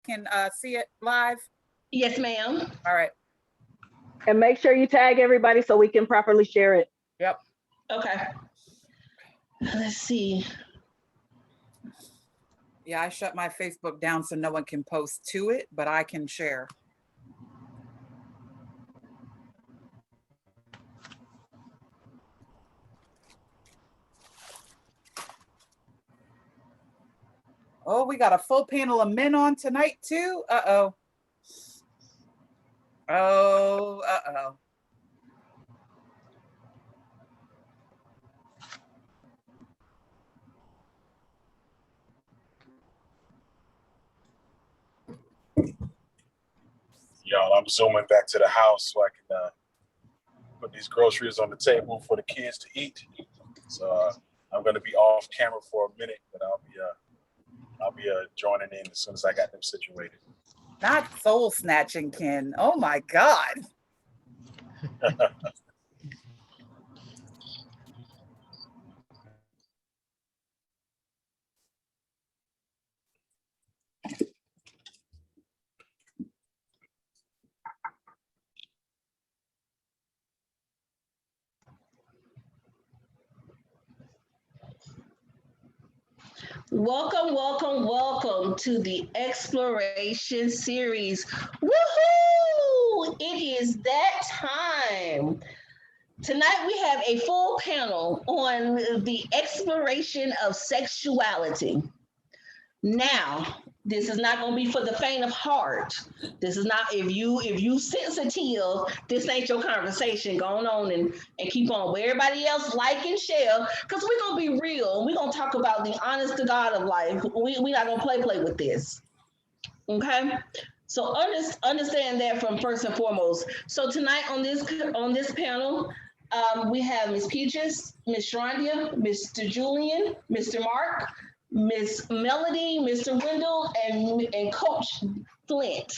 can see it live? Yes, ma'am. All right. And make sure you tag everybody so we can properly share it. Yep. Okay. Let's see. Yeah, I shut my Facebook down so no one can post to it, but I can share. Oh, we got a full panel of men on tonight too. Uh-oh. Oh, uh-oh. Y'all, I'm zooming back to the house so I can put these groceries on the table for the kids to eat. So I'm going to be off camera for a minute, but I'll be joining in as soon as I got them situated. Not soul snatching, Ken. Oh my God. Welcome, welcome, welcome to the Exploration series. Woohoo! It is that time. Tonight we have a full panel on the exploration of sexuality. Now, this is not going to be for the faint of heart. This is not, if you sensitive, this ain't your conversation. Going on and keep on where everybody else like and share, because we're going to be real. We're going to talk about the honest to God of life. We not going to play with this. Okay? So understand that from first and foremost. So tonight on this panel, we have Miss Peaches, Miss Shrondia, Mr. Julian, Mr. Mark, Miss Melody, Mr. Wendell, and Coach Flint.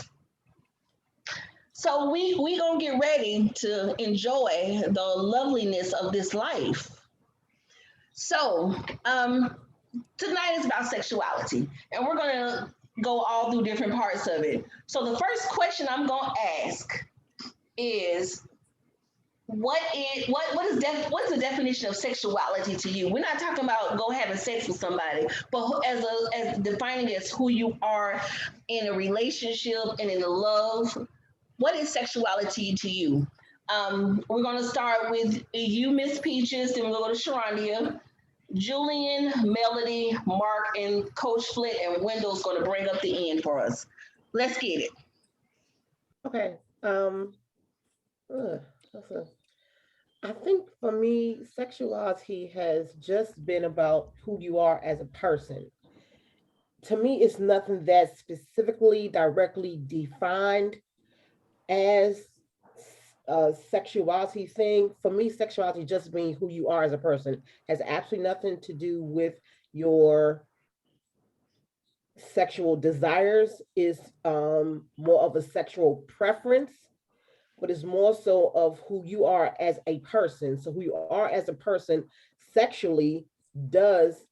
So we gonna get ready to enjoy the loveliness of this life. So tonight is about sexuality, and we're gonna go all through different parts of it. So the first question I'm gonna ask is, what's the definition of sexuality to you? We're not talking about go having sex with somebody, but as defining as who you are in a relationship and in a love. What is sexuality to you? We're gonna start with you, Miss Peaches, then we'll go to Sharondia, Julian, Melody, Mark, and Coach Flint, and Wendell's gonna bring up the end for us. Let's get it. Okay. I think for me, sexuality has just been about who you are as a person. To me, it's nothing that's specifically directly defined as a sexuality thing. For me, sexuality just being who you are as a person has absolutely nothing to do with your sexual desires. Is more of a sexual preference, but it's more so of who you are as a person. So who you are as a person sexually does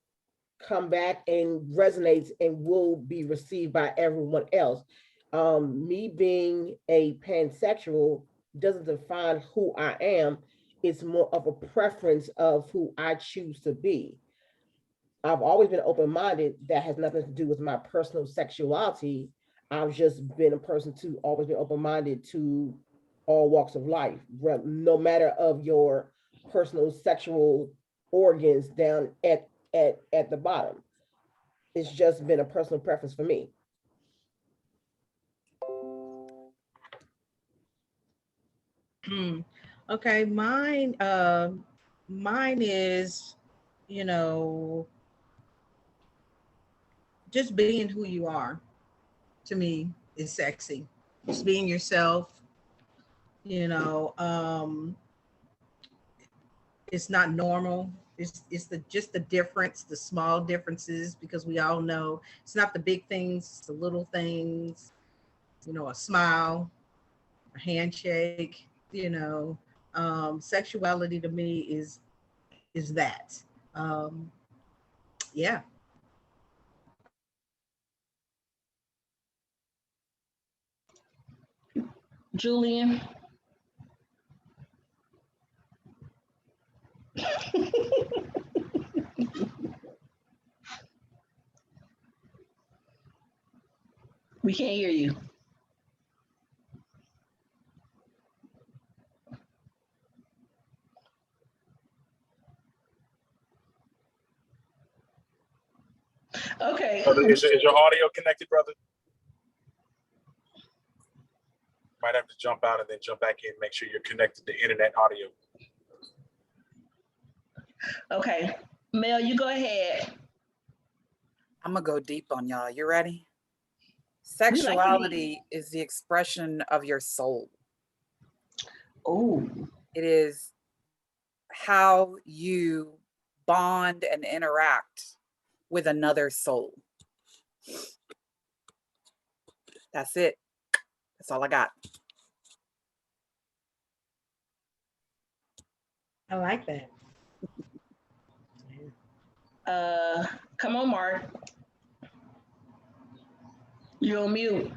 come back and resonates and will be received by everyone else. Me being a pansexual doesn't define who I am. It's more of a preference of who I choose to be. I've always been open-minded. That has nothing to do with my personal sexuality. I've just been a person to always be open-minded to all walks of life, no matter of your personal sexual organs down at the bottom. It's just been a personal preference for me. Okay, mine is, you know, just being who you are, to me, is sexy. Just being yourself, you know. It's not normal. It's just the difference, the small differences, because we all know it's not the big things, it's the little things, a smile, a handshake, sexuality to me is that. Um, yeah. Julian. We can't hear you. Okay. Is your audio connected, brother? Might have to jump out and then jump back in. Make sure you're connected to internet audio. Okay. Mel, you go ahead. I'm gonna go deep on y'all. You ready? Sexuality is the expression of your soul. Oh. It is how you bond and interact with another soul. That's it. That's all I got. I like that. Come on, Mark. You're on mute.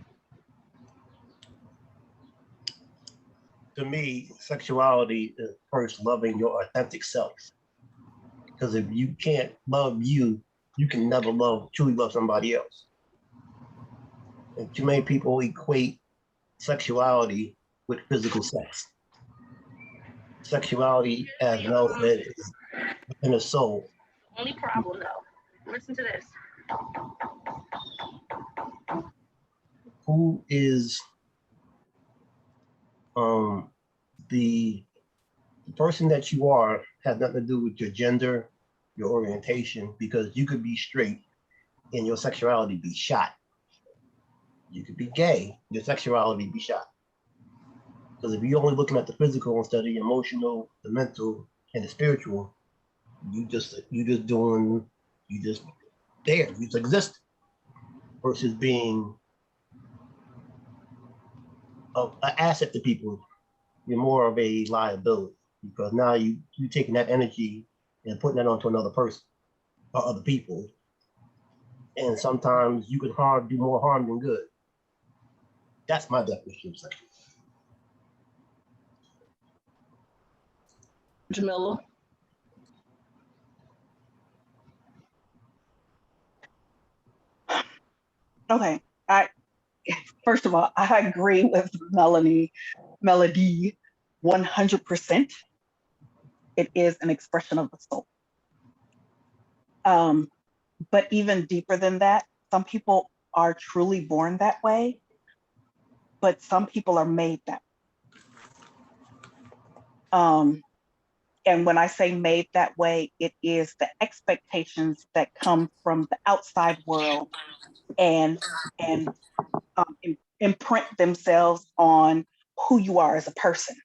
To me, sexuality is first loving your authentic self. Because if you can't love you, you can never truly love somebody else. And too many people equate sexuality with physical sex. Sexuality, as Mel said, is within the soul. Only problem though. Listen to this. Who is the person that you are has nothing to do with your gender, your orientation, because you could be straight and your sexuality be shot. You could be gay, your sexuality be shot. Because if you're only looking at the physical instead of the emotional, the mental, and the spiritual, you just there, you just exist, versus being an asset to people. You're more of a liability, because now you taking that energy and putting that onto another person or other people. And sometimes you can do more harm than good. That's my definition of sex. Jamila. Okay. First of all, I agree with Melody 100%. It is an expression of the soul. But even deeper than that, some people are truly born that way, but some people are made that way. And when I say made that way, it is the expectations that come from the outside world and imprint themselves on who you are as a person.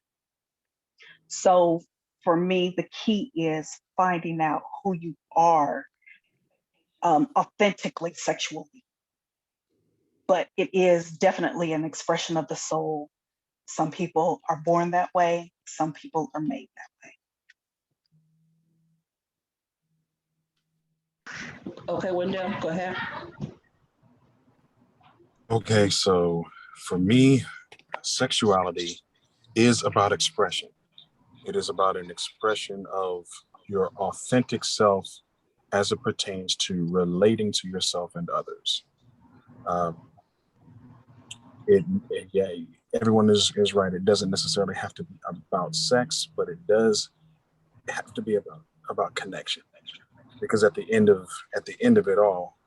So for me, the key is finding out who you are authentically sexually. But it is definitely an expression of the soul. Some people are born that way. Some people are made that way. Okay, Wendell, go ahead. Okay, so for me, sexuality is about expression. It is about an expression of your authentic self as it pertains to relating to yourself and others. Yeah, everyone is right. It doesn't necessarily have to be about sex, but it does have to be about connection. Because at the end of it all,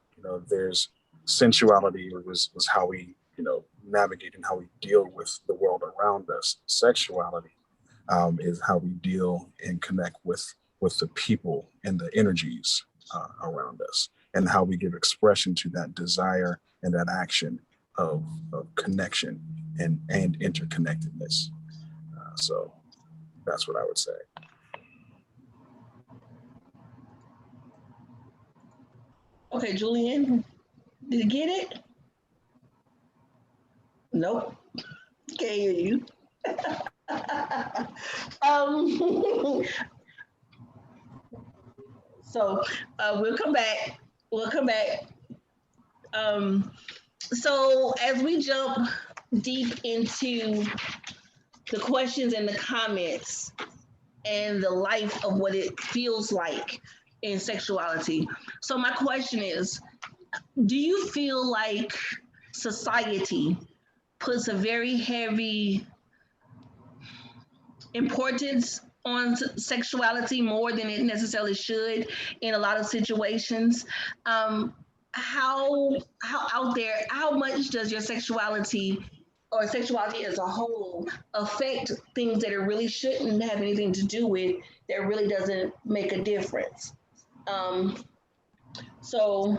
there's sensuality was how we, navigate and how we deal with the world around us. Sexuality is how we deal and connect with the people and the energies around us, and how we give expression to that desire and that action of connection and interconnectedness. So that's what I would say. Okay, Julian, did you get it? Nope, can't hear you. So we'll come back. We'll come back. So as we jump deep into the questions and the comments and the life of what it feels like in sexuality. So my question is, do you feel like society puts a very heavy importance on sexuality more than it necessarily should in a lot of situations? How out there, how much does your sexuality or sexuality as a whole affect things that it really shouldn't have anything to do with, that really doesn't make a difference? So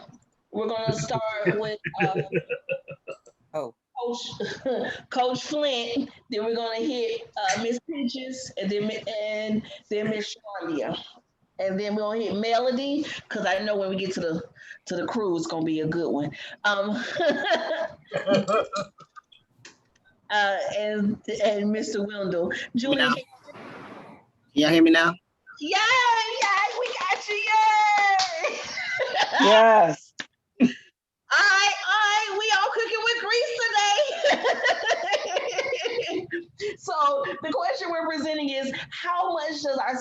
we're gonna start with Oh, Coach Flint. Then we're gonna hit Miss Peaches, and then Miss Shawndia, and then we're gonna hit Melody, because I know when we get to the crew, it's gonna be a good one. And Mr. Wendell, Julie. Can y'all hear me now? Yay! We got you! Yay! Yes. All right, we all cooking with grease today. So the question we're presenting is, how much does our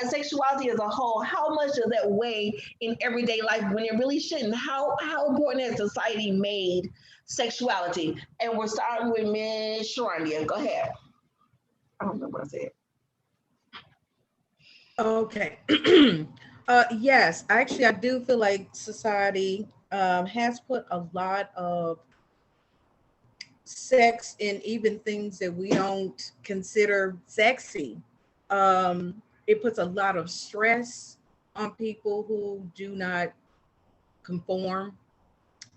sexuality as a whole, how much does that weigh in everyday life when it really shouldn't? How important has society made sexuality? And we're starting with Ms. Sharondia. Go ahead. I don't know what I said. Okay. Yes, actually, I do feel like society has put a lot of sex in even things that we don't consider sexy. It puts a lot of stress on people who do not conform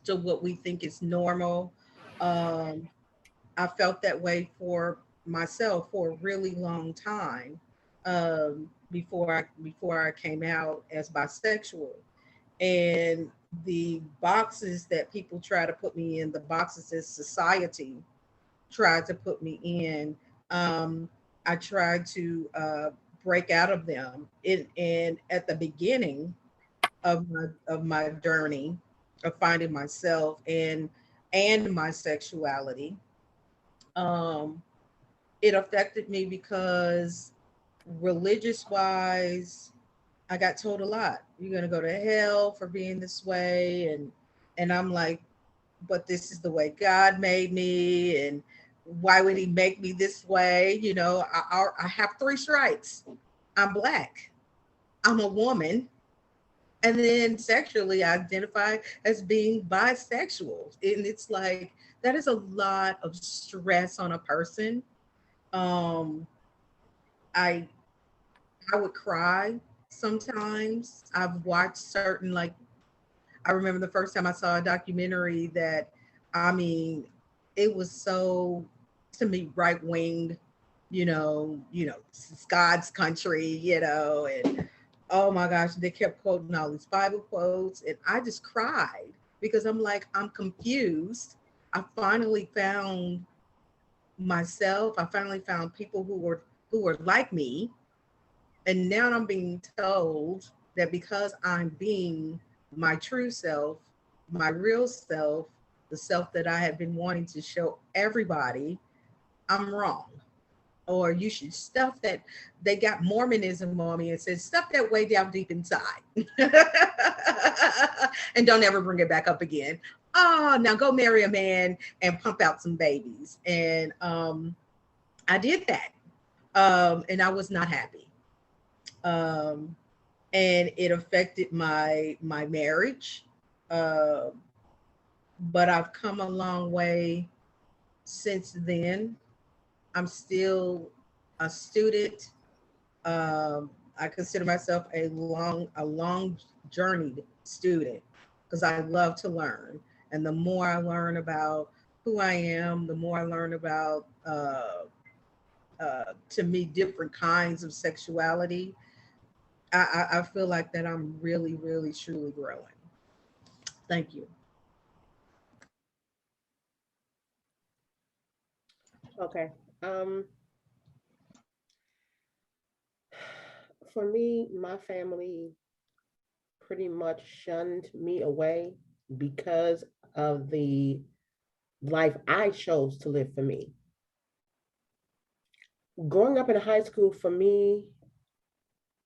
to what we think is normal. Um, I felt that way for myself for a really long time, before I came out as bisexual. And the boxes that people try to put me in, the boxes that society tried to put me in, I tried to break out of them. And at the beginning of my journey of finding myself and my sexuality, um, it affected me because religious wise, I got told a lot. You're gonna go to hell for being this way, and I'm like, but this is the way God made me, and why would He make me this way? You know, I have three strikes. I'm Black. I'm a woman, and then sexually I identify as being bisexual, and it's like that is a lot of stress on a person. Um, I I would cry sometimes. I've watched certain, like, I remember the first time I saw a documentary that, I mean, it was so, to me, right winged, this is God's country, and oh my gosh, they kept quoting all these Bible quotes, and I just cried because I'm like, I'm confused. I finally found myself. I finally found people who were like me, and now I'm being told that because I'm being my true self, my real self, the self that I have been wanting to show everybody, I'm wrong. Or you should stuff that, they got Mormonism on me and said, stuff that way down deep inside. And don't ever bring it back up again. Oh, now go marry a man and pump out some babies. And I did that. And I was not happy. Um, and it affected my marriage. Uh, but I've come a long way since then. I'm still a student. I consider myself a long journeyed student because I love to learn. And the more I learn about who I am, the more I learn about, to me, different kinds of sexuality. I feel like that I'm really, really, truly growing. Thank you. Okay. For me, my family pretty much shunned me away because of the life I chose to live for me. Growing up in high school for me,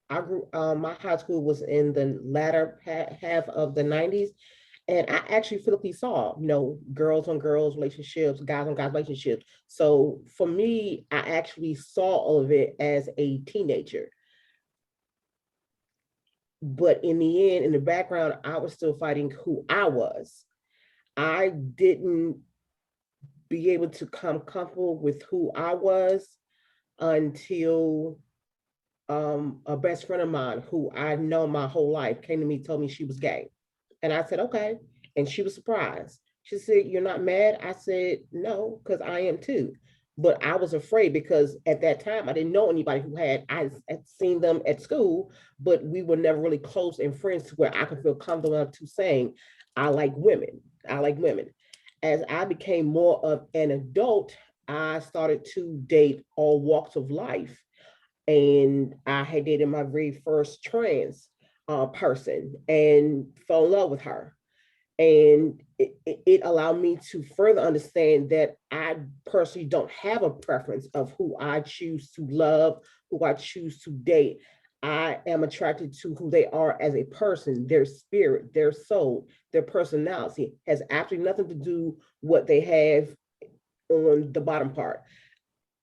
I grew, my high school was in the latter half of the 90s. And I actually physically saw, girls on girls relationships, guys on guys relationships. So for me, I actually saw all of it as a teenager. But in the end, in the background, I was still fighting who I was. I didn't be able to come comfortable with who I was until a best friend of mine who I'd known my whole life came to me, told me she was gay. And I said, okay. And she was surprised. She said, "You're not mad?" I said, "No, because I am too." But I was afraid because at that time I didn't know anybody who I had seen them at school, but we were never really close and friends to where I could feel comfortable enough to saying, I like women. I like women. As I became more of an adult, I started to date all walks of life. And I had dated my very first trans person and fell in love with her. And it allowed me to further understand that I personally don't have a preference of who I choose to love, who I choose to date. I am attracted to who they are as a person, their spirit, their soul, their personality has absolutely nothing to do what they have on the bottom part.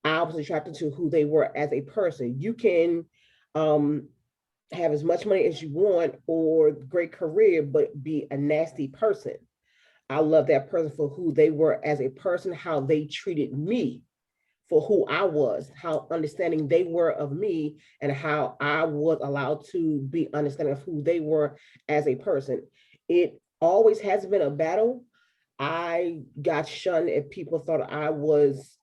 I was attracted to who they were as a person. You can have as much money as you want or great career, but be a nasty person. I love that person for who they were as a person, how they treated me for who I was, how understanding they were of me, and how I was allowed to be understanding of who they were as a person. It always has been a battle. I got shunned if people thought I was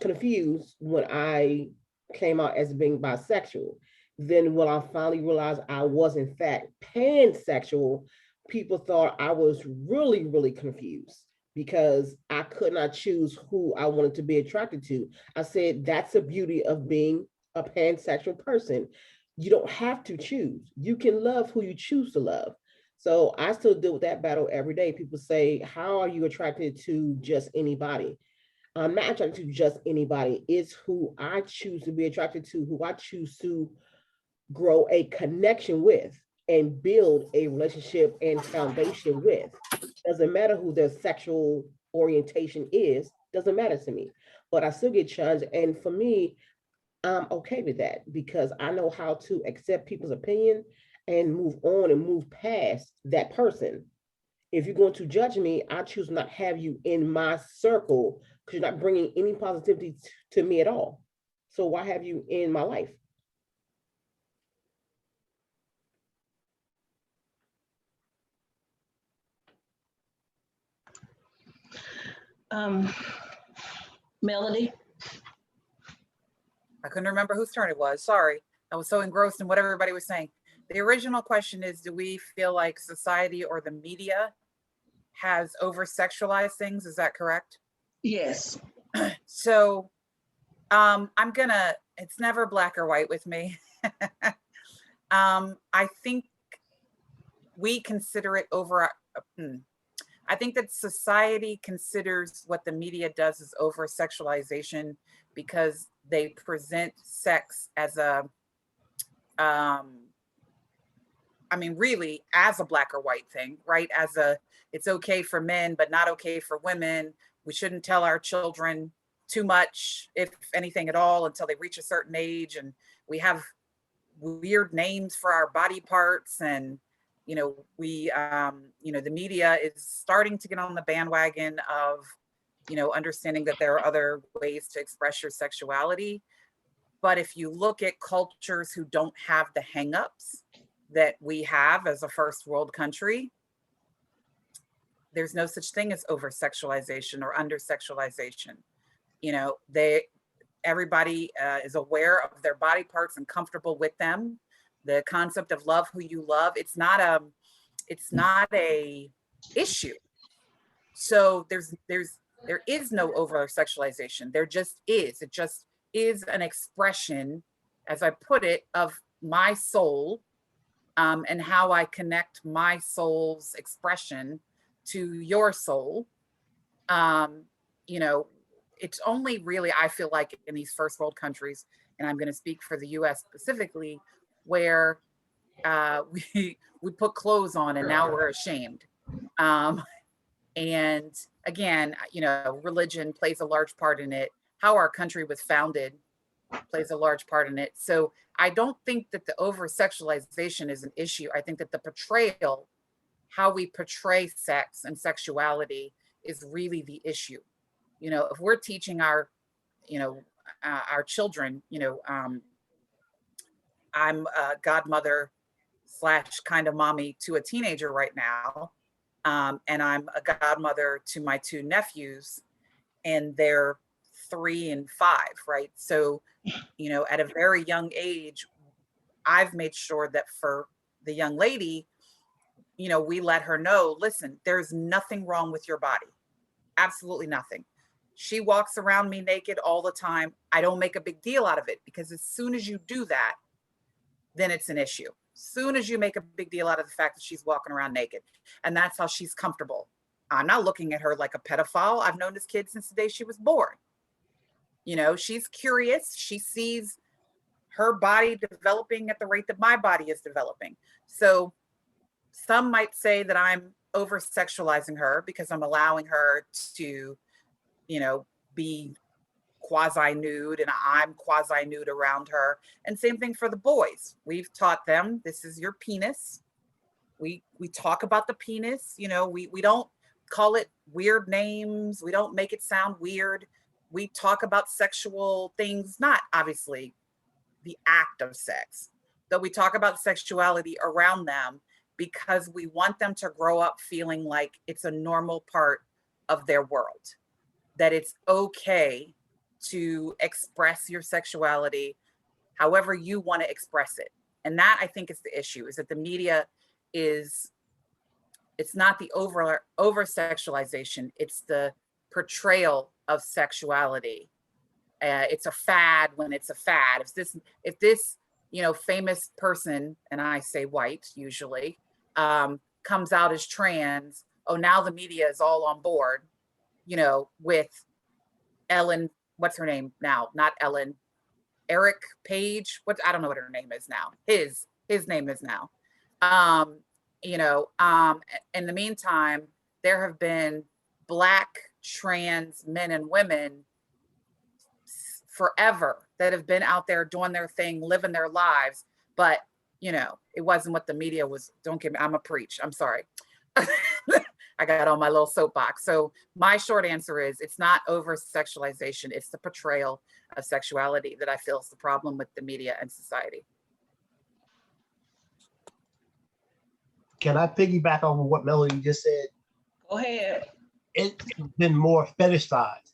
confused when I came out as being bisexual. Then when I finally realized I was in fact pansexual, people thought I was really, really confused because I could not choose who I wanted to be attracted to. I said, that's the beauty of being a pansexual person. You don't have to choose. You can love who you choose to love. So I still deal with that battle every day. People say, how are you attracted to just anybody? I'm not attracted to just anybody. It's who I choose to be attracted to, who I choose to grow a connection with and build a relationship and foundation with. Doesn't matter who their sexual orientation is, doesn't matter to me. But I still get challenged. And for me, I'm okay with that because I know how to accept people's opinion and move on and move past that person. If you're going to judge me, I choose not have you in my circle because you're not bringing any positivity to me at all. So why have you in my life? Melody. I couldn't remember whose turn it was. Sorry. I was so engrossed in what everybody was saying. The original question is, do we feel like society or the media has over-sexualized things? Is that correct? Yes. So it's never black or white with me. I think we consider it I think that society considers what the media does as over-sexualization because they present sex as really as a black or white thing, right? It's okay for men, but not okay for women. We shouldn't tell our children too much, if anything at all, until they reach a certain age. And we have weird names for our body parts. And, the media is starting to get on the bandwagon of, understanding that there are other ways to express your sexuality. But if you look at cultures who don't have the hangups that we have as a first world country, there's no such thing as over sexualization or under sexualization. Everybody is aware of their body parts and comfortable with them. The concept of love who you love, it's not a issue. So there is no over sexualization. There just is. It just is an expression, as I put it, of my soul, and how I connect my soul's expression to your soul. You know, it's only really, I feel like, in these first world countries, and I'm going to speak for the US specifically, where we put clothes on and now we're ashamed. And again, you know, religion plays a large part in it. How our country was founded plays a large part in it. So I don't think that the over sexualization is an issue. I think that the portrayal, how we portray sex and sexuality, is really the issue. You know, if we're teaching our, you know, our children, you know, I'm a godmother slash kind of mommy to a teenager right now. And I'm a godmother to my two nephews, and they're 3 and 5, right? So, you know, at a very young age, I've made sure that for the young lady, you know, we let her know, listen, there's nothing wrong with your body. Absolutely nothing. She walks around me naked all the time. I don't make a big deal out of it, because as soon as you do that, then it's an issue. Soon as you make a big deal out of the fact that she's walking around naked, and that's how she's comfortable. I'm not looking at her like a pedophile. I've known this kid since the day she was born. You know, she's curious. She sees her body developing at the rate that my body is developing. So some might say that I'm over sexualizing her because I'm allowing her to, you know, be quasi nude and I'm quasi nude around her. And same thing for the boys. We've taught them, this is your penis. We talk about the penis, you know, we don't call it weird names. We don't make it sound weird. We talk about sexual things, not obviously the act of sex, though we talk about sexuality around them, because we want them to grow up feeling like it's a normal part of their world, that it's okay to express your sexuality however you want to express it. And that, I think, is the issue, is that the media is, it's not the over sexualization, it's the portrayal of sexuality. It's a fad when it's a fad. If this, you know, famous person, and I say white usually, comes out as trans, oh, now the media is all on board, you know, with Ellen, what's her name now? Not Ellen, Eric Page. I don't know what her name is now. His name is now. You know, in the meantime, there have been Black trans men and women forever that have been out there doing their thing, living their lives. But, you know, it wasn't what the media was. Don't get me, I'm a preach. I'm sorry. I got on my little soapbox. So my short answer is, it's not over sexualization. It's the portrayal of sexuality that I feel is the problem with the media and society. Can I piggyback on what Melody just said? Go ahead. It's been more fetishized.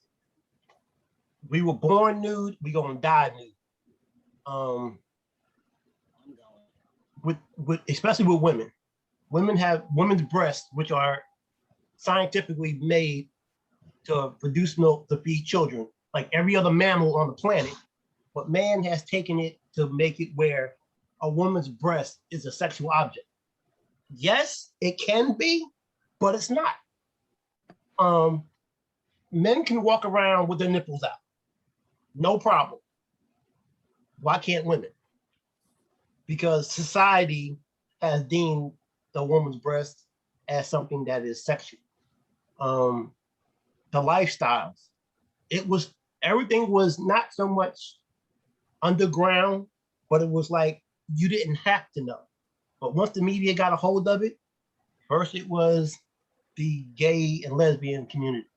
We were born nude, we gonna die nude. With especially with women. Women have women's breasts, which are scientifically made to produce milk to feed children, like every other mammal on the planet. But man has taken it to make it where a woman's breast is a sexual object. Yes, it can be, but it's not. Men can walk around with their nipples out, no problem. Why can't women? Because society has deemed the woman's breast as something that is sexual. The lifestyles, everything was not so much underground, but it was like you didn't have to know. But once the media got a hold of it, first it was the gay and lesbian community.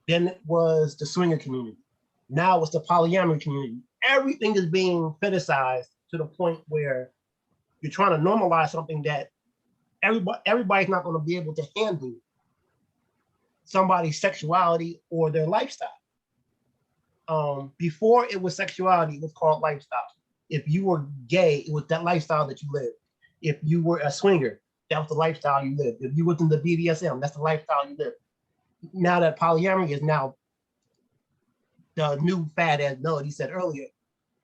Then it was the swinger community. Now it's the polyamory community. Everything is being fetishized to the point where you're trying to normalize something that everybody's not going to be able to handle somebody's sexuality or their lifestyle. Before it was sexuality, it was called lifestyle. If you were gay, it was that lifestyle that you lived. If you were a swinger, that was the lifestyle you lived. If you was in the BDSM, that's the lifestyle you lived. Now that polyamory is now the new fad, as Melody said earlier,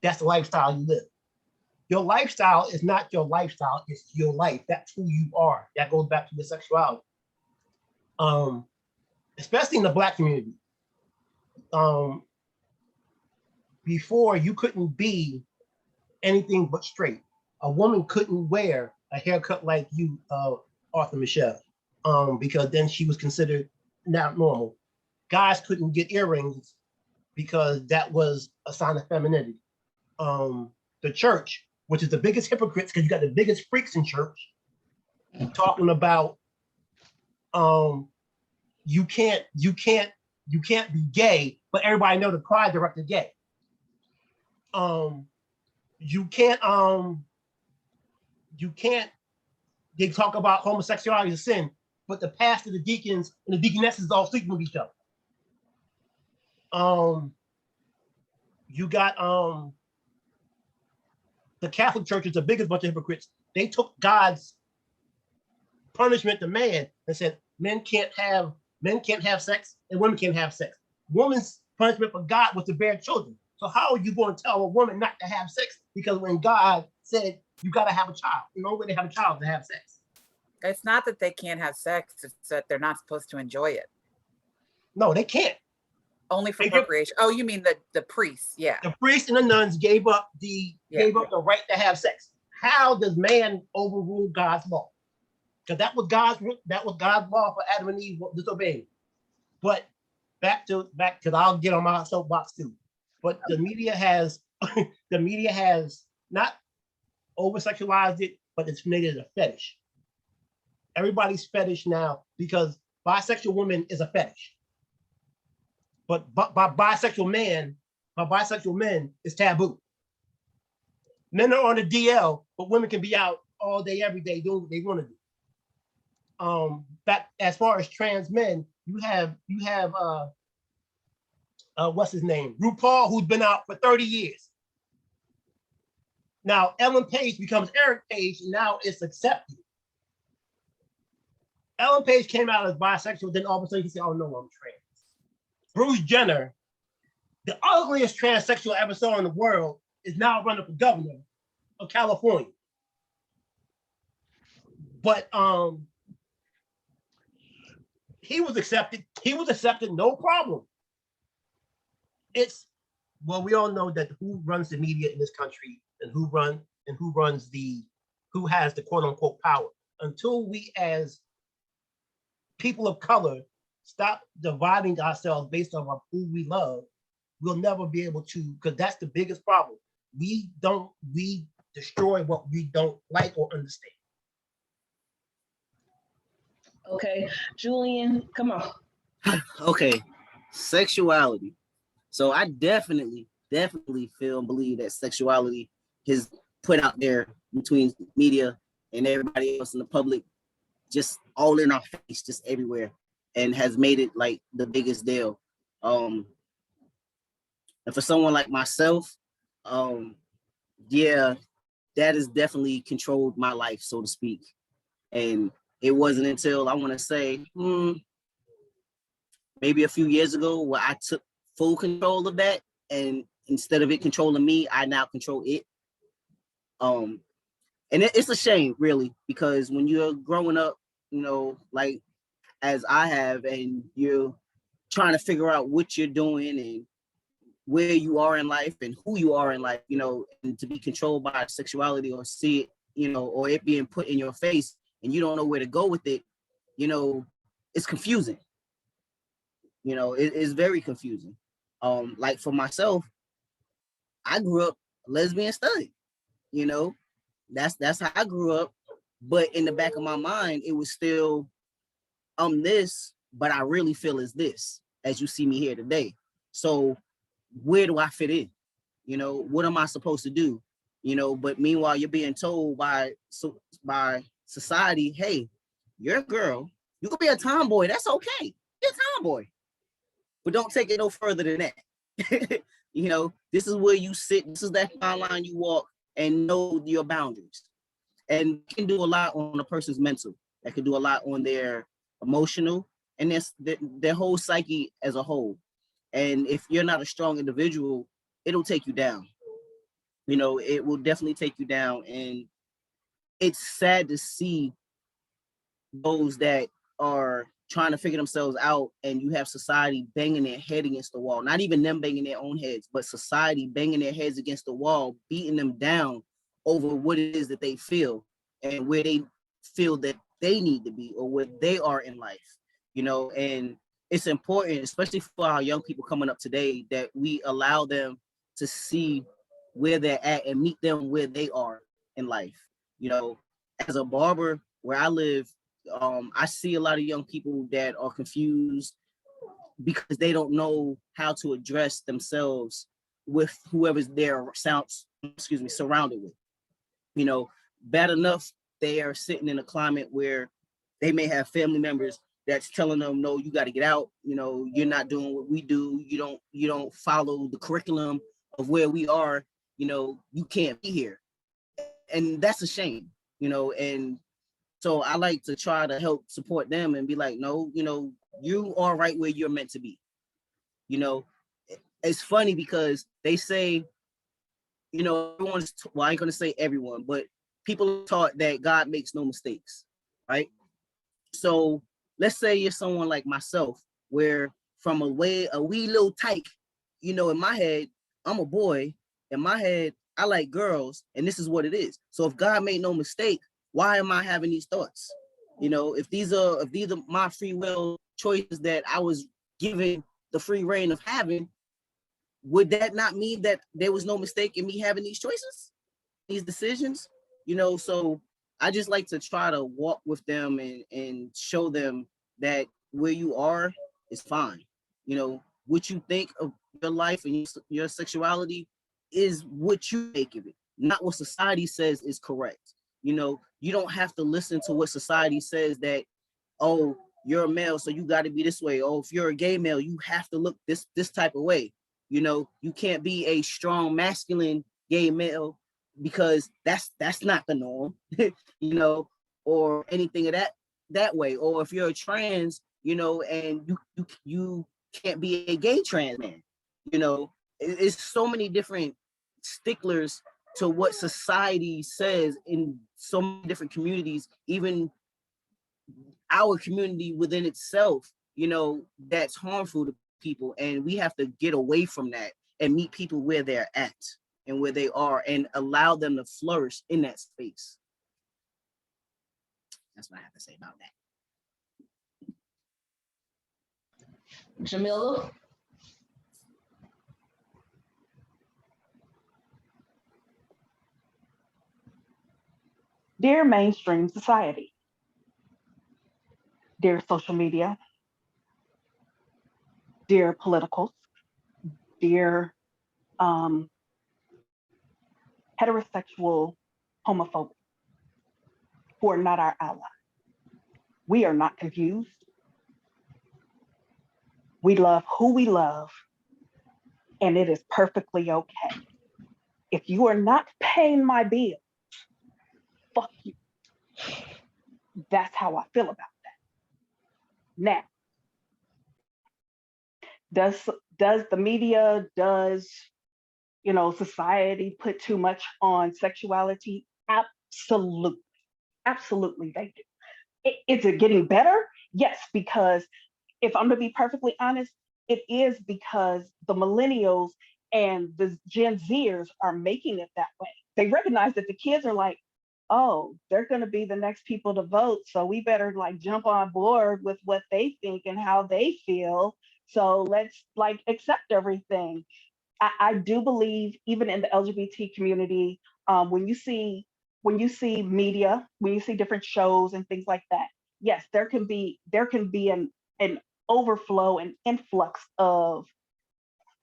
that's the lifestyle you live. Your lifestyle is not your lifestyle, it's your life. That's who you are. That goes back to your sexuality. especially in the Black community. Before, you couldn't be anything but straight. A woman couldn't wear a haircut like you, Arthur Michelle, because then she was considered not normal. Guys couldn't get earrings because that was a sign of femininity. The church, which is the biggest hypocrites, because you got the biggest freaks in church, talking about you can't be gay, but everybody know the choir director gay. You can't. They talk about homosexuality as a sin, but the pastor, the deacons, and the deaconesses all sleeping with each other. You got the Catholic Church is the biggest bunch of hypocrites. They took God's punishment to man and said men can't have sex and women can't have sex. Woman's punishment for God was to bear children. So how are you going to tell a woman not to have sex? Because when God said you got to have a child, the only way to have a child is to have sex. It's not that they can't have sex, it's that they're not supposed to enjoy it. No, they can't. Only for procreation. Oh, you mean the priests? Yeah. The priests and the nuns gave up the right to have sex. How does man overrule God's law? Because that was God's law for Adam and Eve disobeying. But back to because I'll get on my soapbox too. But the media has not over-sexualized it, but it's made it a fetish. Everybody's fetish now because bisexual woman is a fetish. But by bisexual men is taboo. Men are on the DL, but women can be out all day, every day doing what they want to do. Back as far as trans men, you have what's his name? RuPaul, who's been out for 30 years. Now Ellen Page becomes Eric Page, and now it's accepted. Ellen Page came out as bisexual, then all of a sudden he said, "Oh no, I'm trans." Bruce Jenner, the ugliest transsexual I ever saw in the world, is now running for governor of California. But he was accepted. He was accepted, no problem. We all know that who runs the media in this country and who has the quote unquote power. Until we as people of color stop dividing ourselves based on who we love, we'll never be able to, because that's the biggest problem. We destroy what we don't like or understand. Okay, Julian, come on. Okay, sexuality. So I definitely feel and believe that sexuality is put out there between media and everybody else in the public, just all in our face, just everywhere, and has made it like the biggest deal. And for someone like myself, yeah, that has definitely controlled my life, so to speak. And it wasn't until I want to say maybe a few years ago where I took full control of that, and instead of it controlling me, I now control it. And it's a shame, really, because when you're growing up, like as I have, and you're trying to figure out what you're doing and where you are in life and who you are in life, and to be controlled by sexuality or see it, or it being put in your face and you don't know where to go with it, it's confusing. It is very confusing. Like for myself, I grew up lesbian study, that's how I grew up. But in the back of my mind, it was still, I'm this, but I really feel is this, as you see me here today. So where do I fit in? What am I supposed to do? But meanwhile, you're being told by society, hey, you're a girl. You could be a tomboy. That's okay. You're a tomboy. But don't take it no further than that. This is where you sit. This is that fine line you walk, and know your boundaries. And can do a lot on a person's mental. That can do a lot on their emotional and their whole psyche as a whole. And if you're not a strong individual, it'll take you down. It will definitely take you down. And it's sad to see those that are trying to figure themselves out, and you have society banging their head against the wall. Not even them banging their own heads, but society banging their heads against the wall, beating them down over what it is that they feel and where they feel that they need to be or where they are in life, you know. And it's important, especially for our young people coming up today, that we allow them to see where they're at and meet them where they are in life. You know, as a barber where I live, I see a lot of young people that are confused because they don't know how to address themselves with whoever's there surrounded with. You know, bad enough they are sitting in a climate where they may have family members that's telling them, no, you got to get out. You know, you're not doing what we do. You don't follow the curriculum of where we are. You know, you can't be here. And that's a shame, you know. And so I like to try to help support them and be like, no, you know, you are right where you're meant to be. You know, it's funny because they say, you know, well, I ain't gonna say everyone, but people are taught that God makes no mistakes, right? So let's say you're someone like myself, where from a wee little tyke, you know, in my head, I'm a boy. In my head, I like girls, and this is what it is. So if God made no mistake, why am I having these thoughts? You know, if these are my free will choices that I was given the free reign of having, would that not mean that there was no mistake in me having these choices, these decisions? You know, so I just like to try to walk with them and show them that where you are is fine. You know, what you think of your life and your sexuality is what you make of it, not what society says is correct. You know, you don't have to listen to what society says that, oh, you're a male, so you got to be this way. Oh, if you're a gay male, you have to look this type of way. You know, you can't be a strong masculine gay male because that's not the norm, you know, or anything of that way. Or if you're a trans, you know, and you can't be a gay trans man, you know. It's so many different sticklers to what society says in so many different communities, even our community within itself, you know, that's harmful to people. And we have to get away from that and meet people where they're at and where they are and allow them to flourish in that space. That's what I have to say about that. Jamila? Dear mainstream society, dear social media, dear politicals, dear heterosexual homophobes who are not our allies. We are not confused. We love who we love, and it is perfectly okay. If you are not paying my bill, fuck you. That's how I feel about that. Now, does the media, does, you know, society put too much on sexuality? Absolutely. Absolutely they do. Is it getting better? Yes, because if I'm to be perfectly honest, it is because the millennials and the Gen Zers are making it that way. They recognize that the kids are like, oh, they're going to be the next people to vote. So we better like jump on board with what they think and how they feel. So let's like accept everything. I do believe even in the LGBT community, when you see media, when you see different shows and things like that, yes, there can be an overflow and influx of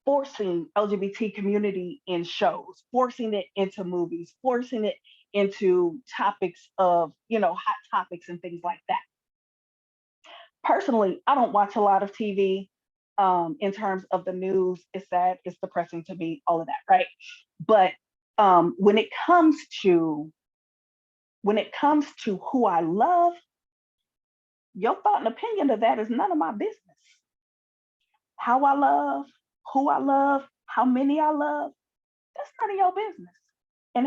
forcing LGBT community in shows, forcing it into movies, forcing it into topics of, you know, hot topics and things like that. Personally, I don't watch a lot of TV in terms of the news. It's sad, it's depressing to me, all of that, right? But when it comes to who I love, your thought and opinion of that is none of my business. How I love, who I love, how many I love, that's none of your business. And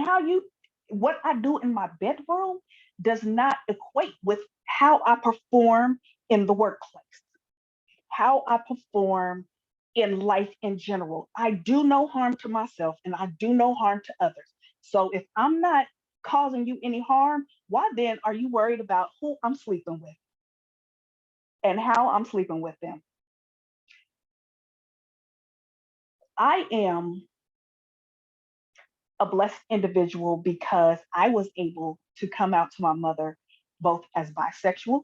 what I do in my bedroom does not equate with how I perform in the workplace, how I perform in life in general. I do no harm to myself and I do no harm to others. So if I'm not causing you any harm, why then are you worried about who I'm sleeping with and how I'm sleeping with them? I am a blessed individual because I was able to come out to my mother both as bisexual.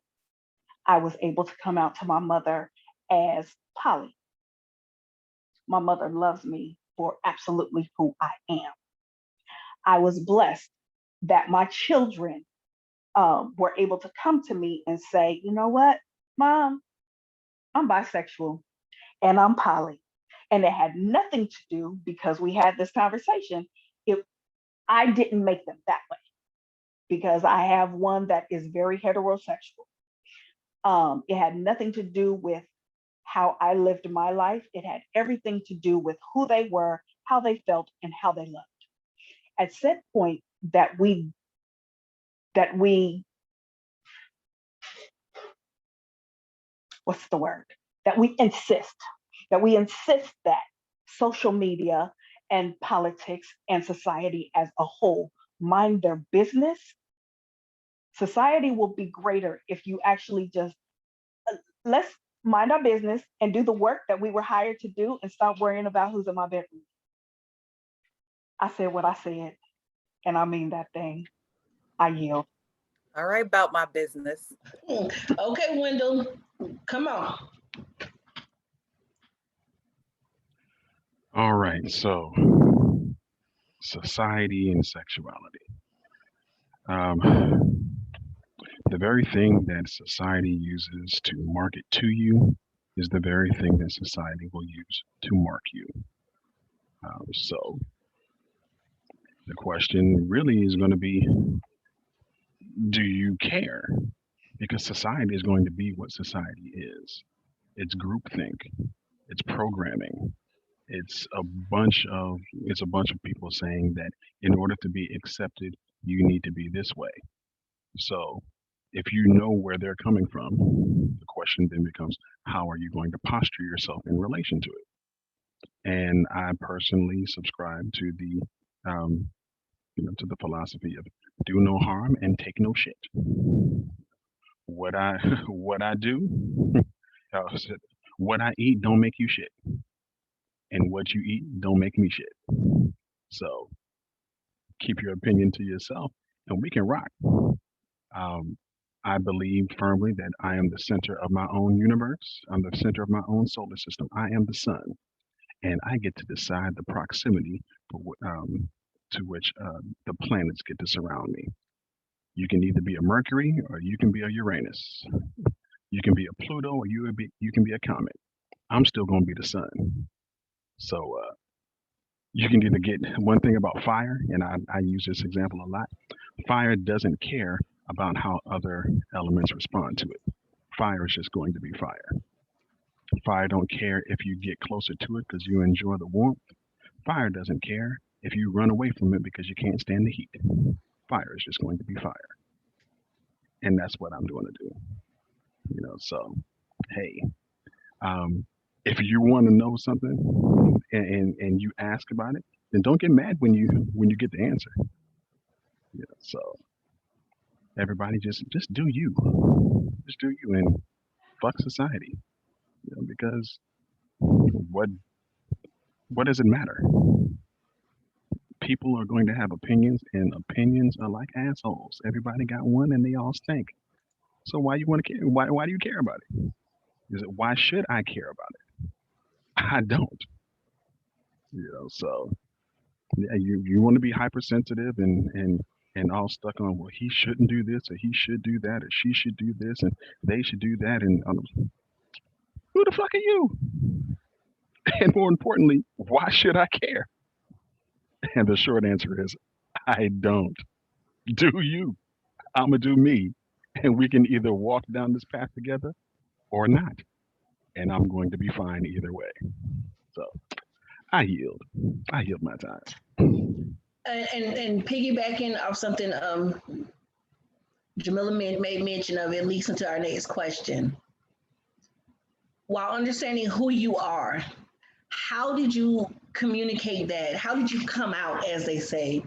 I was able to come out to my mother as poly. My mother loves me for absolutely who I am. I was blessed that my children were able to come to me and say, you know what, Mom, I'm bisexual and I'm poly. And it had nothing to do, because we had this conversation, I didn't make them that way, because I have one that is very heterosexual. It had nothing to do with how I lived my life. It had everything to do with who they were, how they felt, and how they loved. At set point that we what's the word? That we insist that social media and politics and society as a whole mind their business. Society will be greater if you actually just let's mind our business and do the work that we were hired to do and stop worrying about who's in my bedroom. I said what I said, and I mean that thing. I yield. All right, about my business. Okay, Wendell, come on. All right, so society and sexuality. The very thing that society uses to market to you is the very thing that society will use to mark you. So the question really is going to be, do you care? Because society is going to be what society is. It's groupthink. It's programming. It's a bunch of people saying that in order to be accepted, you need to be this way. So if you know where they're coming from, the question then becomes, how are you going to posture yourself in relation to it? And I personally subscribe to um, to the philosophy of do no harm and take no shit. What I what I do, what I eat don't make you shit, and what you eat don't make me shit. So keep your opinion to yourself, and we can rock. Um, I believe firmly that I am the center of my own universe. I'm the center of my own solar system. I am the sun, and I get to decide the proximity to which the planets get to surround me. You can either be a Mercury or you can be a Uranus. You can be a Pluto or you can be a comet. I'm still going to be the sun. So you can either get one thing about fire, and I use this example a lot. Fire doesn't care about how other elements respond to it. Fire is just going to be fire. Fire don't care if you get closer to it because you enjoy the warmth. Fire doesn't care if you run away from it because you can't stand the heat. Fire is just going to be fire. And that's what I'm going to do. So hey, if you want to know something and you ask about it, then don't get mad when you get the answer. So everybody just do you. Just do you and fuck society. Because what does it matter? People are going to have opinions, and opinions are like assholes. Everybody got one and they all stink. So why you want to care? Why do you care about it? Is it why should I care about it? I don't. So yeah, you want to be hypersensitive and all stuck on, well, he shouldn't do this or he should do that or she should do this and they should do that, and who the fuck are you? And more importantly, why should I care? And the short answer is, I don't. Do you? I'ma do me, and we can either walk down this path together or not, and I'm going to be fine either way. So I yield my time. And piggybacking off something Jamila made mention of, it leads into our next question. while understanding who you are, how did you communicate that? How did you come out, as they say,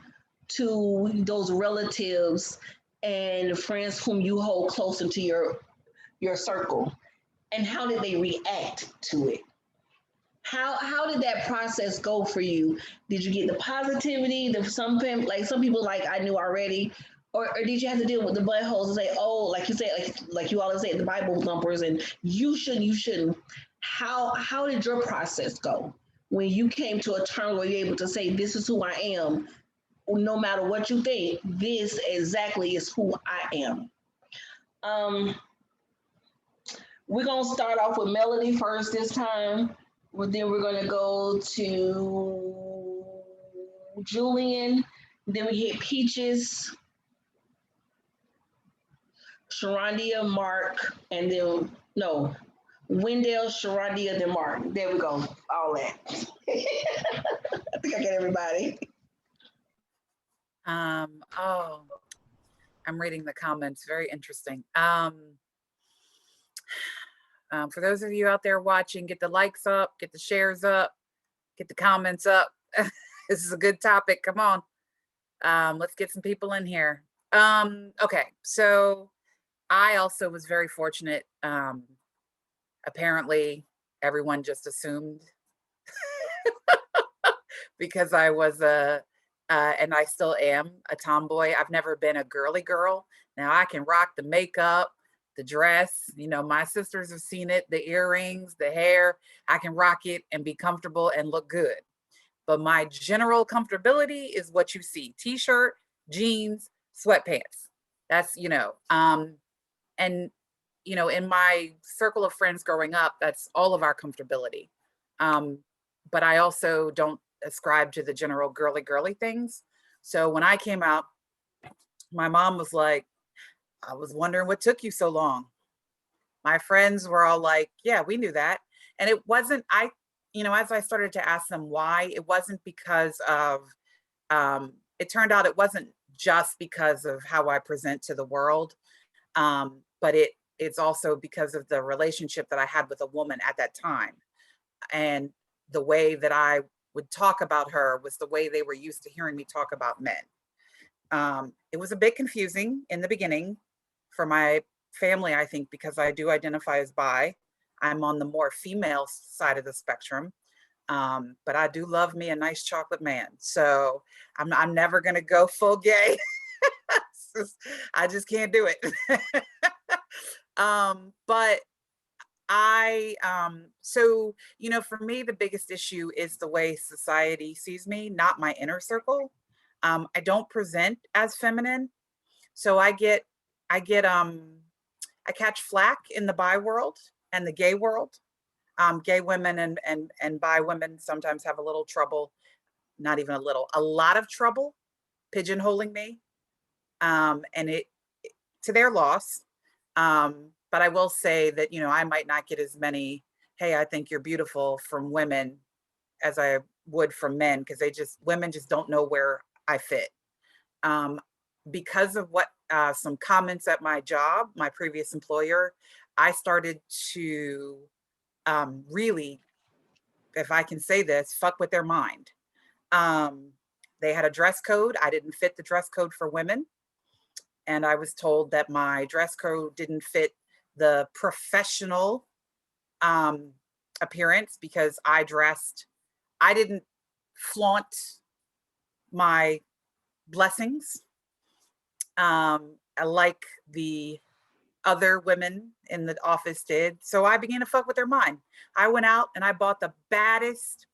to those relatives and friends whom you hold close into your circle? And how did they react to it? How did that process go for you? Did you get the positivity? Some people like I knew already, or did you have to deal with the buttholes and say, oh, like you said, like you always say, the Bible thumpers, and you shouldn't. How did your process go when you came to a term where you're able to say, this is who I am, no matter what you think, this exactly is who I am? We're gonna start off with Melody first this time. Then we're gonna go to Julian. Then we get Peaches, Sharondia, Mark, and then Wendell, Sharondia, then Mark. There we go. All that. I think I get everybody. Oh, I'm reading the comments. Very interesting. For those of you out there watching, get the likes up, get the shares up, get the comments up. This is a good topic. Come on. Let's get some people in here. Okay, so I also was very fortunate. Apparently, everyone just assumed because I was and I still am a tomboy. I've never been a girly girl. Now I can rock the makeup, the dress, my sisters have seen it, the earrings, the hair. I can rock it and be comfortable and look good. But my general comfortability is what you see: t-shirt, jeans, sweatpants. That's, and, in my circle of friends growing up, that's all of our comfortability. But I also don't ascribe to the general girly things. So when I came out, my mom was like, I was wondering what took you so long. My friends were all like, yeah, we knew that. And it wasn't, as I started to ask them why, it wasn't because of, it turned out it wasn't just because of how I present to the world, but it's also because of the relationship that I had with a woman at that time. And the way that I would talk about her was the way they were used to hearing me talk about men. It was a bit confusing in the beginning for my family, I think, because I do identify as bi. I'm on the more female side of the spectrum. But I do love me a nice chocolate man. So I'm never going to go full gay. I just can't do it. But so, for me, the biggest issue is the way society sees me, not my inner circle. I don't present as feminine. So I catch flack in the bi world and the gay world. Gay women and bi women sometimes have a little trouble, not even a lot of trouble pigeonholing me. And it to their loss. But I will say that, I might not get as many, hey, I think you're beautiful from women as I would from men, because women just don't know where I fit. Because of some comments at my job, my previous employer, I started to really, if I can say this, fuck with their mind. They had a dress code. I didn't fit the dress code for women. And I was told that my dress code didn't fit the professional appearance because I didn't flaunt my blessings like the other women in the office did. So I began to fuck with their mind. I went out and I bought the baddest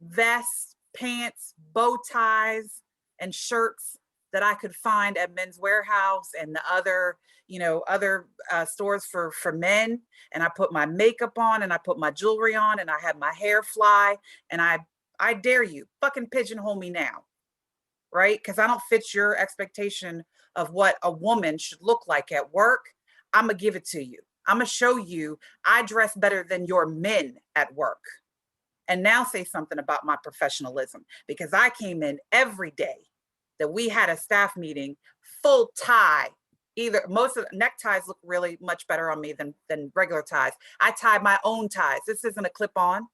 vests, pants, bow ties, and shirts that I could find at Men's Warehouse and the other, stores for men. And I put my makeup on and I put my jewelry on and I had my hair fly. And I dare you, fucking pigeonhole me now, right? Because I don't fit your expectation of what a woman should look like at work. I'm gonna give it to you. I'm gonna show you I dress better than your men at work. And now say something about my professionalism, because I came in every day that we had a staff meeting, full tie, either. Most of the neckties look really much better on me than regular ties. I tie my own ties. This isn't a clip-on.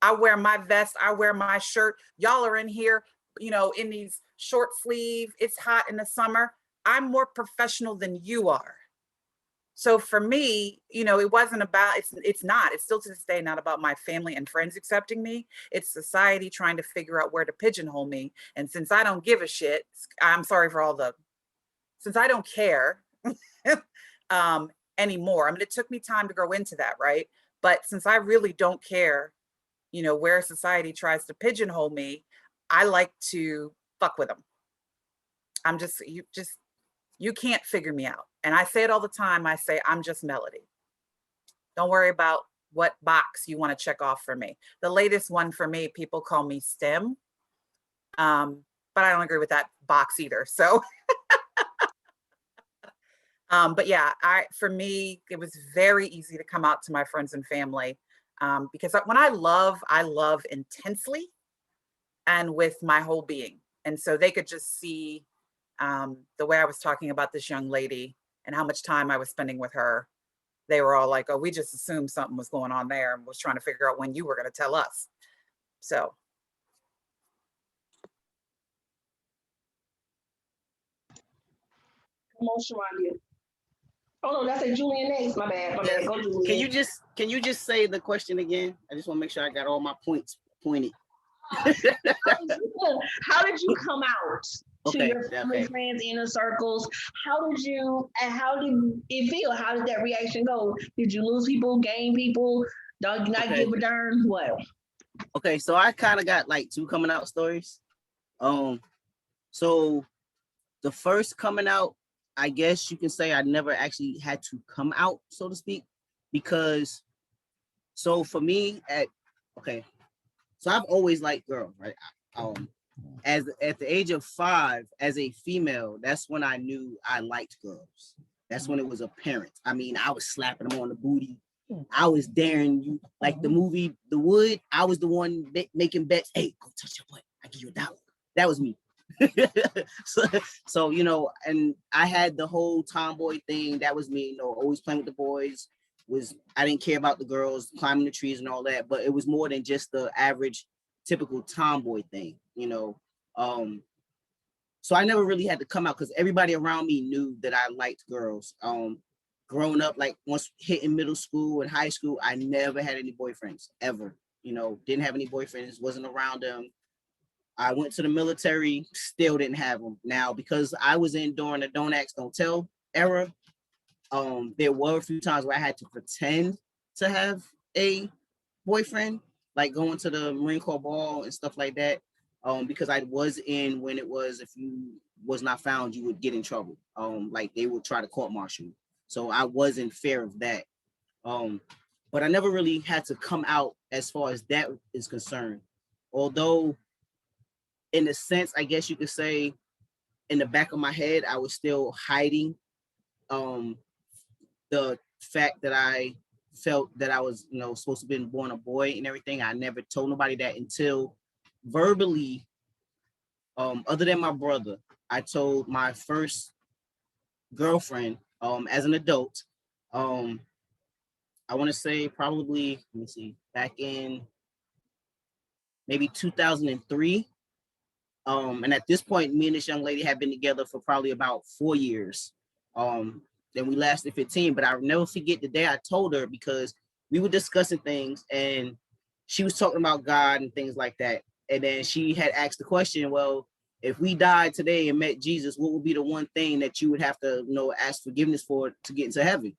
I wear my vest, I wear my shirt. Y'all are in here, you know, in these short sleeve, it's hot in the summer. I'm more professional than you are. So for me, you know, it wasn't about, it's not, it's still to this day not about my family and friends accepting me. It's society trying to figure out where to pigeonhole me. And since I don't give a shit, I'm sorry for all the, since I don't care anymore. I mean, it took me time to grow into that, right? But since I really don't care, you know, where society tries to pigeonhole me, I like to fuck with them. I'm just, you can't figure me out. And I say it all the time. I say, I'm just Melody. Don't worry about what box you want to check off for me. The latest one for me, people call me STEM. But I don't agree with that box either. So, but yeah, for me, it was very easy to come out to my friends and family because when I love intensely and with my whole being. And so they could just see the way I was talking about this young lady and how much time I was spending with her. They were all like, oh, we just assumed something was going on there and was trying to figure out when you were going to tell us. So. Come on, Sharonda. Oh no, that's a Julian next. My bad. Yes. Go Julian. Can you just say the question again? I just want to make sure I got all my points pointed. How did you come out to your family, friends, inner circles? How did it feel? How did that reaction go? Did you lose people, gain people? Not give a darn? What? Okay, so I kind of got like two coming out stories. So the first coming out, I guess you can say I never actually had to come out, so to speak, because so for me so I've always liked girls, right? At the age of 5, as a female, that's when I knew I liked girls. That's when it was apparent. I mean, I was slapping them on the booty. I was daring you, like the movie The Wood. I was the one making bets. Hey, go touch your butt. I give you $1. That was me. so you know, and I had the whole tomboy thing. That was me. You know, always playing with the boys. I didn't care about the girls climbing the trees and all that, but it was more than just the average typical tomboy thing, you know. So I never really had to come out because everybody around me knew that I liked girls. Growing up, like once hitting middle school and high school, I never had any boyfriends ever. You know, didn't have any boyfriends, wasn't around them. I went to the military, still didn't have them. Now, because I was in during the don't ask, don't tell era, there were a few times where I had to pretend to have a boyfriend, like going to the Marine Corps ball and stuff like that, because I was in when it was, if you was not found, you would get in trouble. Like they would try to court martial you. So I was in fear of that. But I never really had to come out as far as that is concerned. Although, in a sense, I guess you could say, in the back of my head, I was still hiding the fact that I felt that I was, you know, supposed to be born a boy and everything. I never told nobody that until verbally, other than my brother, I told my first girlfriend as an adult. I want to say probably, let me see, back in maybe 2003. And at this point, me and this young lady had been together for probably about 4 years. Then we lasted 15, but I'll never forget the day I told her, because we were discussing things and she was talking about God and things like that. And then she had asked the question, well, if we died today and met Jesus, what would be the one thing that you would have to, you know, ask forgiveness for to get into heaven?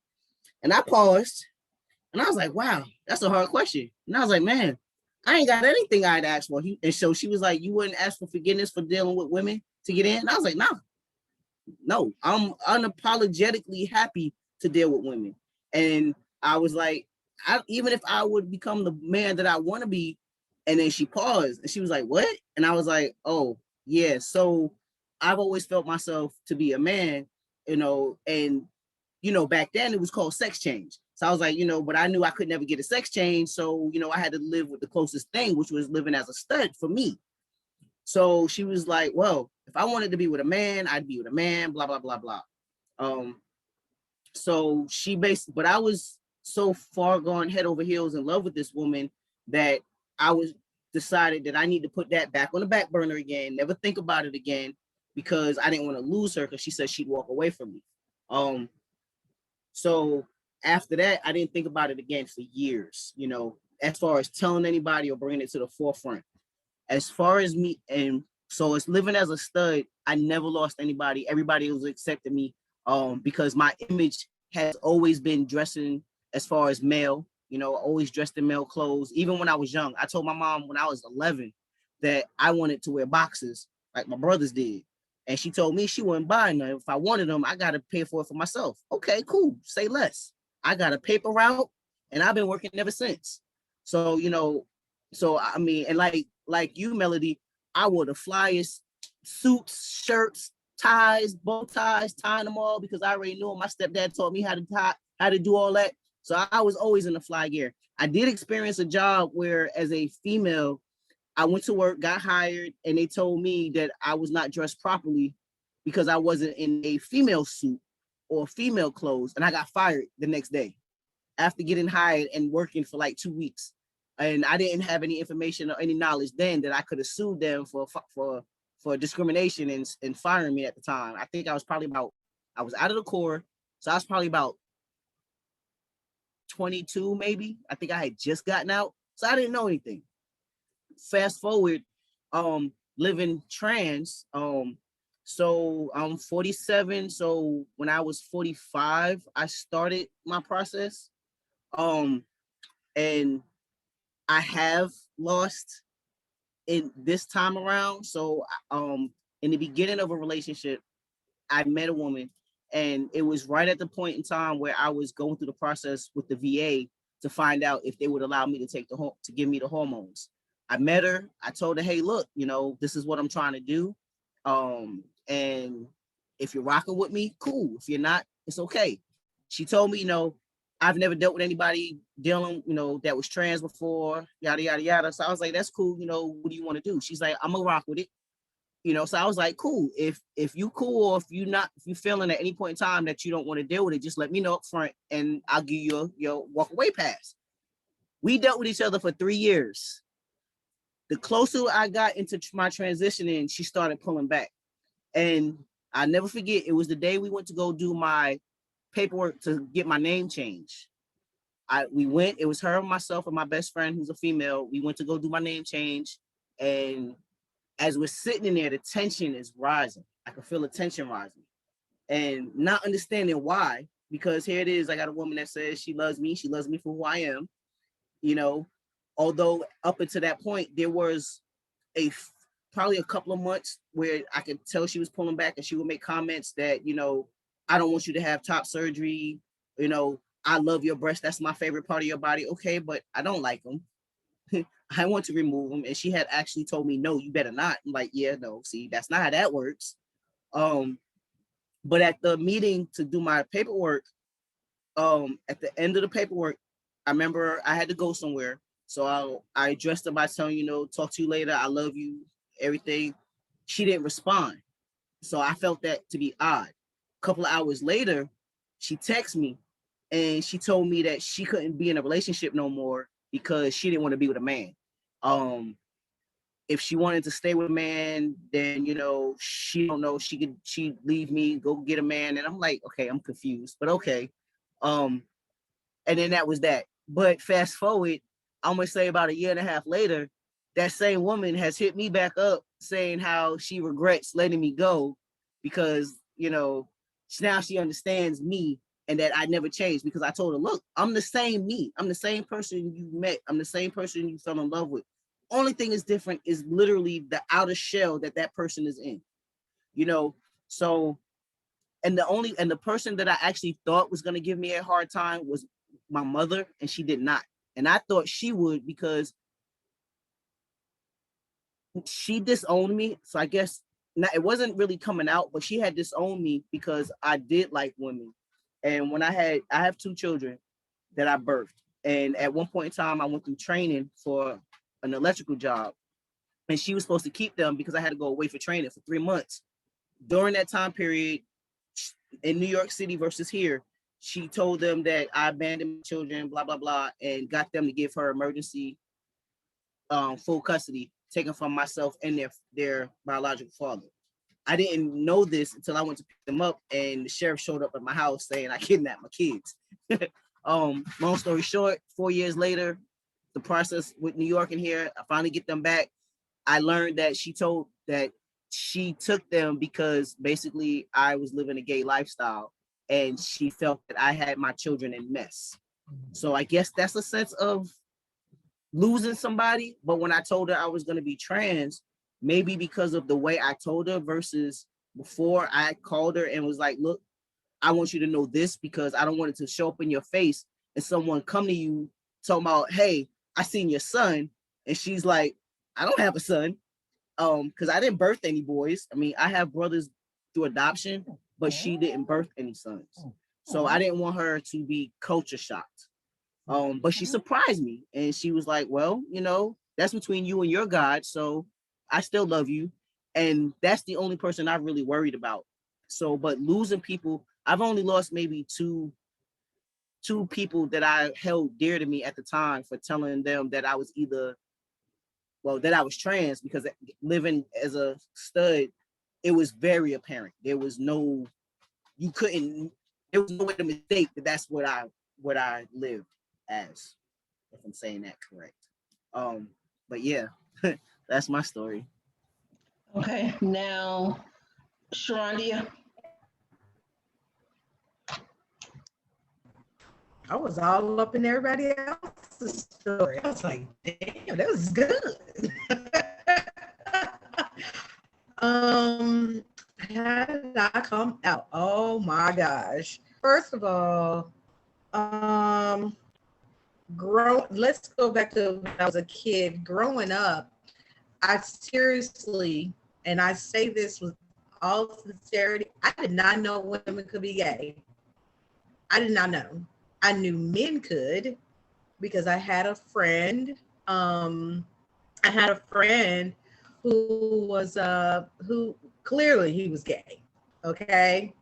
And I paused and I was like, wow, that's a hard question. And I was like, man, I ain't got anything I'd ask for. And so she was like, you wouldn't ask for forgiveness for dealing with women to get in? And I was like, no, I'm unapologetically happy to deal with women. And I was like, even if I would become the man that I want to be. And then she paused and she was like, what? And I was like, oh, yeah. So I've always felt myself to be a man, you know, and, you know, back then it was called sex change. So I was like, you know, but I knew I could never get a sex change. So, you know, I had to live with the closest thing, which was living as a stud for me. So she was like, well, if I wanted to be with a man, I'd be with a man, blah, blah, blah, blah. So but I was so far gone head over heels in love with this woman that I was decided that I need to put that back on the back burner again, never think about it again, because I didn't want to lose her, because she said she'd walk away from me. So after that, I didn't think about it again for years, as far as telling anybody or bringing it to the forefront. As far as me, and so it's living as a stud, I never lost anybody. Everybody was accepting me, because my image has always been dressing as far as male, always dressed in male clothes. Even when I was young, I told my mom when I was 11 that I wanted to wear boxers like my brothers did. And she told me she wouldn't buy none. If I wanted them, I got to pay for it for myself. Okay, cool. Say less. I got a paper route, and I've been working ever since. So, so I mean, and like you, Melody, I wore the flyest suits, shirts, ties, bow ties, tying them all because I already knew my stepdad taught me how to tie, how to do all that. So I was always in the fly gear. I did experience a job where, as a female, I went to work, got hired, and they told me that I was not dressed properly because I wasn't in a female suit or female clothes, and I got fired the next day after getting hired and working for like 2 weeks. And I didn't have any information or any knowledge then that I could have sued them for discrimination and firing me at the time. I think I was out of the Corps, so I was probably about 22 maybe. I think I had just gotten out, so I didn't know anything. Fast forward, living trans, so I'm 47. So when I was 45, I started my process. And I have lost in this time around. So in the beginning of a relationship, I met a woman, and it was right at the point in time where I was going through the process with the VA to find out if they would allow me to take to give me the hormones. I met her. I told her, hey, look, this is what I'm trying to do. And if you're rocking with me, cool. If you're not, it's okay. She told me, I've never dealt with anybody dealing, that was trans before, yada, yada, yada. So I was like, that's cool. What do you want to do? She's like, I'm gonna rock with it. So I was like, cool. If you cool, or if you feeling at any point in time that you don't want to deal with it, just let me know up front and I'll give you your walk away pass. We dealt with each other for 3 years. The closer I got into my transitioning, she started pulling back. And I never forget, it was the day we went to go do my paperwork to get my name changed. We went, it was her, myself, and my best friend, who's a female. We went to go do my name change. And as we're sitting in there, the tension is rising. I can feel the tension rising. And not understanding why, because here it is, I got a woman that says she loves me for who I am. Although up until that point, there was probably a couple of months where I could tell she was pulling back, and she would make comments that, I don't want you to have top surgery. I love your breasts. That's my favorite part of your body. Okay, but I don't like them. I want to remove them. And she had actually told me, no, you better not. I'm like, yeah, no, see, that's not how that works. But at the meeting to do my paperwork, at the end of the paperwork, I remember I had to go somewhere. So I addressed her by telling, talk to you later. I love you, everything. She didn't respond. So I felt that to be odd. A couple of hours later, she texted me and she told me that she couldn't be in a relationship no more because she didn't want to be with a man. If she wanted to stay with a man, then, she don't know, she'd leave me, go get a man. And I'm like, okay, I'm confused, but okay. And then that was that. But fast forward, I'm gonna say about 1.5 years later, that same woman has hit me back up saying how she regrets letting me go because, now she understands me and that I never changed, because I told her, look, I'm the same me. I'm the same person you met. I'm the same person you fell in love with. Only thing is different is literally the outer shell that person is in, So, and the person that I actually thought was going to give me a hard time was my mother, and she did not. And I thought she would, because she disowned me. So I guess it wasn't really coming out, but she had disowned me because I did like women. And when I have 2 children that I birthed. And at one point in time, I went through training for an electrical job, and she was supposed to keep them because I had to go away for training for 3 months. During that time period, in New York City versus here, she told them that I abandoned my children, blah, blah, blah, and got them to give her emergency full custody, taken from myself and their biological father. I didn't know this until I went to pick them up, and the sheriff showed up at my house saying I kidnapped my kids. Long story short, 4 years later, the process with New York and here, I finally get them back. I learned that she took them because basically I was living a gay lifestyle, and she felt that I had my children in mess. So I guess that's a sense of losing somebody. But when I told her I was going to be trans, maybe because of the way I told her versus before, I called her and was like, look, I want you to know this because I don't want it to show up in your face and someone come to you talking about, hey, I seen your son. And she's like, I don't have a son. Because I didn't birth any boys. I mean, I have brothers through adoption, but she didn't birth any sons. So I didn't want her to be culture shocked. But she surprised me, and she was like, well, that's between you and your God, so I still love you. And that's the only person I've really worried about. So, but losing people, I've only lost maybe two people that I held dear to me at the time for telling them that I was that I was trans, because living as a stud, it was very apparent. There was no way to mistake that that's what I lived as, if I'm saying that correct. But yeah, that's my story. Okay, now, Sharondia. I was all up in everybody else's story. I was like, damn, that was good. How did I come out? Oh my gosh. First of all, let's go back to when I was a kid. Growing up, I seriously, and I say this with all sincerity, I did not know women could be gay. I did not know. I knew men could because I had a friend. Who was who clearly he was gay. Okay.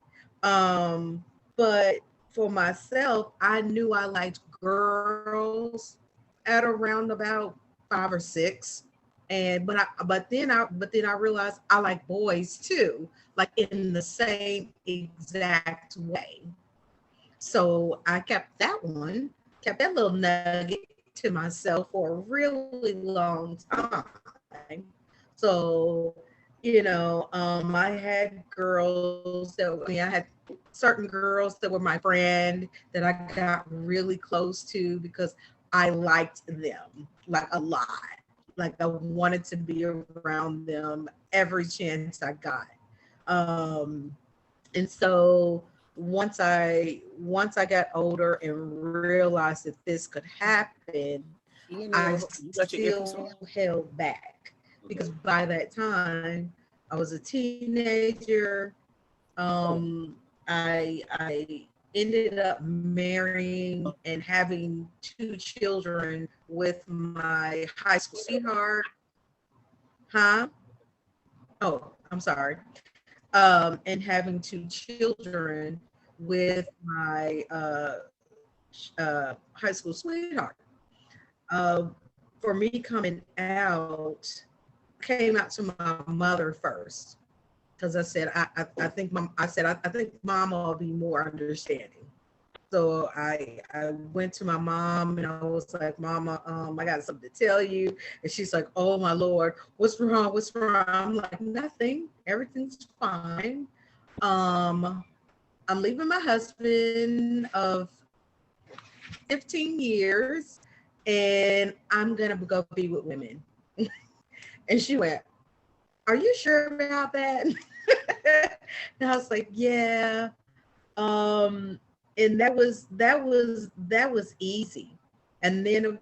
But for myself, I knew I liked girls at around about 5 or 6. But then I realized I like boys too, like in the same exact way. So I kept that little nugget to myself for a really long time. So, I had I had certain girls that were my friend that I got really close to because I liked them like a lot. Like I wanted to be around them every chance I got. And so once I got older and realized that this could happen, I still held back because by that time I was a teenager. I ended up marrying and having 2 children with my high school sweetheart. Huh? Oh, I'm sorry. And having 2 children with my high school sweetheart. For me coming out, came out to my mother first because I said I think mama will be more understanding. So I went to my mom and I was like, Mama, I got something to tell you. And she's like, oh my Lord, what's wrong? What's wrong? I'm like, nothing. Everything's fine. I'm leaving my husband of 15 years and I'm gonna go be with women. And she went, are you sure about that? And I was like, yeah. And that was easy. And then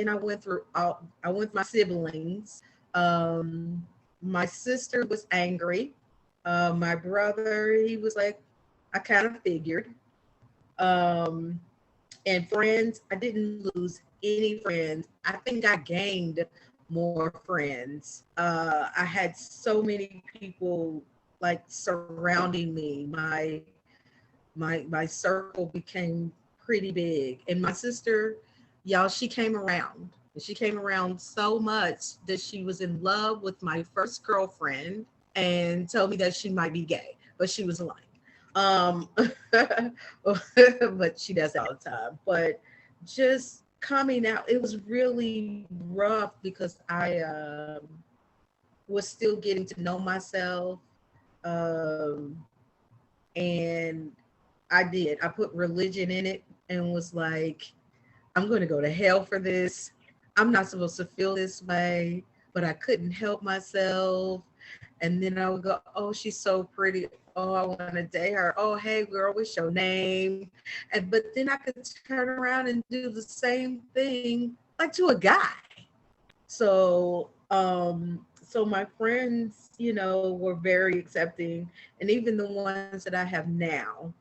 I went with my siblings. My sister was angry. My brother, he was like, I kind of figured. And friends, I didn't lose any friends. I think I gained more friends. I had so many people like surrounding me. my circle became pretty big. And my sister, y'all, she came around. And she came around so much that she was in love with my first girlfriend and told me that she might be gay, but she was lying. Um, but she does that all the time. But just coming out, it was really rough because I was still getting to know myself. Um, and I put religion in it and was like, I'm going to go to hell for this. I'm not supposed to feel this way, but I couldn't help myself. And then I would go, oh, she's so pretty. Oh, I want to date her. Oh, hey, girl, what's your name? And but then I could turn around and do the same thing like to a guy. So, so my friends, you know, were very accepting, and even the ones that I have now,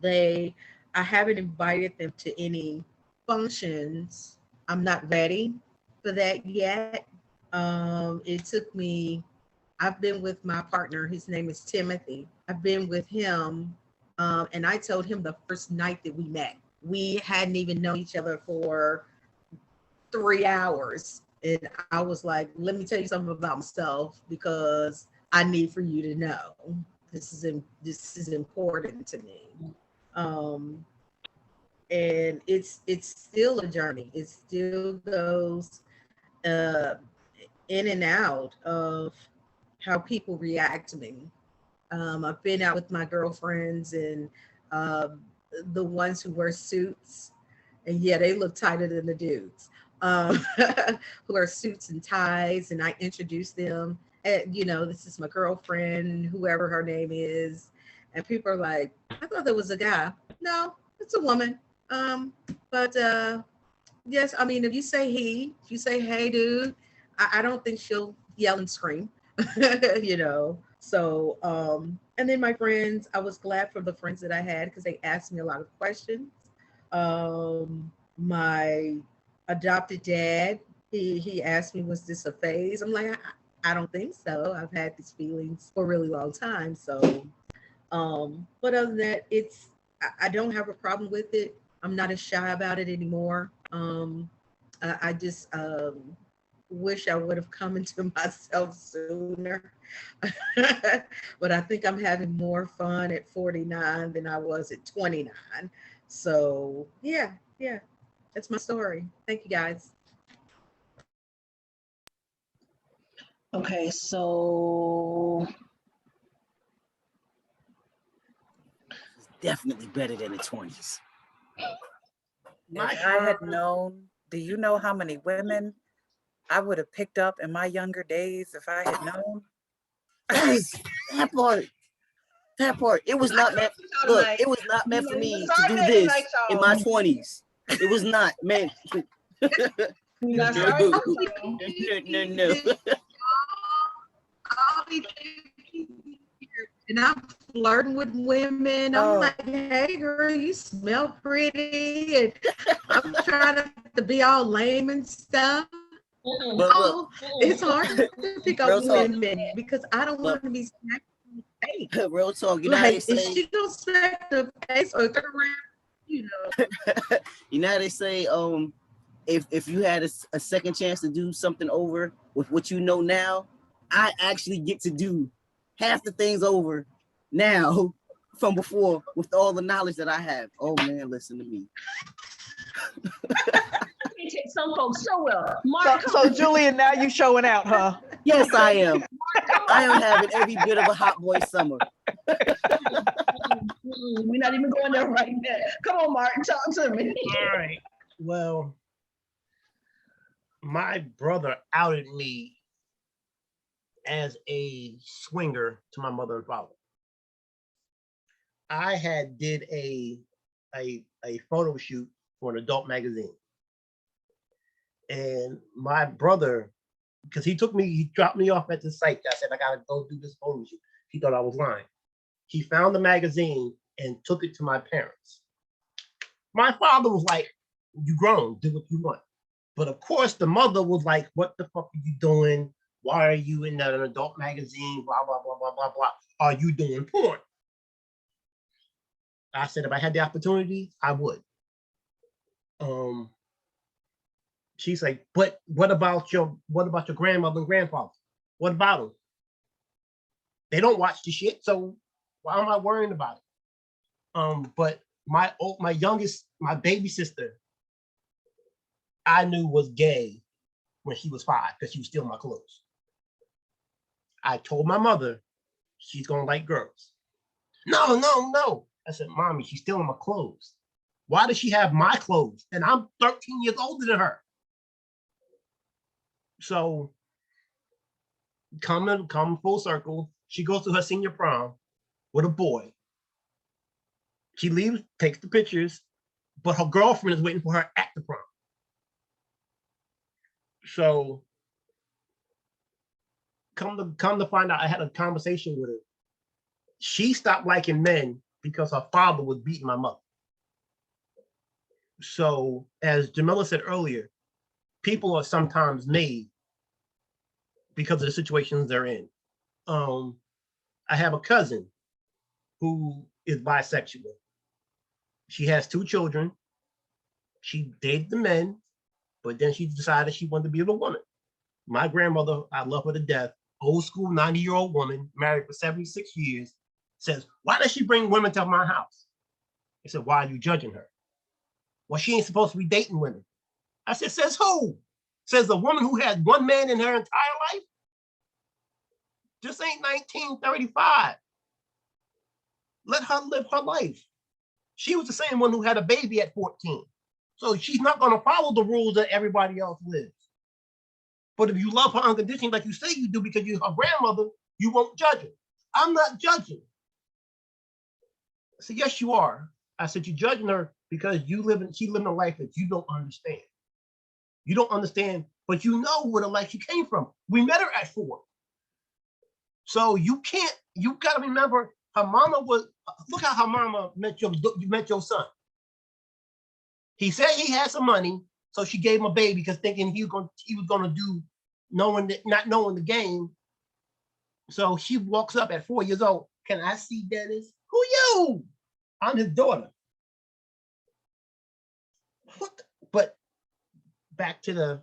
I haven't invited them to any functions. I'm not ready for that yet. It took me, I've been with my partner, his name is Timothy. I've been with him, and I told him the first night that we met. We hadn't even known each other for 3 hours. And I was like, let me tell you something about myself because I need for you to know this is important to me. And it's still a journey. It still goes in and out of how people react to me. I've been out with my girlfriends and the ones who wear suits, and yeah, they look tighter than the dudes who wear suits and ties. And I introduce them, and you know, this is my girlfriend, whoever her name is, and people are like, I thought that was a guy. No, it's a woman. But yes, I mean, if you say he, if you say, hey, dude, I don't think she'll yell and scream, you know. So, and then my friends, I was glad for the friends that I had because they asked me a lot of questions. My adopted dad, he asked me, was this a phase? I'm like, I don't think so. I've had these feelings for a really long time. So, but other than that, I don't have a problem with it. I'm not as shy about it anymore. I just wish I would have come into myself sooner. But I think I'm having more fun at 49 than I was at 29. So yeah, that's my story. Thank you guys. Okay, so It's definitely better than the 20s. If I had known, do you know how many women I would have picked up in my younger days if I had known? Yes, that part. That part. It was not meant. Look, it was not meant for me to do this in my 20s. It was not meant. No. And I'm flirting with women. I'm like, hey girl, you smell pretty. And I'm trying to be all lame and stuff. But look, it's hard to pick up women because I don't want to be smacked in the face. Real talk, you know how Like, they say, is she gonna smack the face or turn around? You know. you know how they say, if you had a second chance to do something over with what you know now, I actually get to do half the things over now from before with all the knowledge that I have. Oh man, listen to me. Some folks so well. Mark, so Julian, now you showing out, huh? Yes, I am. I am having every bit of a hot boy summer. We're not even going there right now. Come on, Martin, talk to me. All right. Well, my brother outed me as a swinger to my mother and father. I had did a photo shoot for an adult magazine. And my brother, because he dropped me off at the site. I said, I gotta go do this photo shoot. He thought I was lying. He found the magazine and took it to my parents. My father was like, you grown, do what you want. But of course, the mother was like, what the fuck are you doing? Why are you in an adult magazine? Blah, blah, blah, blah, blah, blah. Are you doing porn? I said, if I had the opportunity, I would. She's like, but what about your grandmother and grandfather? What about them? They don't watch the shit, so why am I worrying about it? But my baby sister, I knew was gay when she was 5 because she was stealing my clothes. I told my mother she's gonna like girls. No. I said, Mommy, she's stealing my clothes. Why does she have my clothes? And I'm 13 years older than her. So come full circle. She goes to her senior prom with a boy. She leaves, takes the pictures, but her girlfriend is waiting for her at the prom. So come to find out, I had a conversation with her. She stopped liking men because her father was beating my mother. So as Jamila said earlier, people are sometimes made because of the situations they're in. I have a cousin who is bisexual. She has 2 children. She dated the men, but then she decided she wanted to be with a woman. My grandmother, I love her to death, old school 90-year-old woman, married for 76 years, says, why does she bring women to my house? I said, why are you judging her? Well, she ain't supposed to be dating women. I said, says who? Says the woman who had 1 man in her entire life? This ain't 1935. Let her live her life. She was the same one who had a baby at 14. So she's not going to follow the rules that everybody else lives. But if you love her unconditionally, like you say you do because you're her grandmother, you won't judge her. I'm not judging. I said, yes, you are. I said, you're judging her because she living a life that you don't understand. You don't understand, but you know what a life she came from. We met her at 4. So you got to remember, her mama look how her mama met your son. He said he had some money, so she gave him a baby because thinking he was gonna do, not knowing the game. So she walks up at 4 years old. Can I see Dennis? Who you? I'm his daughter. What? But back to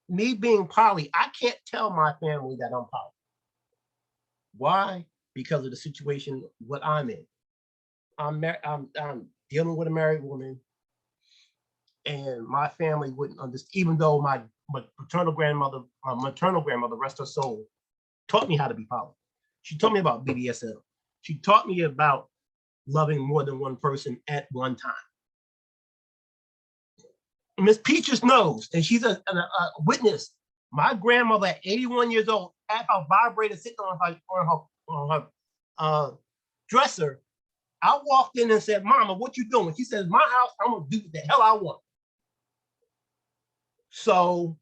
me being poly, I can't tell my family that I'm poly. Why? Because of the situation what I'm in. I'm dealing with a married woman, and my family wouldn't understand, even though my maternal grandmother, rest her soul, taught me how to be poly. She taught me about BDSM. She taught me about loving more than one person at one time. Miss Peaches knows, and she's a witness. My grandmother at 81 years old had her vibrator sitting on her dresser. I walked in and said, Mama, what you doing? She says, my house, I'm gonna do what the hell I want. So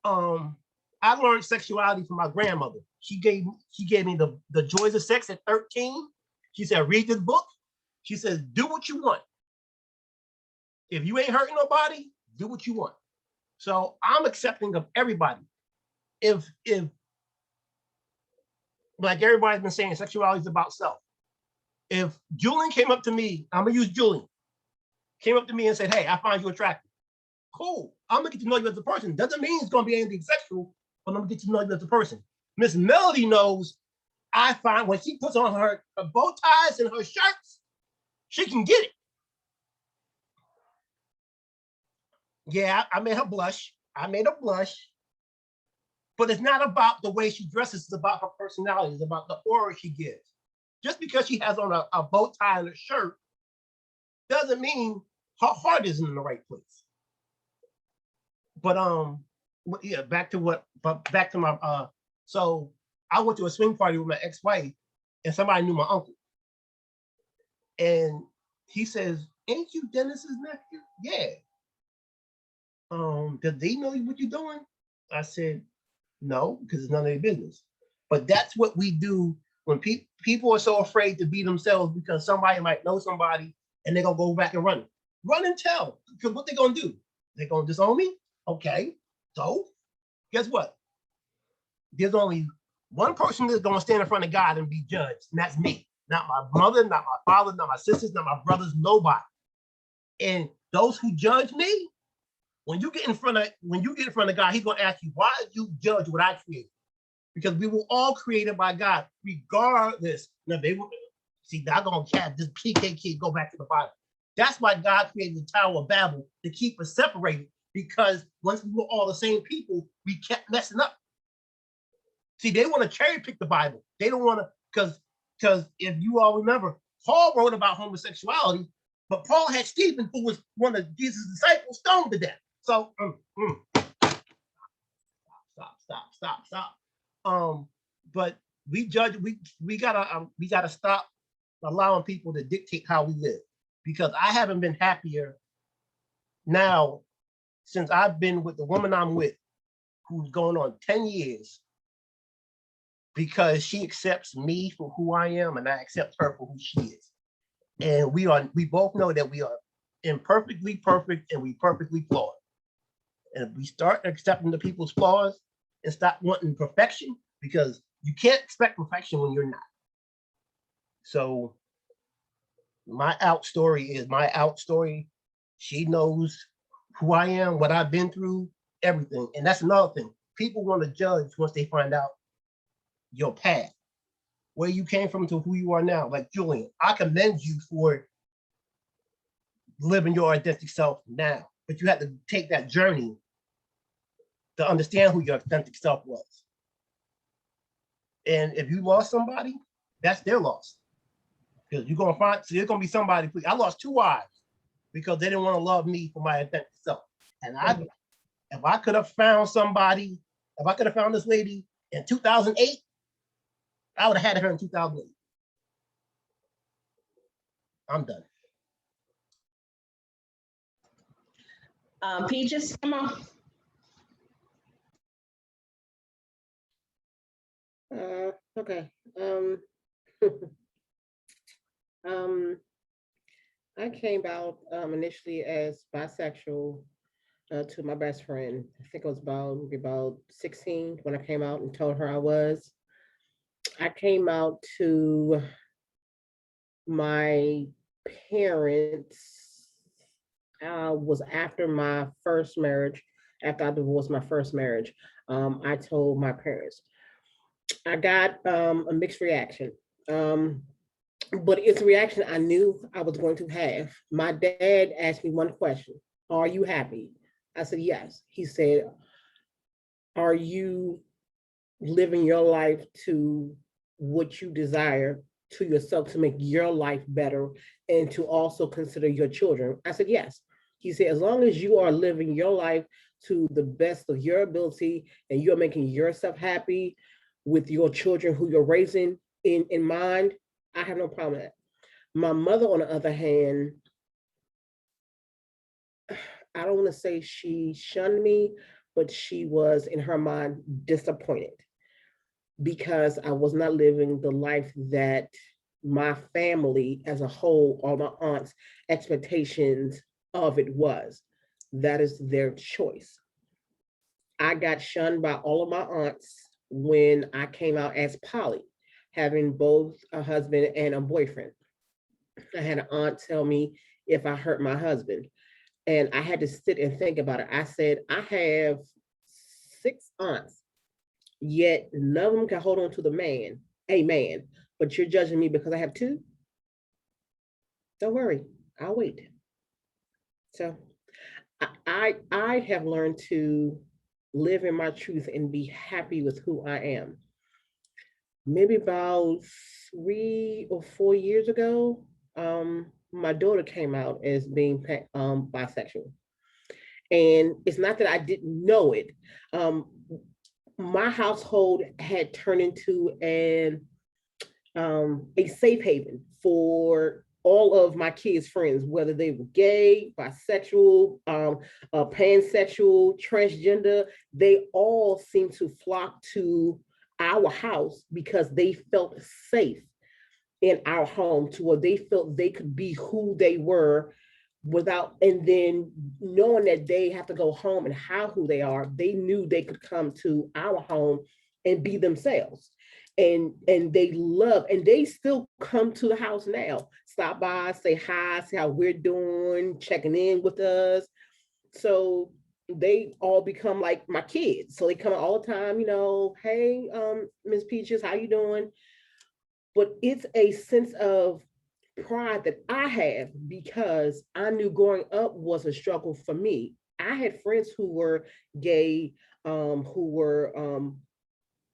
I learned sexuality from my grandmother. She gave me the joys of sex at 13. She said, read this book. She says, do what you want. If you ain't hurting nobody, do what you want. So I'm accepting of everybody. If like everybody's been saying, sexuality is about self. If Julian came up to me, I'm gonna use Julian, came up to me and said, hey, I find you attractive. Cool, I'm gonna get to know you as a person. Doesn't mean it's gonna be anything sexual, but I'm gonna get to know you as a person. Miss Melody knows I find when she puts on her bow ties and her shirts, she can get it. Yeah, I made her blush. But it's not about the way she dresses, it's about her personality, it's about the aura she gives. Just because she has on a bow tie and a shirt doesn't mean her heart isn't in the right place. But yeah, back to my so I went to a swing party with my ex-wife and somebody knew my uncle. And he says, ain't you Dennis's nephew? Yeah. Did they know what you're doing? I said, no, because it's none of their business. But that's what we do when people are so afraid to be themselves because somebody might know somebody and they're gonna go back and run. Run and tell. Because what they're gonna do? They're gonna disown me? Okay. So guess what? There's only one person that's gonna stand in front of God and be judged, and that's me. not my mother, not my father, not my sisters, not my brothers, nobody. And those who judge me, when you get in front of God, he's gonna ask you, why did you judge what I created? Because we were all created by God, regardless. Now they were, see, they're gonna have this PK kid go back to the Bible. That's why God created the Tower of Babel, to keep us separated, because once we were all the same people, we kept messing up. See, they want to cherry pick the Bible. They don't want to, because if you all remember, Paul wrote about homosexuality, but Paul had Stephen, who was one of Jesus' disciples, stoned to death. So stop. But we judge. We gotta stop allowing people to dictate how we live, because I haven't been happier now since I've been with the woman I'm with, who's going on 10 years, because she accepts me for who I am and I accept her for who she is. And we both know that we are imperfectly perfect and we perfectly flawed. And if we start accepting the people's flaws and stop wanting perfection, because you can't expect perfection when you're not. So my out story is my out story. She knows who I am, what I've been through, everything. And that's another thing. People want to judge once they find out your path, where you came from to who you are now. Like Julian, I commend you for living your authentic self now, but you had to take that journey to understand who your authentic self was. And if you lost somebody, that's their loss. Because you're gonna find, so there's gonna be somebody. I lost 2 wives because they didn't want to love me for my authentic self. And if I could have found somebody, if I could have found this lady in 2008, I would have had her in 2008. I'm done. Peaches, come on. Okay. I came out initially as bisexual to my best friend. I think I was about 16 when I came out and told her I was. I came out to my parents was after my first marriage. After I divorced my first marriage, I told my parents. I got a mixed reaction. But it's a reaction I knew I was going to have. My dad asked me one question: are you happy? I said, yes. He said, are you living your life to what you desire to yourself, to make your life better and to also consider your children? I said, yes. He said, as long as you are living your life to the best of your ability and you're making yourself happy with your children who you're raising in mind, I have no problem with that. My mother, on the other hand, I don't want to say she shunned me, but she was, in her mind, disappointed because I was not living the life that my family as a whole, all my aunts' expectations of it was. That is their choice. I got shunned by all of my aunts when I came out as poly, having both a husband and a boyfriend. I had an aunt tell me if I hurt my husband, and I had to sit and think about it. I said, I have 6 aunts, yet none of them can hold on to a man, but you're judging me because I have 2? Don't worry, I'll wait. So I have learned to live in my truth and be happy with who I am. Maybe about 3 or 4 years ago, my daughter came out as being bisexual. And it's not that I didn't know it. My household had turned into a safe haven for all of my kids' friends, whether they were gay, bisexual, pansexual, transgender. They all seemed to flock to our house because they felt safe in our home, to where they felt they could be who they were without, and then knowing that they have to go home and how who they are, they knew they could come to our home and be themselves. and they love, and they still come to the house now, stop by, say hi, see how we're doing, checking in with us. So they all become like my kids. So they come all the time, hey, Miss Peaches, how you doing? But it's a sense of pride that I have because I knew growing up was a struggle for me. I had friends who were gay, who were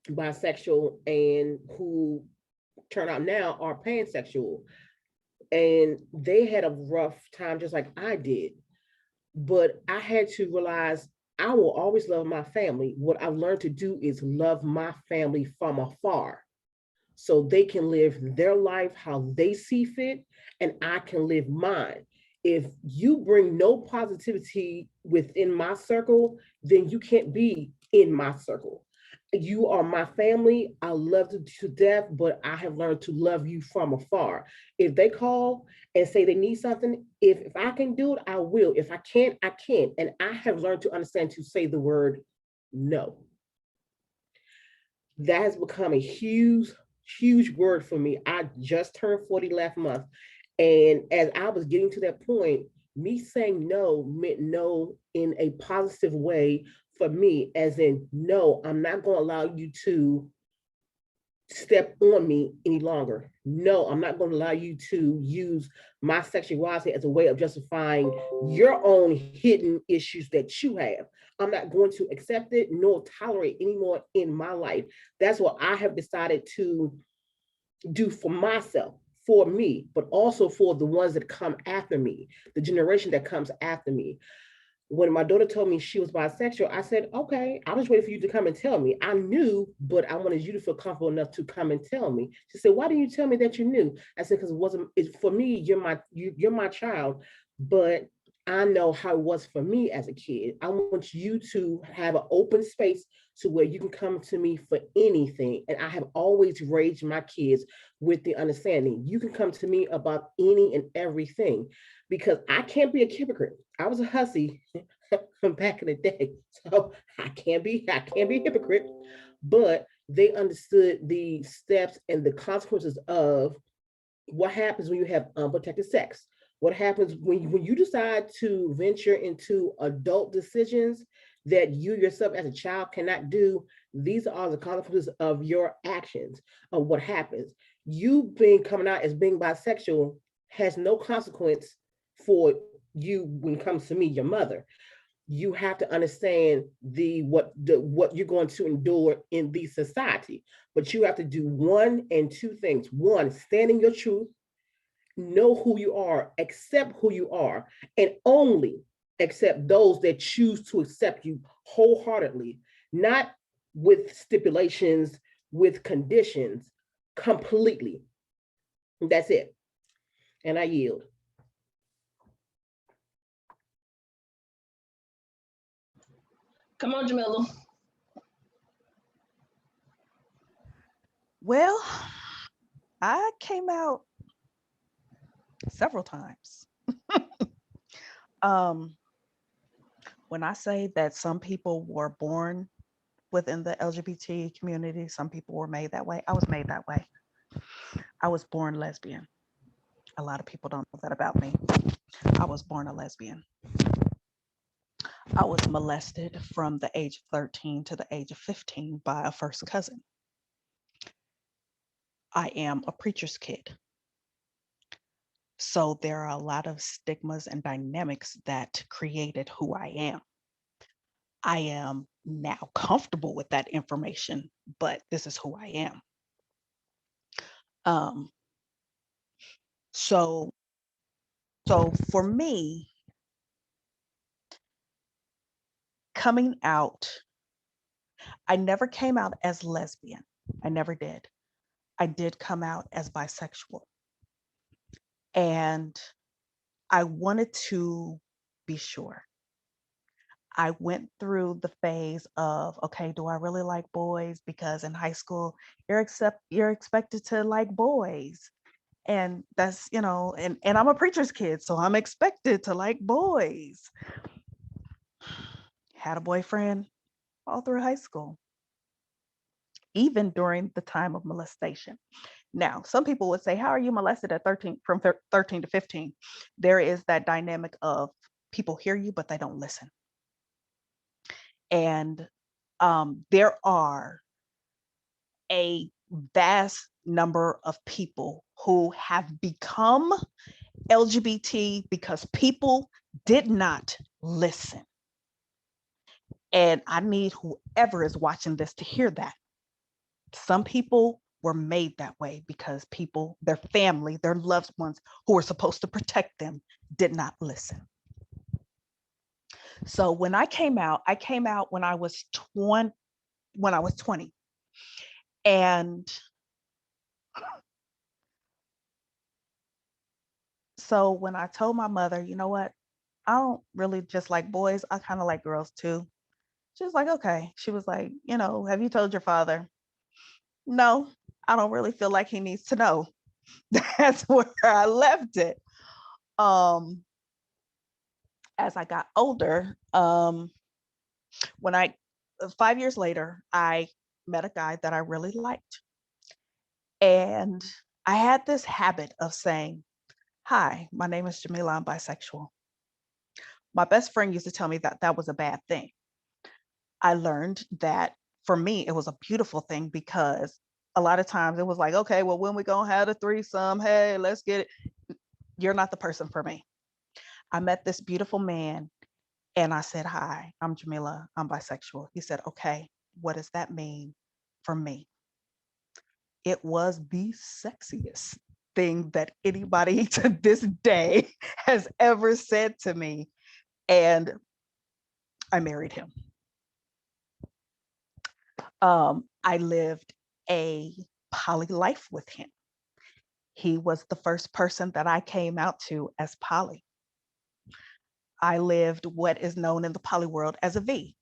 bisexual, and who turn out now are pansexual. And they had a rough time just like I did. But I had to realize I will always love my family. What I've learned to do is love my family from afar so they can live their life how they see fit, and I can live mine. If you bring no positivity within my circle, then you can't be in my circle. You are my family. I love you to death, but I have learned to love you from afar. If they call and say they need something, if I can do it, I will. If I can't, I can't. And I have learned to understand to say the word no. That has become a huge word for me. I just turned 40 last month. And as I was getting to that point, me saying no meant no in a positive way for me, as in, no, I'm not going to allow you to step on me any longer. No, I'm not going to allow you to use my sexuality as a way of justifying your own hidden issues that you have. I'm not going to accept it nor tolerate anymore in my life. That's what I have decided to do for myself, for me, but also for the ones that come after me, the generation that comes after me. When my daughter told me she was bisexual, I said, okay, I was waiting for you to come and tell me. I knew, but I wanted you to feel comfortable enough to come and tell me. She said, why didn't you tell me that you knew? I said, because it wasn't, for me, you're my child, but I know how it was for me as a kid. I want you to have an open space to where you can come to me for anything. And I have always raised my kids with the understanding you can come to me about any and everything, because I can't be a hypocrite. I was a hussy from back in the day, so I can't be a hypocrite. But they understood the steps and the consequences of what happens when you have unprotected sex. What happens when you decide to venture into adult decisions that you yourself as a child cannot do. These are the consequences of your actions, of what happens. You being coming out as being bisexual has no consequence for you when it comes to me, your mother. You have to understand what you're going to endure in the society. But you have to do one and two things. One, stand in your truth, know who you are, accept who you are, and only accept those that choose to accept you wholeheartedly, not with stipulations, with conditions, completely. That's it. And I yield. Come on, Jamila. Well, I came out several times. When I say that some people were born within the LGBT community, some people were made that way. I was made that way. I was born lesbian. A lot of people don't know that about me. I was born a lesbian. I was molested from the age of 13 to the age of 15 by a first cousin. I am a preacher's kid. So there are a lot of stigmas and dynamics that created who I am. I am now comfortable with that information, but this is who I am. So for me, coming out, I never came out as lesbian. I never did. I did come out as bisexual. And I wanted to be sure. I went through the phase of, okay, do I really like boys? Because in high school, you're expected to like boys. And that's, and I'm a preacher's kid, so I'm expected to like boys. Had a boyfriend all through high school. even during the time of molestation. Now, some people would say, how are you molested at 13, from 13 to 15? There is that dynamic of people hear you, but they don't listen. And there are a vast number of people who have become LGBT because people did not listen. And I need whoever is watching this to hear that. Some people were made that way because people, their family, their loved ones who were supposed to protect them did not listen. So when I came out when I was 20. And so when I told my mother, you know what, I don't really just like boys, I kind of like girls too. She was like, okay. She was like, have you told your father? No, I don't really feel like he needs to know. That's where I left it. As I got older, when 5 years later, I met a guy that I really liked. And I had this habit of saying, hi, my name is Jamila, I'm bisexual. My best friend used to tell me that that was a bad thing. I learned that for me, it was a beautiful thing because a lot of times it was like, okay, well, when we gonna have a threesome? Hey, let's get it. You're not the person for me. I met this beautiful man and I said, hi, I'm Jamila, I'm bisexual. He said, okay, what does that mean for me? It was the sexiest thing that anybody to this day has ever said to me. And I married him. I lived a poly life with him. He was the first person that I came out to as poly. I lived what is known in the poly world as a V.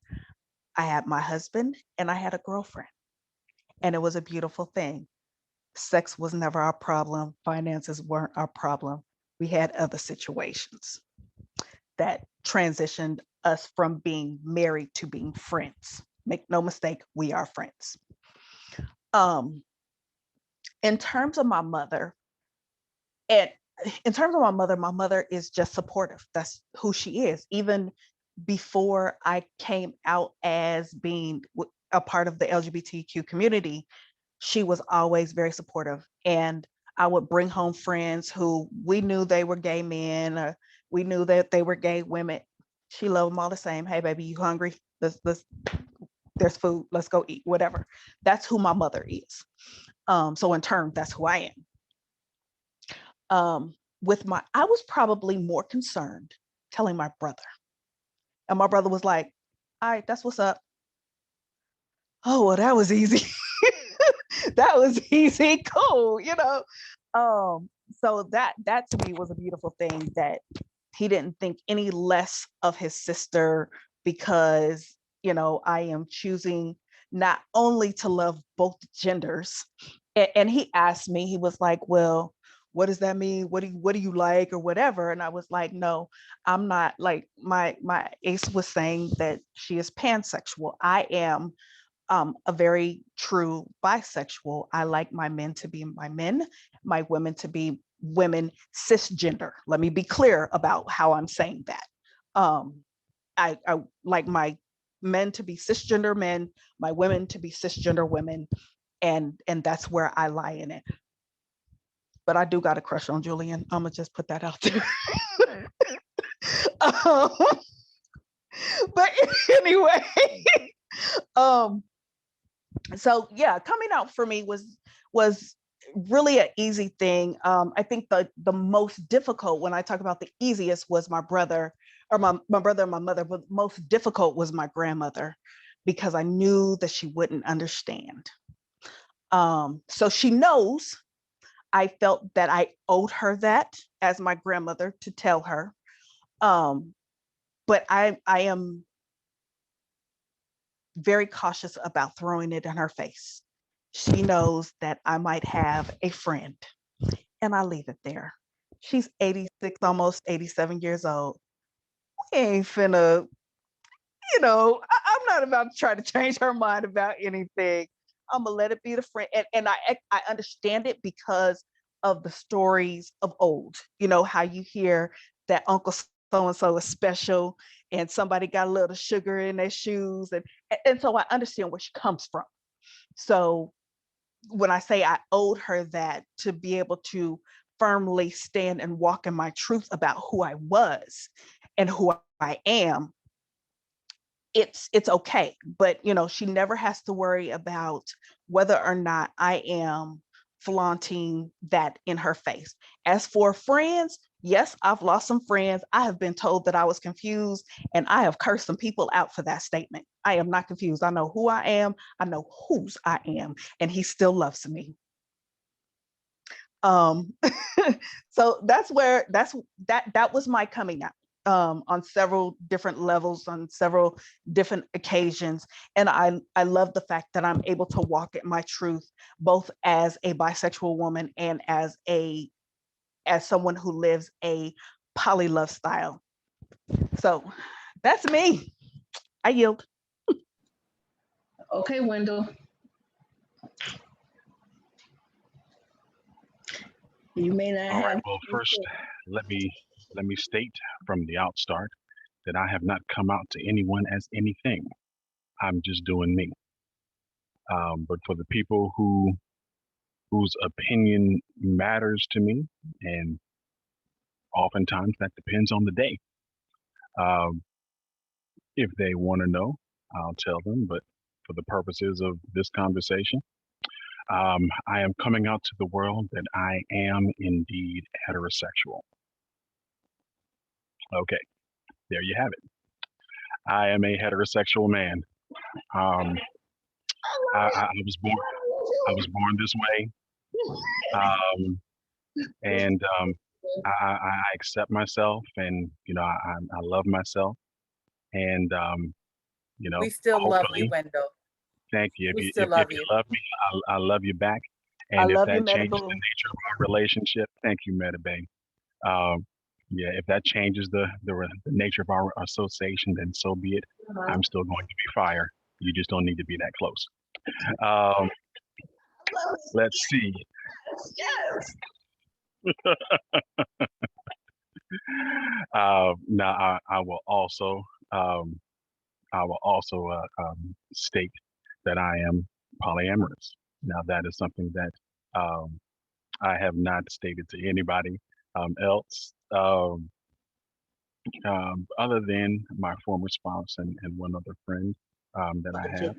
I had my husband and I had a girlfriend, and it was a beautiful thing. Sex was never our problem. Finances weren't our problem. We had other situations that transitioned us from being married to being friends. Make no mistake, we are friends. In terms of my mother, and in terms of my mother is just supportive. That's who she is. Even before I came out as being a part of the LGBTQ community, she was always very supportive. And I would bring home friends who we knew they were gay men, or we knew that they were gay women. She loved them all the same. Hey, baby, you hungry? There's food. Let's go eat, whatever. That's who my mother is. So in turn, that's who I am. I was probably more concerned telling my brother. And my brother was like, all right, that's what's up. Oh, well, that was easy. That was easy, cool, So that to me was a beautiful thing, that he didn't think any less of his sister because, I am choosing not only to love both genders. And he asked me, he was like, well, what does that mean? What do you like or whatever? And I was like, no, I'm not. Like my ace was saying that she is pansexual. I am a very true bisexual. I like my men to be my men, my women to be women, cisgender. Let me be clear about how I'm saying that. I like my men to be cisgender men, my women to be cisgender women, and that's where I lie in it. But I do got a crush on Julian. I'm gonna just put that out there. But anyway, so yeah, coming out for me was really an easy thing. I think the most difficult, when I talk about the easiest, was my brother, or my brother and my mother, but most difficult was my grandmother, because I knew that she wouldn't understand. So she knows I felt that I owed her that as my grandmother to tell her. But I am very cautious about throwing it in her face. She knows that I might have a friend, and I leave it there. She's 86, almost 87 years old. We ain't finna, I'm not about to try to change her mind about anything. I'm gonna let it be the friend. And I understand it because of the stories of old. You know how you hear that Uncle so and so is special, and somebody got a little sugar in their shoes, and so I understand where she comes from. So when I say I owed her that to be able to firmly stand and walk in my truth about who I was and who I am, it's okay. But you know, she never has to worry about whether or not I am flaunting that in her face. As for friends, yes, I've lost some friends. I have been told that I was confused, and I have cursed some people out for that statement. I am not confused. I know who I am. I know whose I am, and he still loves me. Um, so that was my coming out, on several different levels, on several different occasions. And I love the fact that I'm able to walk in my truth, both as a bisexual woman and as someone who lives a poly love style. So that's me. I yield. Okay, Wendell. You may not All right. have. Well, first, let me state from the outstart that I have not come out to anyone as anything. I'm just doing me. But for the people whose opinion matters to me, and oftentimes that depends on the day. Um, if they want to know, I'll tell them. But for the purposes of this conversation, I am coming out to the world that I am indeed heterosexual. Okay, there you have it. I am a heterosexual man. Um, I was born. I was born this way, um, and I accept myself, and I love myself, and We still love you, hopefully, Wendell. thank you. We still If love you you. love me, I love you back. I And if love you, that Meta changes the Boom. nature of our relationship, thank you, Meta Bay. Um, yeah, if that changes the nature of our association, then so be it. I'm still going to be fire. You just don't need to be that close. Um, let's see. Yes. Now, um, I will also state that I am polyamorous. Now, that is something that um, I have not stated to anybody else, other than my former spouse and one other friend that I have,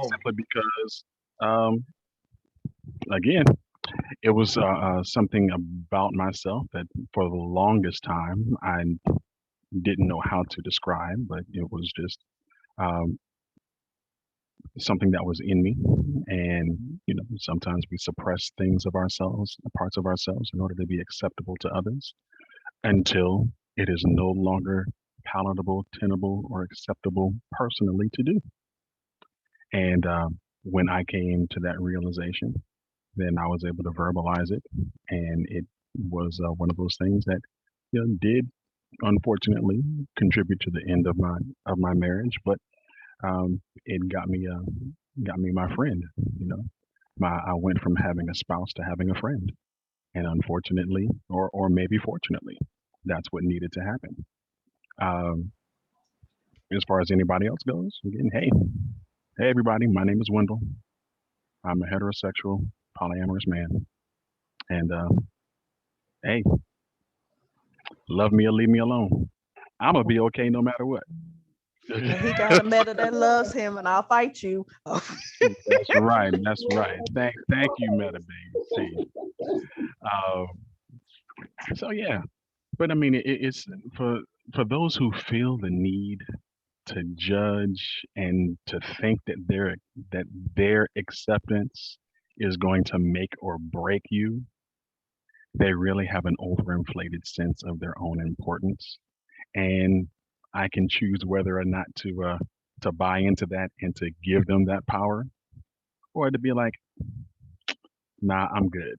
simply because, um, again, it was something about myself that for the longest time I didn't know how to describe, but it was just um, something that was in me. And, sometimes we suppress things of ourselves, parts of ourselves, in order to be acceptable to others until it is no longer palatable, tenable, or acceptable personally to do. And when I came to that realization, then I was able to verbalize it. And it was one of those things that did unfortunately contribute to the end of my marriage, but it got me my friend. You know, I went from having a spouse to having a friend, and unfortunately, or maybe fortunately, that's what needed to happen. Um, as far as anybody else goes, again, hey everybody, my name is Wendell. I'm a heterosexual polyamorous man, and hey, love me or leave me alone. I'm gonna be okay no matter what. And he got a meta that loves him, and I'll fight you. That's right. That's right. Thank you, Meta Baby. See, uh, so yeah, but I mean, it's for those who feel the need to judge and to think that their acceptance is going to make or break you. They really have an overinflated sense of their own importance, and I can choose whether or not to buy into that and to give them that power, or to be like, nah, I'm good.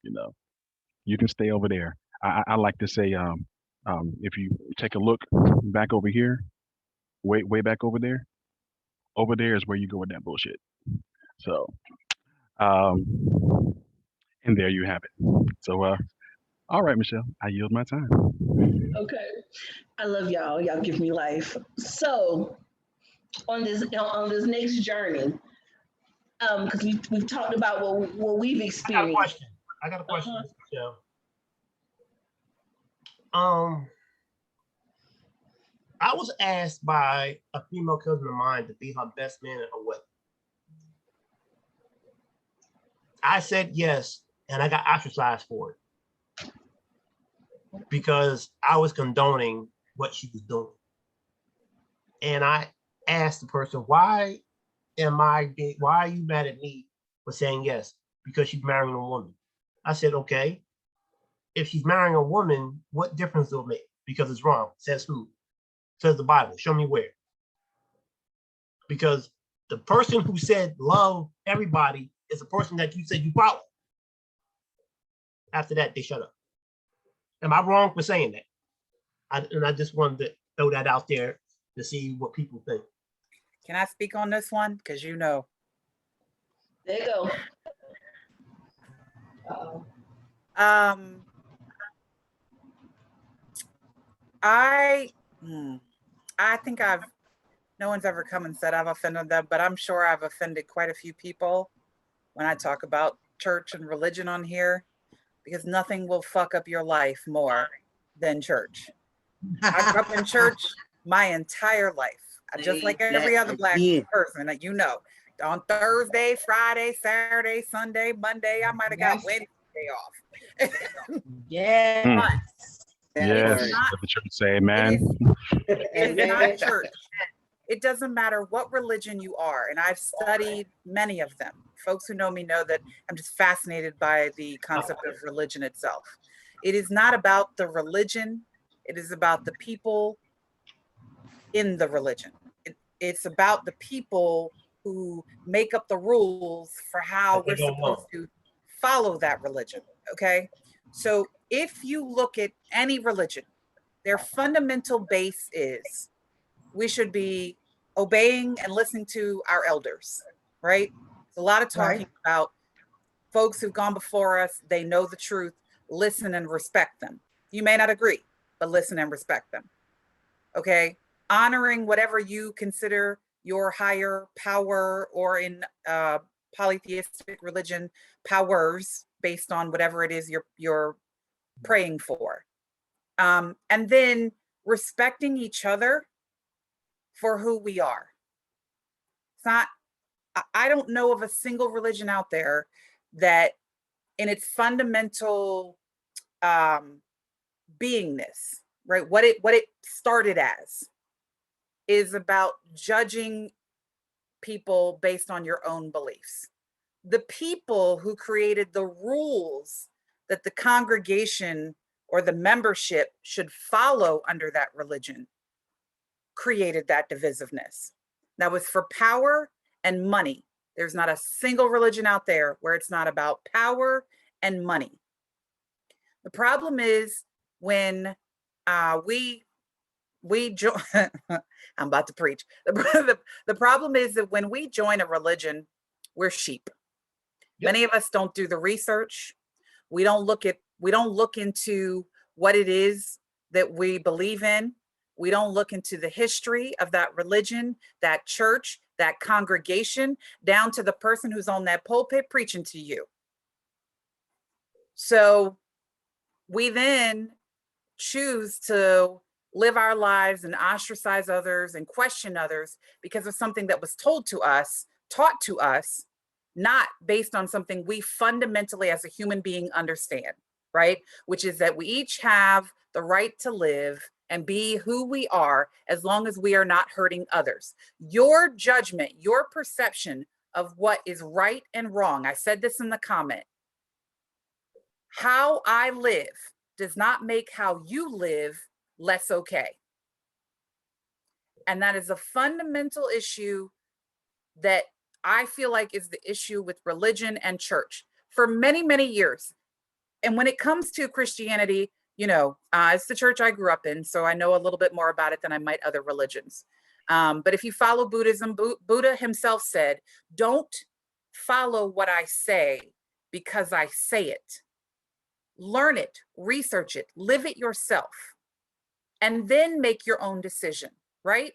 You know, you can stay over there. I like to say, if you take a look back over here, way back over there is where you go with that bullshit. So Um, and there you have it. So, all right, Michelle, I yield my time. Okay. I love y'all. Y'all give me life. So on this next journey, because we've talked about what we've I got a experienced. question. I got a question, Uh-huh. Miss Michelle. I was asked by a female cousin of mine to be her best man at her wedding. I said yes, and I got ostracized for it because I was condoning what she was doing. And I asked the person, why are you mad at me for saying yes? Because she's marrying a woman. I said, okay, if she's marrying a woman, what difference will it make? Because it's wrong. Says who? Says the Bible. Show me where. Because the person who said love everybody is the person that you said you follow. After that, they shut up. Am I wrong for saying that? And I just wanted to throw that out there to see what people think. Can I speak on this one? Because you know. There you go. I think no one's ever come and said I've offended them, but I'm sure I've offended quite a few people when I talk about church and religion on here, because nothing will fuck up your life more than church. I grew up in church my entire life, just like every other Black person that you know. On Thursday, Friday, Saturday, Sunday, Monday, I might have got Wednesday off. Yeah. Yes, It's not, let the church say amen. it is not church. It doesn't matter what religion you are, and I've studied many of them. Folks who know me know that I'm just fascinated by the concept of religion itself. It is not about the religion, it is about the people in the religion. It's about the people who make up the rules for how we're supposed to follow that religion, okay? So if you look at any religion, their fundamental base is we should be obeying and listening to our elders, right? There's a lot of talking about folks who've gone before us, they know the truth, listen and respect them. You may not agree, but listen and respect them, okay? Honoring whatever you consider your higher power, or in polytheistic religion, powers based on whatever it is you're praying for. And then respecting each other for who we are. It's not, I don't know of a single religion out there that in its fundamental beingness, right? What it started as is about judging people based on your own beliefs. The people who created the rules that the congregation or the membership should follow under that religion created that divisiveness. That was for power and money. There's not a single religion out there where it's not about power and money. The problem is when we join, I'm about to preach. The problem is that when we join a religion, we're sheep. Yep. Many of us don't do the research. We don't look into what it is that we believe in. We don't look into the history of that religion, that church, that congregation, down to the person who's on that pulpit preaching to you. So we then choose to live our lives and ostracize others and question others because of something that was told to us, taught to us, not based on something we fundamentally as a human being understand, right? Which is that we each have the right to live and be who we are as long as we are not hurting others. Your judgment, your perception of what is right and wrong, I said this in the comment, how I live does not make how you live less okay. And that is a fundamental issue that I feel like is the issue with religion and church for many, many years. And when it comes to Christianity, you know, it's the church I grew up in, so I know a little bit more about it than I might other religions. But if you follow Buddhism, Buddha himself said, don't follow what I say because I say it. Learn it, research it, live it yourself, and then make your own decision, right?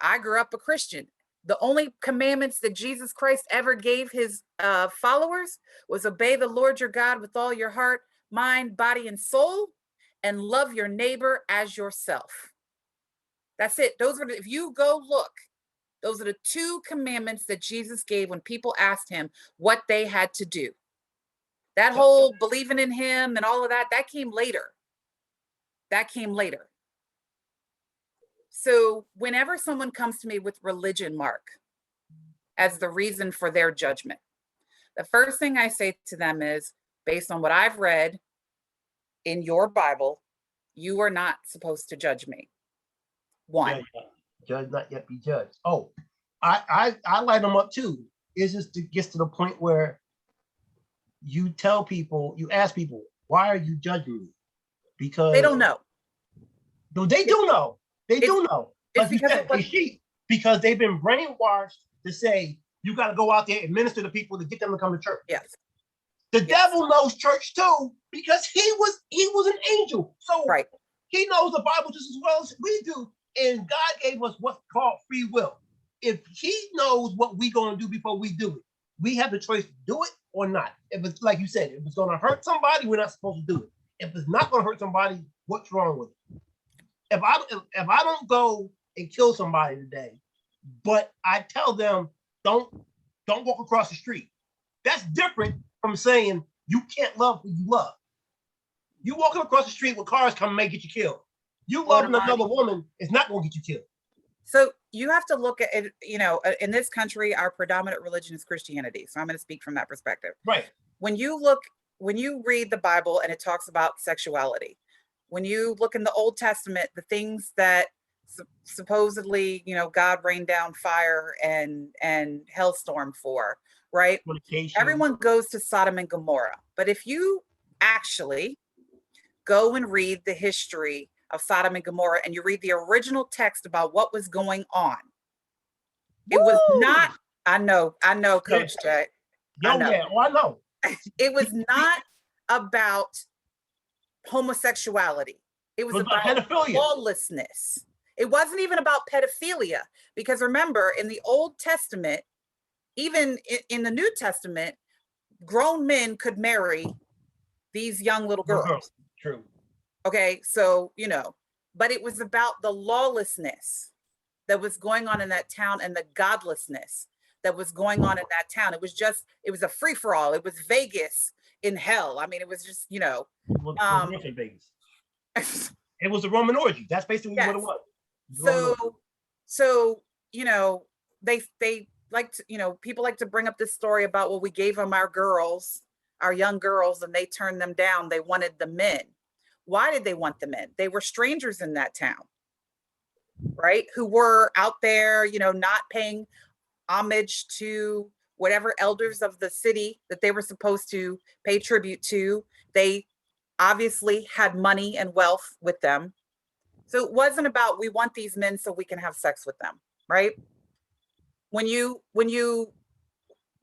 I grew up a Christian. The only commandments that Jesus Christ ever gave his followers was obey the Lord your God with all your heart, mind, body, and soul, and love your neighbor as yourself. That's it. Those are if you go look, those are the 2 commandments that Jesus gave when people asked him what they had to do. That whole believing in him and all of that, that came later. That came later. So whenever someone comes to me with religion, Mark, as the reason for their judgment, the first thing I say to them is, based on what I've read in your Bible, you are not supposed to judge me. 1. Judge not yet be judged. Oh, I light them up too. It's just it gets to the point where you tell people, you ask people, why are you judging me? Because they don't know. No, they do know. They do know. It's Like you because said, of what, because they've been brainwashed to say you got to go out there and minister to people to get them to come to church. yes. The devil knows church too because he was an angel. So Right. he knows the Bible just as well as we do. And God gave us what's called free will. If he knows what we're going to do before we do it, we have the choice to do it or not. If it's like you said, if it's going to hurt somebody, we're not supposed to do it. If it's not going to hurt somebody, what's wrong with it? If I don't go and kill somebody today, but I tell them don't walk across the street, that's different from saying you can't love who you love. You walking across the street with cars coming may get you killed. You loving another woman is not going to get you killed. So you have to look at it, you know, in this country, our predominant religion is Christianity. So I'm going to speak from that perspective. Right. When you read the Bible and it talks about sexuality, when you look in the Old Testament, the things that supposedly, you know, God rained down fire and hailstorm for, right? Everyone goes to Sodom and Gomorrah. But if you actually go and read the history of Sodom and Gomorrah and you read the original text about what was going on, it was not, I know, Coach Jay. I know. It was not about homosexuality. It was about pedophilia. lawlessness. It wasn't even about pedophilia, because remember, in the Old Testament, even in the New Testament, grown men could marry these young little girls. True. Okay, so, you know, but it was about the lawlessness that was going on in that town and the godlessness that was going on in that town. It was a free for all. It was Vegas in hell. I mean, it was just, you know. Vegas. It was a Roman orgy. That's basically what it was. So, you know, they like to, you know, people like to bring up this story about, well, we gave them our girls, our young girls, and they turned them down. They wanted the men. Why did they want the men? They were strangers in that town, right? Who were out there, you know, not paying homage to whatever elders of the city that they were supposed to pay tribute to. They obviously had money and wealth with them. So it wasn't about, we want these men so we can have sex with them, right? When you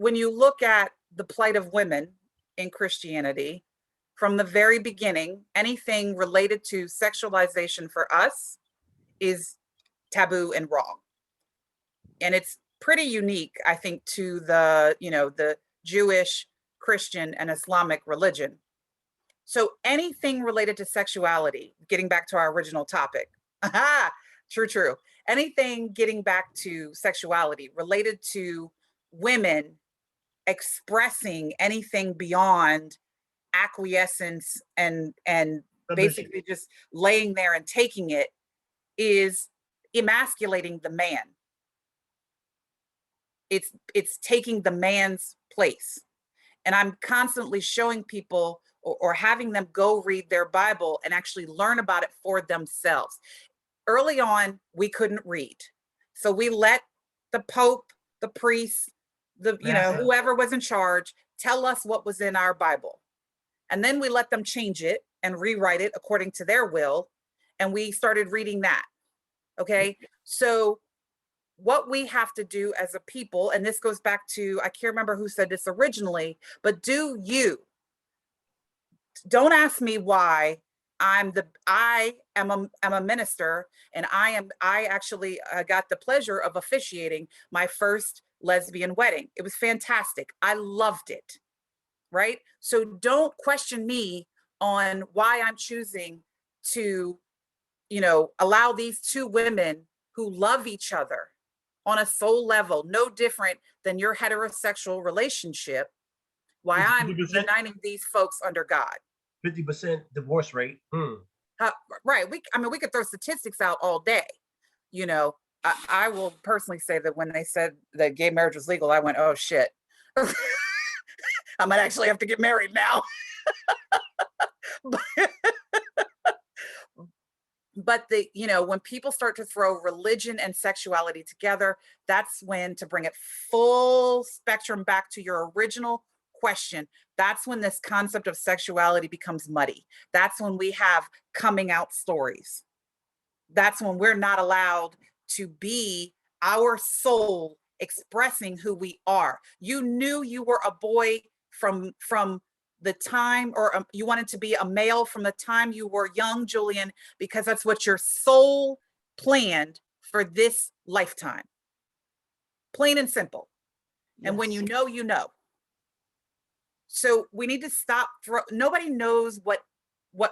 look at the plight of women in Christianity, from the very beginning, anything related to sexualization for us is taboo and wrong. And it's pretty unique, I think, to the, you know, the Jewish, Christian, and Islamic religion. So anything related to sexuality, getting back to our original topic, true. Anything getting back to sexuality related to women expressing anything beyond acquiescence and basically just laying there and taking it is emasculating the man. It's taking the man's place. And I'm constantly showing people or having them go read their Bible and actually learn about it for themselves. Early on, we couldn't read. So we let the Pope, the priest, you know, whoever was in charge, tell us what was in our Bible. And then we let them change it and rewrite it according to their will. And we started reading that. Okay. So what we have to do as a people, and this goes back to, I can't remember who said this originally, but don't ask me why I am a minister, and I actually got the pleasure of officiating my first lesbian wedding. It was fantastic. I loved it. Right? So don't question me on why I'm choosing to, allow these two women who love each other on a soul level, no different than your heterosexual relationship, why I'm 50%? uniting these folks under God. 50% divorce rate. Right. We could throw statistics out all day. I will personally say that when they said that gay marriage was legal, I went, oh shit. I might actually have to get married now. But when people start to throw religion and sexuality together, that's when, to bring it full spectrum back to your original question, that's when this concept of sexuality becomes muddy. That's when we have coming out stories. That's when we're not allowed to be our soul expressing who we are. You knew you were a boy from the time, or you wanted to be a male from the time you were young, Julian, because that's what your soul planned for this lifetime. Plain and simple. Yes. And when you know, you know. So we need to stop. Nobody knows what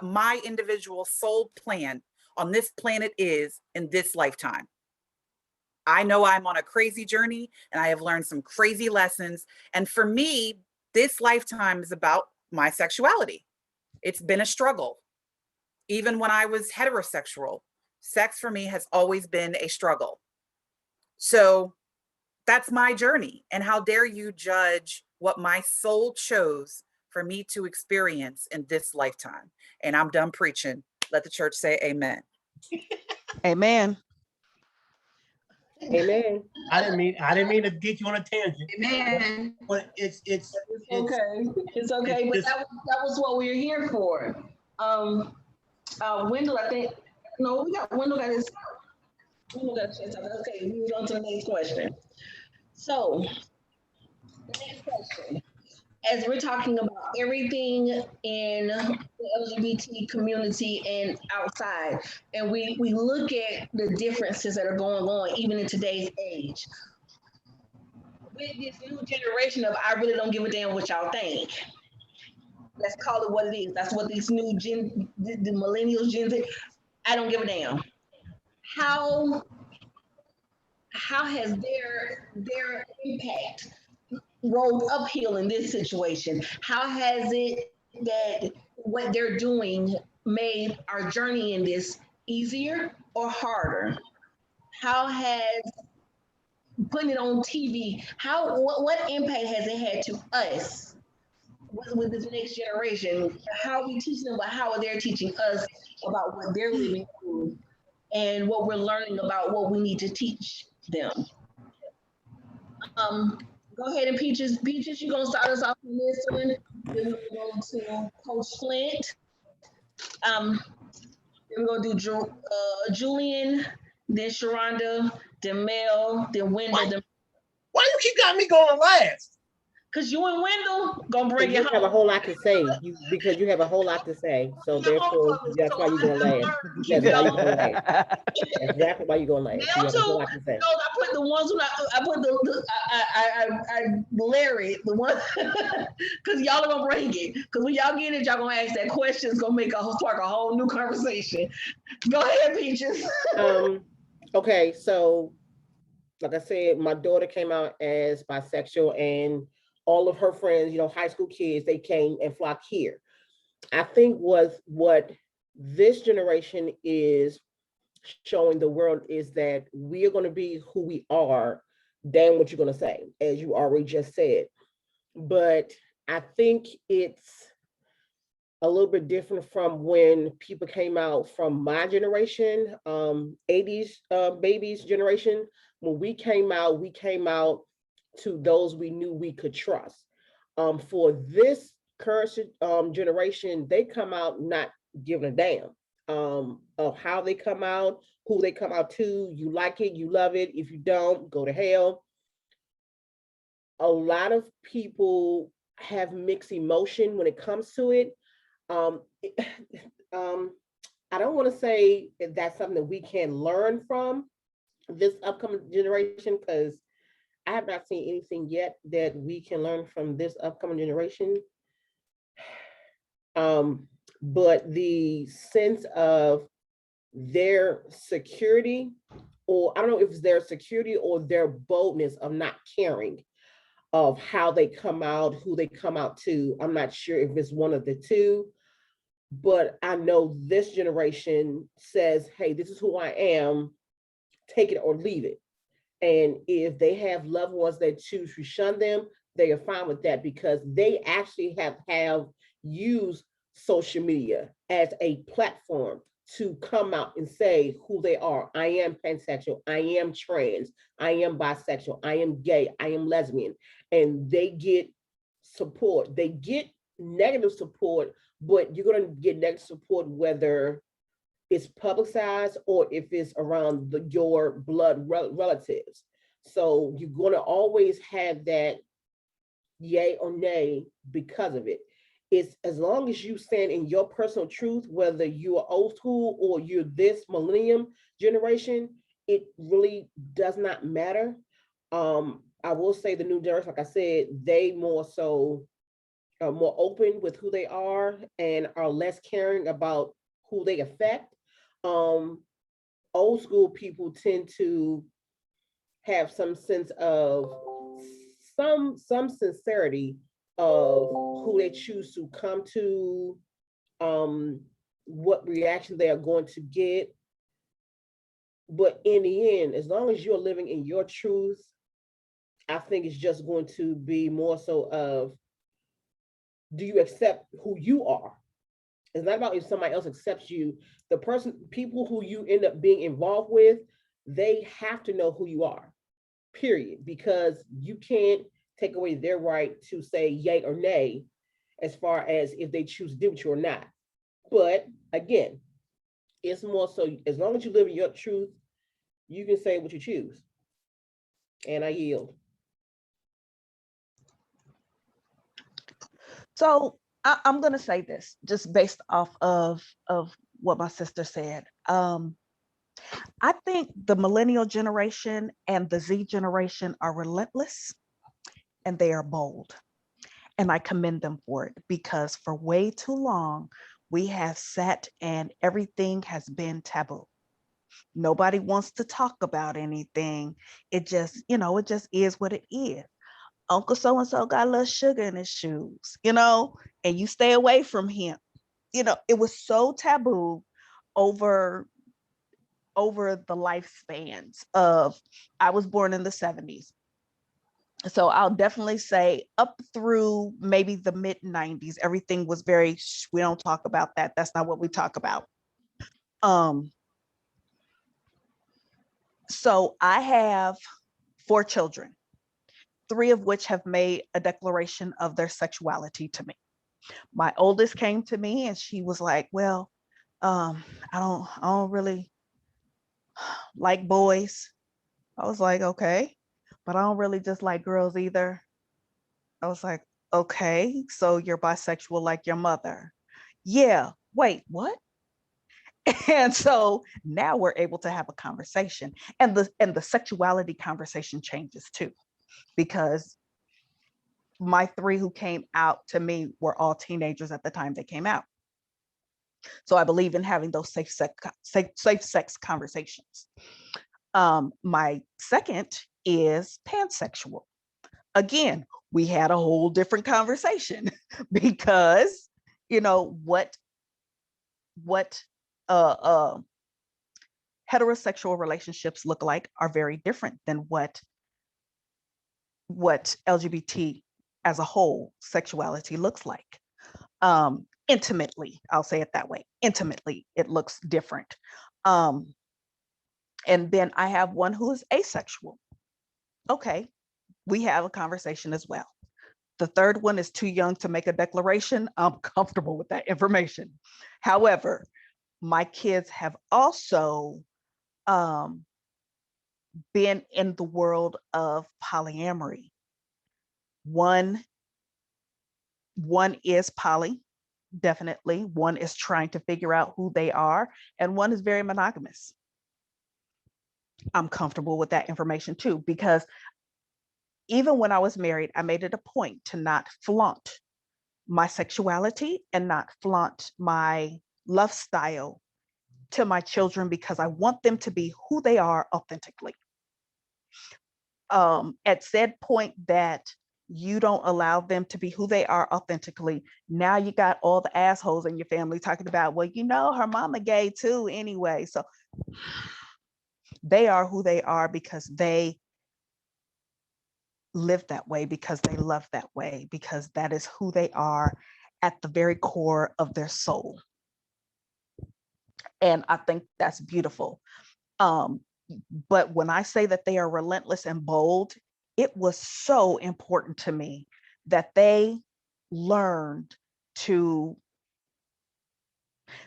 my individual soul plan on this planet is in this lifetime. I know I'm on a crazy journey, and I have learned some crazy lessons. And for me, this lifetime is about my sexuality. It's been a struggle. Even when I was heterosexual, sex for me has always been a struggle. So that's my journey. And how dare you judge what my soul chose for me to experience in this lifetime? And I'm done preaching. Let the church say amen. Amen. Amen. I didn't mean to get you on a tangent. Amen. But it's okay. It's okay. But that was what we were here for. Wendell, I think. No, Wendell got his. Okay, move on to the next question. So, the next question. As we're talking about everything in the LGBT community and outside, and we look at the differences that are going on even in today's age, with this new generation of I really don't give a damn what y'all think. Let's call it what it is. That's what these new the millennials, Gen Z, I don't give a damn. How has their impact rolled uphill in this situation? How has it that what they're doing made our journey in this easier or harder? How has putting it on TV, what impact has it had to us with this next generation? How are we teaching them about how they teaching us about what they're living through and what we're learning about what we need to teach them? Go ahead, and Peaches. Peaches, you're going to start us off on this one. Then we're going to go to Coach Flint. Then we're going to do Julian, then Sharonda, then Mel, then Wendell. Why you keep got me going last? Because you and Wendell going to bring you it home. have a whole lot to say. Because you have a whole lot to say. So therefore, that's why you're going last. That's why you're going last. That's exactly why you're going last. You have a whole lot to say. No, I put the ones who I put I Larry, the one, because y'all are going to bring it. Because when y'all get it, y'all going to ask that question. It's going to spark a whole new conversation. Go ahead, Peaches. Okay, so like I said, my daughter came out as bisexual, and all of her friends, high school kids, they came and flocked here. I think what this generation is showing the world is that we are going to be who we are, damn what you're going to say, as you already just said. But I think it's a little bit different from when people came out from my generation, 80s babies generation. When we came out to those we knew we could trust. For this current generation, they come out not giving a damn of how they come out who they come out to. You like it, you love it. If you don't, go to hell. A lot of people have mixed emotion when it comes to it. Um, I don't want to say that that's something that we can learn from this upcoming generation, because I have not seen anything yet that we can learn from this upcoming generation. But the sense of their security, or I don't know if it's their security or their boldness of not caring of how they come out, who they come out to. I'm not sure if it's one of the two, but I know this generation says, hey, this is who I am, take it or leave it. And if they have loved ones that choose to shun them, they are fine with that, because they actually have used social media as a platform to come out and say who they are. I am pansexual, I am trans, I am bisexual, I am gay, I am lesbian. And they get support. They get negative support, but you're going to get negative support whether it's publicized or if it's around your blood relatives. So you're going to always have that yay or nay because of it. It's as long as you stand in your personal truth, whether you're old school or you're this millennium generation, it really does not matter. I will say the new generation, like I said, they more so are more open with who they are and are less caring about who they affect. Old school people tend to have some sense of some sincerity of who they choose to come to, what reaction they are going to get. But in the end, as long as you're living in your truth, I think it's just going to be more so of, do you accept who you are? It's not about if somebody else accepts you. The people who you end up being involved with, they have to know who you are, period, because you can't take away their right to say yay or nay as far as if they choose to do with you or not. But again, it's more so as long as you live in your truth, you can say what you choose. And I yield. So I'm going to say this just based off of what my sister said. I think the millennial generation and the Z generation are relentless and they are bold. And I commend them for it, because for way too long, we have sat and everything has been taboo. Nobody wants to talk about anything. It just, it just is what it is. Uncle so-and-so got a little sugar in his shoes, and you stay away from him. It was so taboo over the lifespans of, I was born in the 70s. So I'll definitely say up through maybe the mid 90s, everything was very, we don't talk about that. That's not what we talk about. So I have 4 children, 3 of which have made a declaration of their sexuality to me. My oldest came to me and she was like, well, I don't really like boys. I was like, okay, but I don't really just like girls either. I was like, okay, so you're bisexual like your mother. Yeah, wait, what? And so now we're able to have a conversation, and the sexuality conversation changes too, because my 3 who came out to me were all teenagers at the time they came out. So I believe in having those safe sex conversations. My second is pansexual. Again, we had a whole different conversation because, what heterosexual relationships look like are very different than what LGBT as a whole sexuality looks like. Intimately, I'll say it that way. Intimately, it looks different. And then I have one who is asexual. Okay, we have a conversation as well. The third one is too young to make a declaration. I'm comfortable with that information. However, my kids have also um, been in the world of polyamory. One is poly, definitely. One is trying to figure out who they are, and one is very monogamous. I'm comfortable with that information too, because even when I was married, I made it a point to not flaunt my sexuality and not flaunt my love style to my children, because I want them to be who they are authentically. At said point that you don't allow them to be who they are authentically, now you got all the assholes in your family talking about, well, you know, her mama gay too anyway. So they are who they are because they live that way, because they love that way, because that is who they are at the very core of their soul. And I think that's beautiful. But when I say that they are relentless and bold, it was so important to me that they learned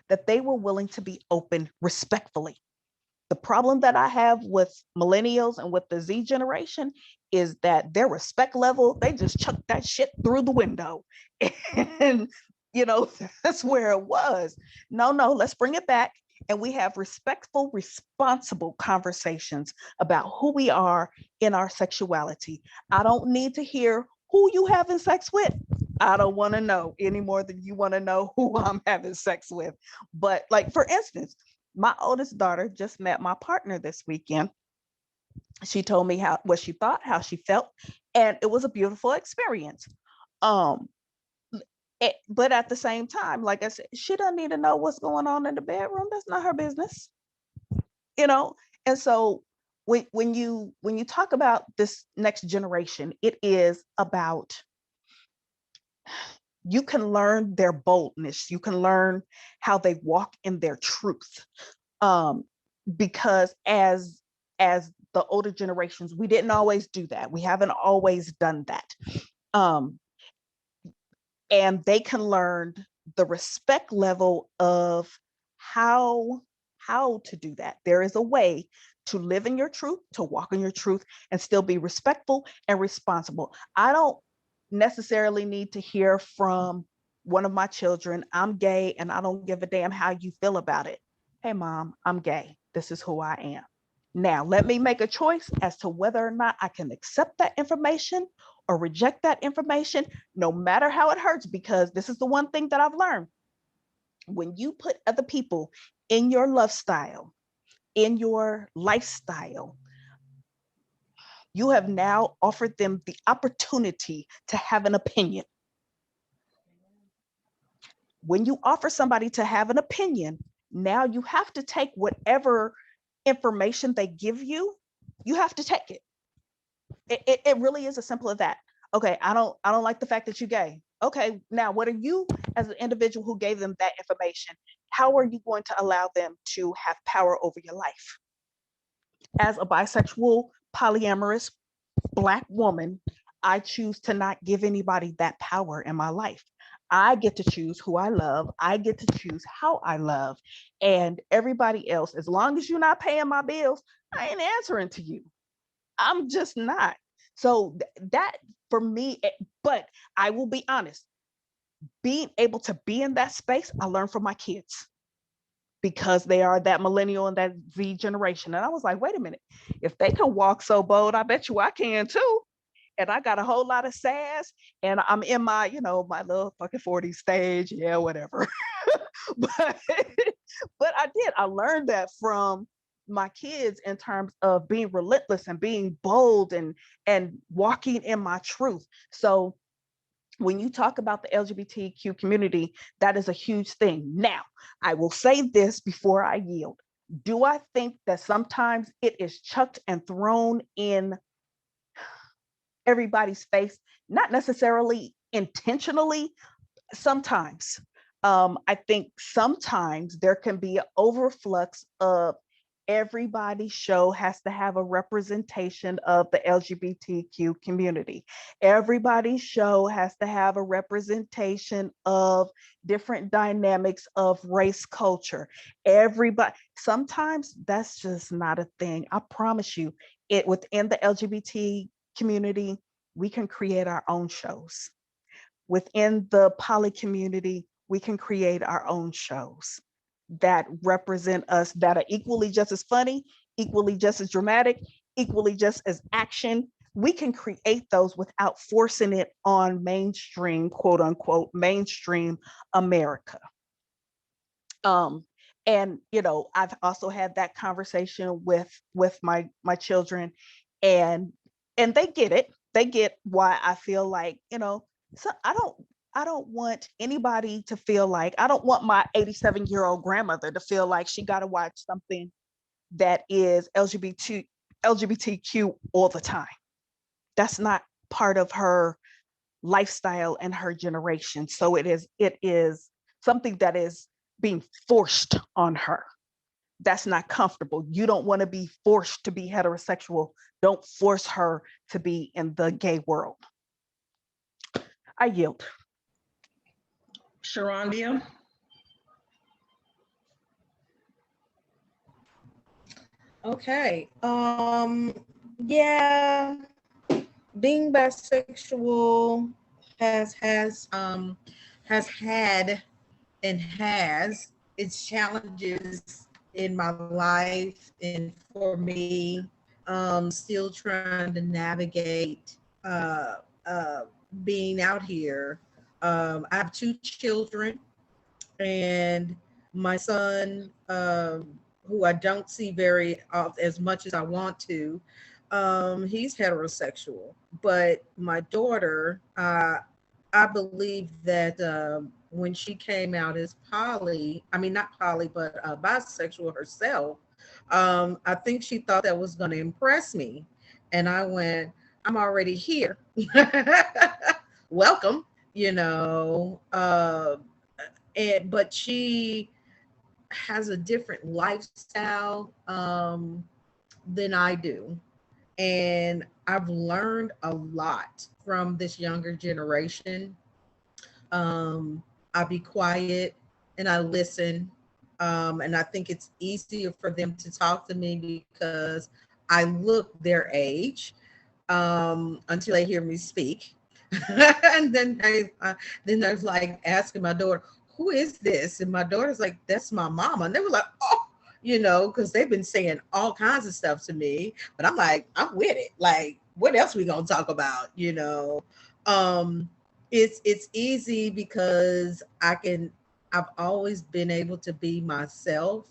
that they were willing to be open respectfully. The problem that I have with millennials and with the Z generation is that their respect level, they just chuck that shit through the window. And, you know, that's where it was. No, let's bring it back. And we have respectful, responsible conversations about who we are in our sexuality. I don't need to hear who you having sex with. I don't want to know any more than you want to know who I'm having sex with. But like, for instance, my oldest daughter just met my partner this weekend. She told me what she thought, how she felt, and it was a beautiful experience. But at the same time, like I said, she doesn't need to know what's going on in the bedroom. That's not her business, you know. And so when you talk about this next generation, it is about, you can learn their boldness, you can learn how they walk in their truth. Because as the older generations, we didn't always do that. We haven't always done that. And they can learn the respect level of how to do that. There is a way to live in your truth, to walk in your truth, and still be respectful and responsible. I don't necessarily need to hear from one of my children, I'm gay and I don't give a damn how you feel about it. Hey, mom, I'm gay. This is who I am. Now, let me make a choice as to whether or not I can accept that information or reject that information, no matter how it hurts, because this is the one thing that I've learned. When you put other people in your love style, in your lifestyle, you have now offered them the opportunity to have an opinion. When you offer somebody to have an opinion, now you have to take whatever information they give you, you have to take it. It really is as simple as that. Okay, I don't like the fact that you're gay. Okay, now what are you, as an individual who gave them that information, how are you going to allow them to have power over your life? As a bisexual, polyamorous Black woman, I choose to not give anybody that power in my life. I get to choose who I love. I get to choose how I love. And everybody else, as long as you're not paying my bills, I ain't answering to you. I'm just not. So that for me, but I will be honest, being able to be in that space, I learned from my kids, because they are that millennial and that Z generation. And I was like, wait a minute, if they can walk so bold, I bet you I can too. And I got a whole lot of sass, and I'm in my, you know, my little fucking 40 stage. Yeah, whatever. but I learned that from my kids in terms of being relentless and being bold and walking in my truth. So when you talk about the LGBTQ community, that is a huge thing. Now, I will say this before I yield. Do I think that sometimes it is chucked and thrown in everybody's face? Not necessarily intentionally, sometimes. I think sometimes there can be an overflux of Everybody's show has to have a representation of the LGBTQ community. Everybody's show has to have a representation of different dynamics of race culture. Everybody, sometimes that's just not a thing. I promise you, it within the LGBT community, we can create our own shows. Within the poly community, we can create our own shows that represent us, that are equally just as funny, equally just as dramatic, equally just as action. We can create those without forcing it on mainstream, quote unquote, mainstream America. And I've also had that conversation with my children, and they get it. They get why I feel like, so I don't want anybody to feel like, I don't want my 87-year-old grandmother to feel like she got to watch something that is LGBTQ all the time. That's not part of her lifestyle and her generation. So it is something that is being forced on her. That's not comfortable. You don't want to be forced to be heterosexual. Don't force her to be in the gay world. I yield. Sharondia. Okay. Yeah, being bisexual has had and has its challenges in my life, and for me, still trying to navigate uh being out here. I have two children, and my son, who I don't see very often as much as I want to, he's heterosexual. But my daughter, I believe that when she came out as poly, I mean, not poly, but bisexual herself, I think she thought that was going to impress me. And I went, I'm already here. Welcome, you know. But she has a different lifestyle than I do. And I've learned a lot from this younger generation. I be quiet and I listen. And I think it's easier for them to talk to me because I look their age until they hear me speak. And then there's like asking my daughter, who is this? And my daughter's like, that's my mama. And they were like, oh, because they've been saying all kinds of stuff to me. But I'm like, I'm with it. Like, what else we gonna talk about? It's easy because I've always been able to be myself,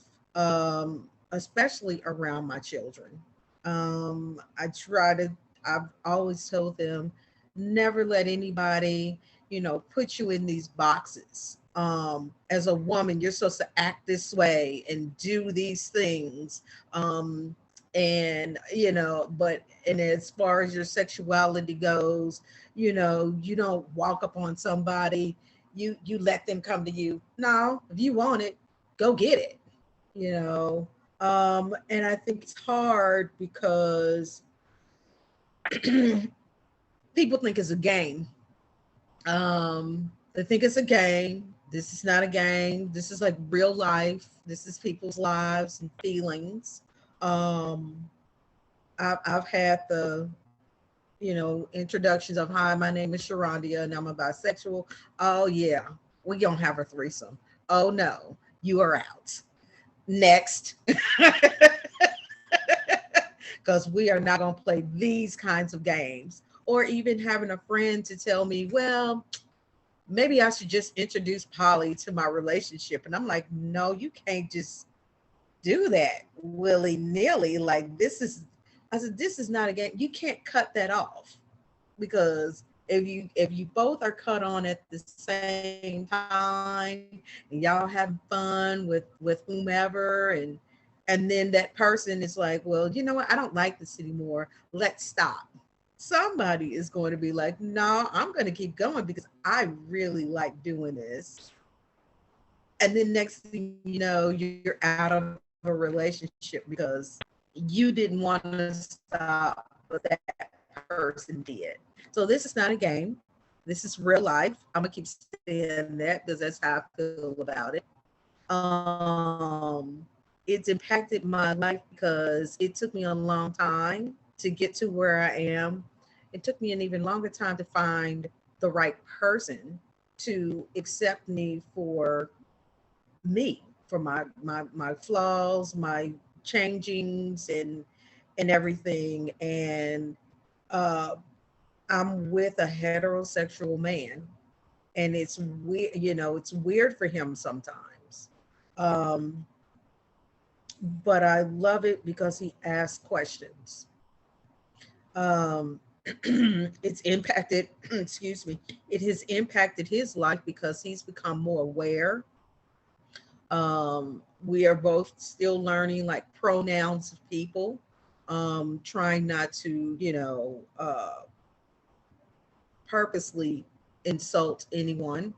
especially around my children. I've always told them, never let anybody, put you in these boxes. As a woman, you're supposed to act this way and do these things. And as far as your sexuality goes, you don't walk up on somebody, you let them come to you. No, if you want it, go get it. you know and I think it's hard because people think it's a game. They think it's a game. This is not a game. This is like real life. This is people's lives and feelings. um I've had the introductions of, hi, my name is Sharondia and I'm a bisexual. Oh yeah, we gonna have a threesome. Oh no, you are out. Next. Because we are not gonna play these kinds of games. Or even having a friend to tell me, well, maybe I should just introduce Polly to my relationship. And I'm like, no, you can't just do that willy-nilly. Like, I said, this is not a game. You can't cut that off, because if you both are cut on at the same time and y'all having fun with whomever, and then that person is like, well, you know what, I don't like this anymore, let's stop. Somebody is going to be like, no, I'm going to keep going because I really like doing this. And then next thing you know, you're out of a relationship because you didn't want to stop, but that person did. So this is not a game. This is real life. I'm gonna keep saying that because that's how I feel about it. It's impacted my life because it took me a long time to get to where I am. It took me an even longer time to find the right person to accept me for me, for my flaws, my changings and everything. And uh I'm with a heterosexual man, and it's weird, it's weird for him sometimes. Um but I love it because he asks questions. Um it's impacted excuse me, it has impacted his life because he's become more aware. We are both still learning like pronouns of people, trying not to, purposely insult anyone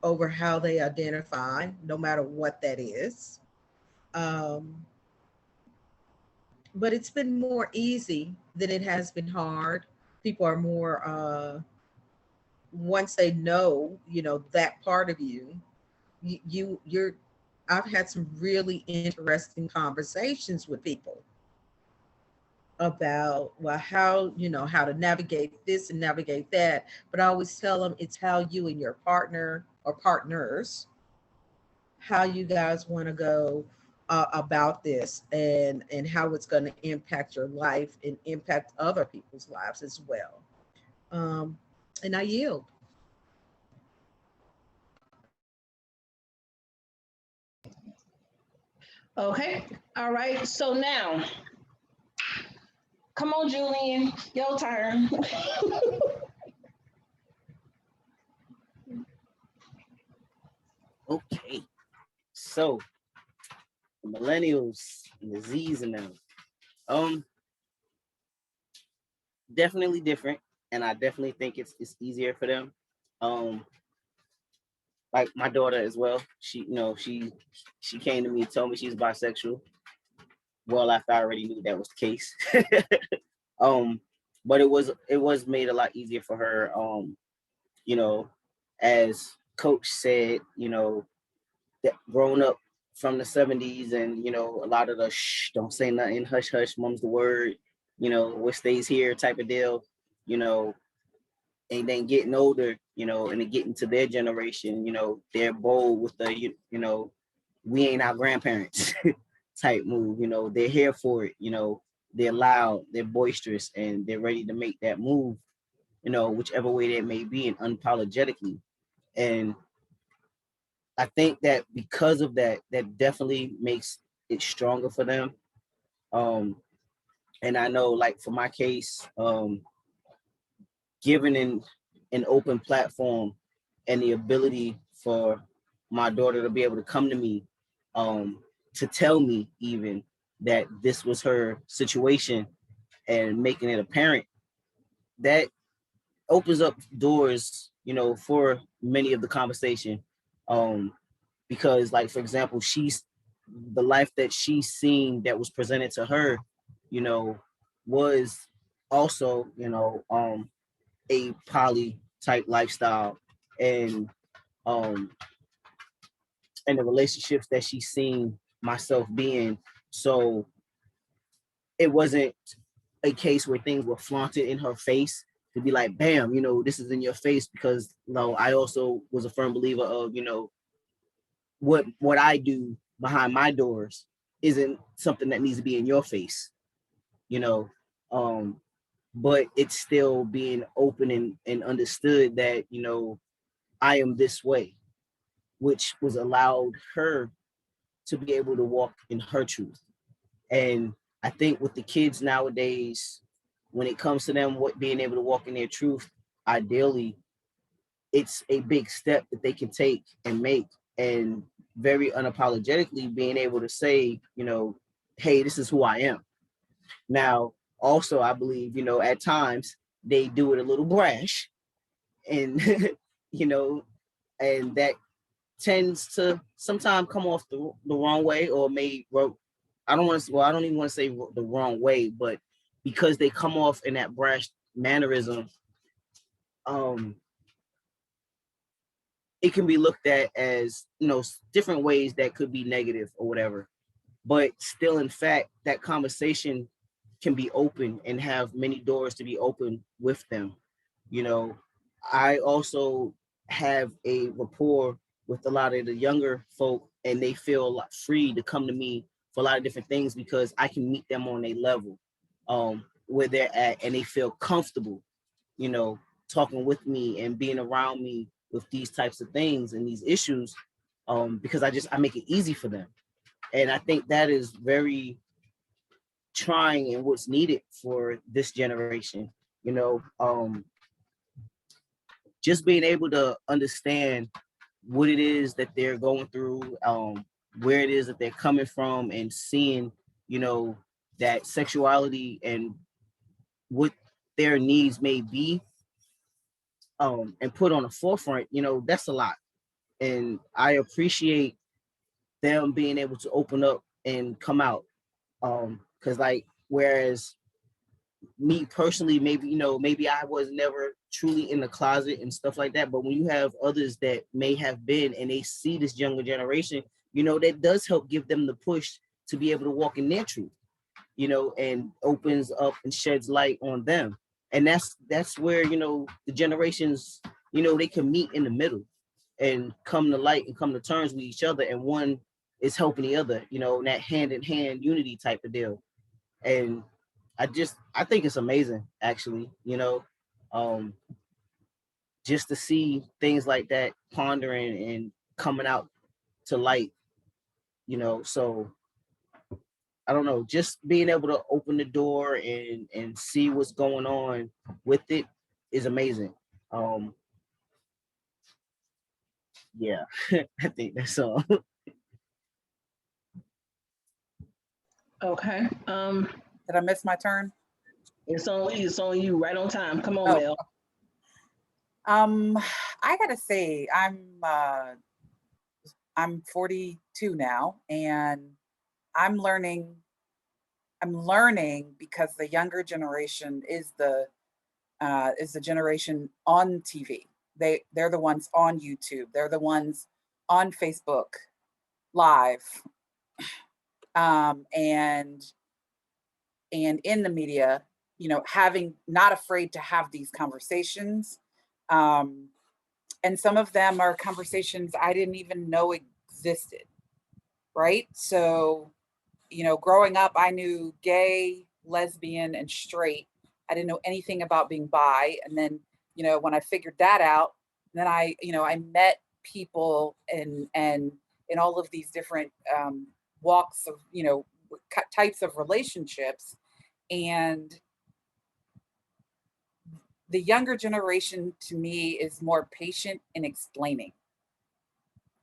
over how they identify, no matter what that is. Um, but it's been more easy than it has been hard. People are more, once they know, that part of you, you're, I've had some really interesting conversations with people about, well, how, how to navigate this and navigate that. But I always tell them it's how you and your partner or partners, how you guys want to go about this, and how it's going to impact your life and impact other people's lives as well. um, and I yield. Okay. All right. So now, come on, Julian, your turn. Okay. So the millennials and the Z's and them. Um, Definitely different, and I definitely think it's easier for them. Um, like my daughter as well. She came to me and told me she's bisexual. Well, after I already knew that was the case. um, but it was made a lot easier for her. You know, as Coach said, that growing up from the 70s, and a lot of the shh, don't say nothing, hush hush, mum's the word, what stays here type of deal, you know, and then getting older, and then getting to their generation, they're bold with the we ain't our grandparents type move, they're here for it, they're loud, they're boisterous, and they're ready to make that move, whichever way that may be, and unapologetically. And I think that because of that, that definitely makes it stronger for them. Um, and I know, like for my case, given an open platform and the ability for my daughter to be able to come to me, to tell me even that this was her situation and making it apparent, that opens up doors, for many of the conversation. Um, because like for example, she's the life that she's seen that was presented to her, you know was also, a poly type lifestyle, and um and the relationships that she's seen myself being. So it wasn't a case where things were flaunted in her face to be like, bam, this is in your face, because I also was a firm believer of, what I do behind my doors isn't something that needs to be in your face, you know. Um, but it's still being open and understood that, I am this way, which was allowed her to be able to walk in her truth. And I think with the kids nowadays, when it comes to them being able to walk in their truth, ideally, it's a big step that they can take and make, and very unapologetically being able to say, hey, this is who I am. Now, also, I believe, at times they do it a little brash, and, you know, and that tends to sometimes come off the wrong way, or I don't even want to say the wrong way, but because they come off in that brash mannerism, it can be looked at as, different ways that could be negative or whatever. But still, in fact, that conversation can be open and have many doors to be open with them. I also have a rapport with a lot of the younger folk, and they feel a lot free to come to me for a lot of different things because I can meet them on a level where they're at, and they feel comfortable, talking with me and being around me with these types of things and these issues, because I make it easy for them. And I think that is very trying and what's needed for this generation. Just being able to understand what it is that they're going through, where it is that they're coming from, and seeing, that sexuality and what their needs may be, and put on the forefront, that's a lot. And I appreciate them being able to open up and come out. Because whereas me personally, maybe I was never truly in the closet and stuff like that. But when you have others that may have been, and they see this younger generation, that does help give them the push to be able to walk in their truth, and opens up and sheds light on them. And that's where, the generations, they can meet in the middle and come to light and come to terms with each other. And one is helping the other, that hand in hand unity type of deal. And I think it's amazing, actually, just to see things like that pondering and coming out to light, so I don't know, just being able to open the door and see what's going on with it is amazing. Yeah, I think that's all. Okay. Did I miss my turn? It's on you, right on time. Come on, Mel. I gotta say, I'm 42 now, and I'm learning because the younger generation is the generation on TV. They're the ones on YouTube. They're the ones on Facebook Live, and in the media, having not afraid to have these conversations. And some of them are conversations I didn't even know existed, right? So, growing up, I knew gay, lesbian, and straight. I didn't know anything about being bi. And then, when I figured that out, then I met people and in all of these different walks of, types of relationships. And the younger generation to me is more patient in explaining.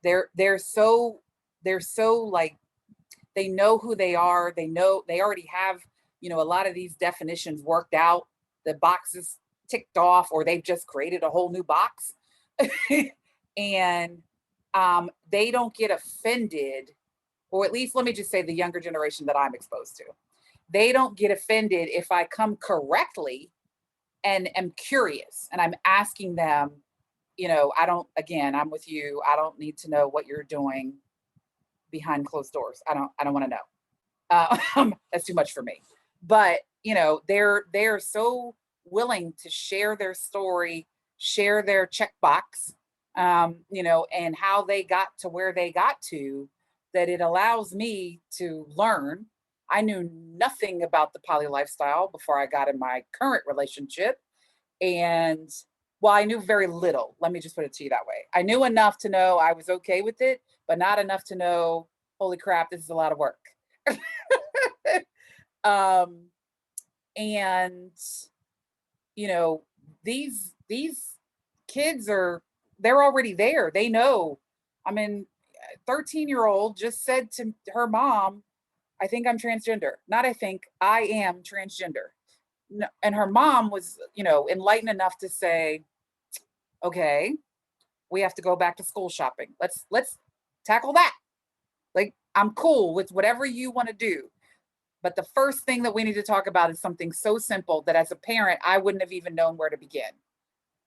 They're so like, they know who they are. They already have, a lot of these definitions worked out, the boxes ticked off, or they've just created a whole new box. And they don't get offended, or at least let me just say the younger generation that I'm exposed to. They don't get offended if I come correctly and am curious and I'm asking them, I'm with you. I don't need to know what you're doing behind closed doors. I don't want to know. That's too much for me. But, they're so willing to share their story, share their checkbox, and how they got to where they got to, that it allows me to learn. I knew nothing about the poly lifestyle before I got in my current relationship. And I knew very little. Let me just put it to you that way. I knew enough to know I was okay with it, but not enough to know, holy crap, this is a lot of work. And these kids they're already there. They know. I mean, 13-year-old just said to her mom, I think I'm transgender. Not I think, I am transgender. No, and her mom was, enlightened enough to say, okay, we have to go back to school shopping. Let's tackle that. Like, I'm cool with whatever you want to do. But the first thing that we need to talk about is something so simple that as a parent, I wouldn't have even known where to begin,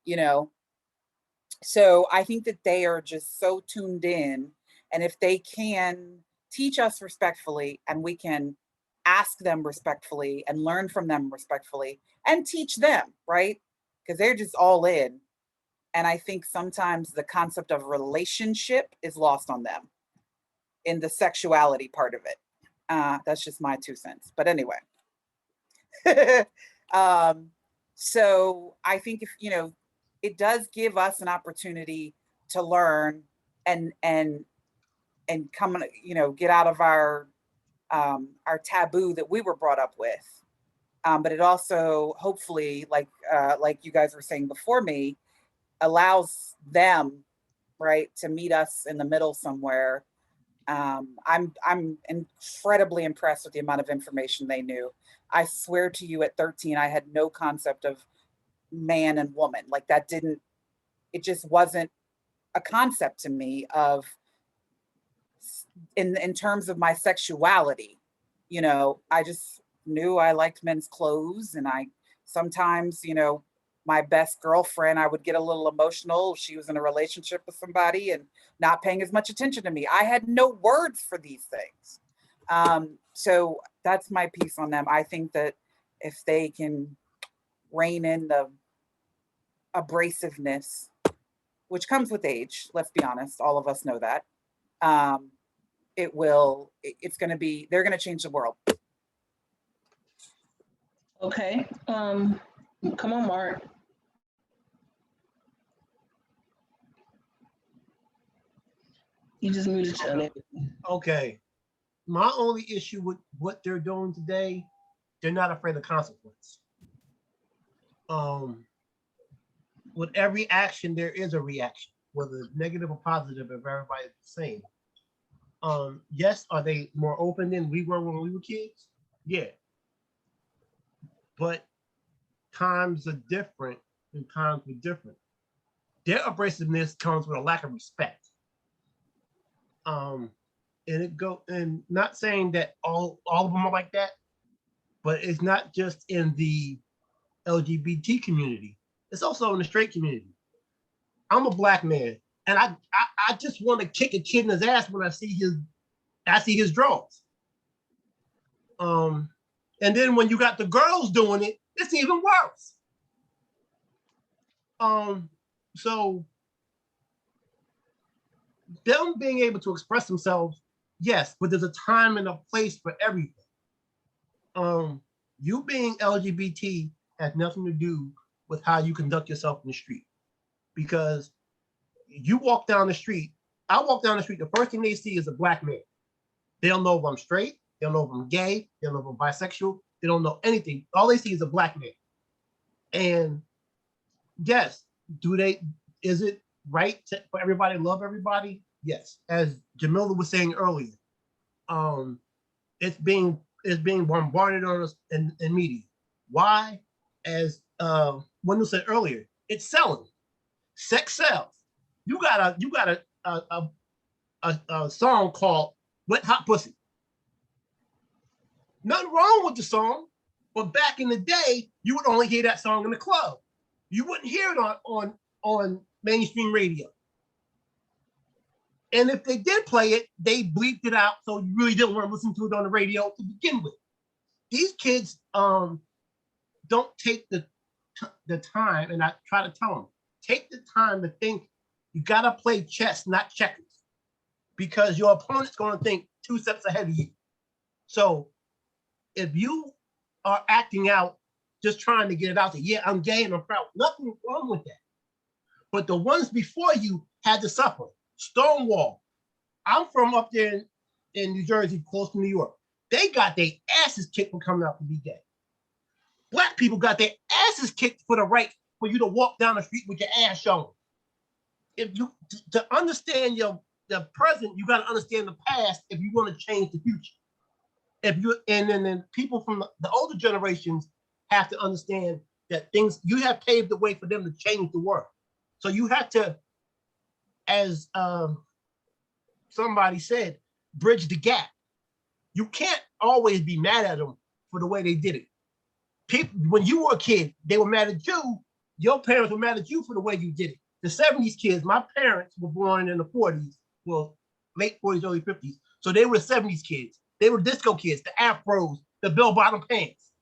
you know? So I think that they are just so tuned in. And if they can teach us respectfully and we can ask them respectfully and learn from them respectfully and teach them, right? Because they're just all in. And I think sometimes the concept of relationship is lost on them in the sexuality part of it. That's just my 2 cents. But anyway. So I think if, you know, it does give us an opportunity to learn and come, you know, get out of our taboo that we were brought up with. But it also hopefully, like you guys were saying before me, allows them, right, to meet us in the middle somewhere. I'm incredibly impressed with the amount of information they knew. I swear to you, at 13, I had no concept of man and woman. Like, it just wasn't a concept to me of, in terms of my sexuality. You know, I just knew I liked men's clothes, and I sometimes, you know, my best girlfriend, I would get a little emotional if she was in a relationship with somebody and not paying as much attention to me. I had no words for these things. So that's my piece on them. I think that if they can rein in the abrasiveness, which comes with age, let's be honest, all of us know that, it's going to be, they're going to change the world. Okay. Come on, Mark. You just muted your. Okay. My only issue with what they're doing today, they're not afraid of consequence. With every action, there is a reaction, whether negative or positive, if everybody's the same. Yes, are they more open than we were when we were kids? Yeah. But times are different and times were different. Their abrasiveness comes with a lack of respect. And not saying that all of them are like that, but it's not just in the LGBT community. It's also in the straight community. I'm a black man, and I just want to kick a kid in his ass when I see his drawers. And then when you got the girls doing it, it's even worse. So them being able to express themselves, yes, but there's a time and a place for everything. You being LGBT has nothing to do with how you conduct yourself in the street. Because you walk down the street, I walk down the street, the first thing they see is a black man. They don't know if I'm straight, they don't know if I'm gay, they don't know if I'm bisexual, they don't know anything. All they see is a black man. And yes, is it right for everybody to love everybody? Yes. As Jamila was saying earlier, it's being bombarded on us in media. Why? As Wendell said earlier, it's selling. Sex sells. You got a song called "Wet Hot Pussy." Nothing wrong with the song, but back in the day, you would only hear that song in the club. You wouldn't hear it on mainstream radio. And if they did play it, they bleeped it out, so you really didn't want to listen to it on the radio to begin with. These kids don't take the time, and I try to tell them, take the time to think. You gotta play chess, not checkers, because your opponent's gonna think 2 steps ahead of you. So if you are acting out, just trying to get it out there, yeah, I'm gay and I'm proud, nothing wrong with that. But the ones before you had to suffer. Stonewall. I'm from up there in New Jersey, close to New York. They got their asses kicked for coming out to be gay. Black people got their asses kicked for the right for you to walk down the street with your ass showing. If you to understand the present, you got to understand the past if you want to change the future. And then people from the older generations have to understand that you have paved the way for them to change the world. So you have to as somebody said, bridge the gap. You can't always be mad at them for the way they did it. People, when you were a kid, they were mad at you. Your parents were mad at you for the way you did it. The 70s kids, my parents were born in the 40s, well, late 40s, early 50s. So they were the 70s kids. They were disco kids, the afros, the bell-bottom pants.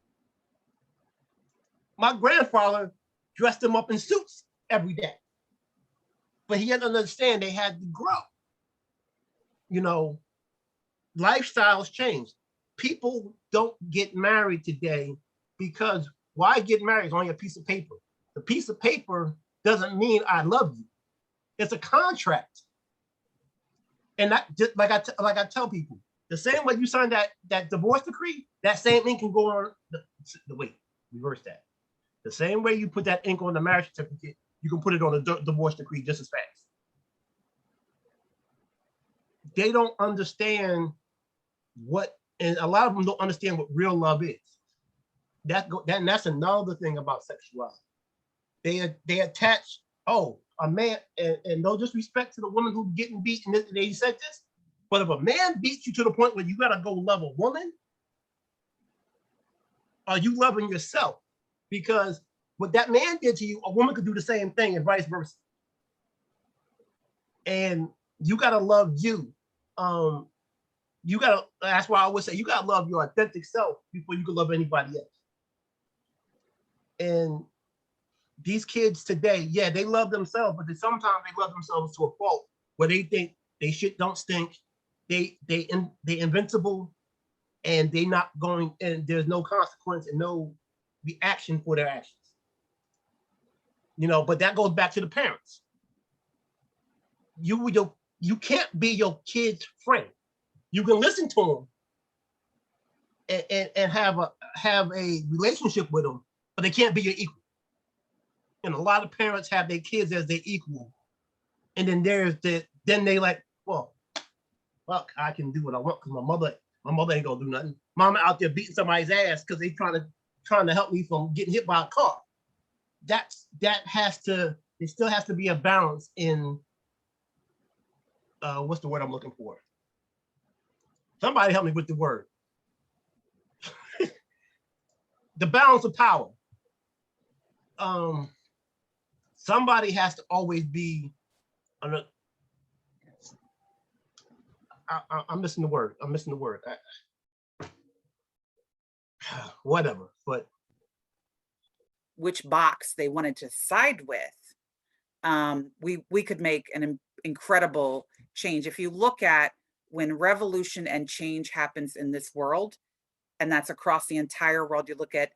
My grandfather dressed them up in suits every day. But he had to understand they had to grow. You know, lifestyles change. People don't get married today because why get married? It's only a piece of paper. The piece of paper doesn't mean I love you. It's a contract. And that, just like I tell people, the same way you sign that divorce decree, that same ink can go on wait, reverse that. The same way you put that ink on the marriage certificate, you can put it on a divorce decree just as fast. They don't understand and a lot of them don't understand what real love is. That's another thing about sexuality. They attach, oh, a man, and no disrespect to the woman who's getting beaten, they said this, but if a man beats you to the point where you gotta go love a woman, are you loving yourself? Because what that man did to you, a woman could do the same thing and vice versa. And you gotta love you. That's why I always say you gotta love your authentic self before you can love anybody else. And these kids today, yeah, they love themselves, but sometimes they love themselves to a fault where they think they shit don't stink, they invincible, and they not going, and there's no consequence and no reaction for their actions. You know, but that goes back to the parents. You can't be your kid's friend. You can listen to them and have a relationship with them, but they can't be your equal. And a lot of parents have their kids as their equal, and then then they like, well, fuck, I can do what I want because my mother ain't gonna do nothing. Mama out there beating somebody's ass because they trying to help me from getting hit by a car. There still has to be a balance in what's the word I'm looking for? Somebody help me with the word. The balance of power. Somebody has to always be. I'm missing the word. Whatever, but which box they wanted to side with, we could make an incredible change. If you look at when revolution and change happens in this world, and that's across the entire world, you look at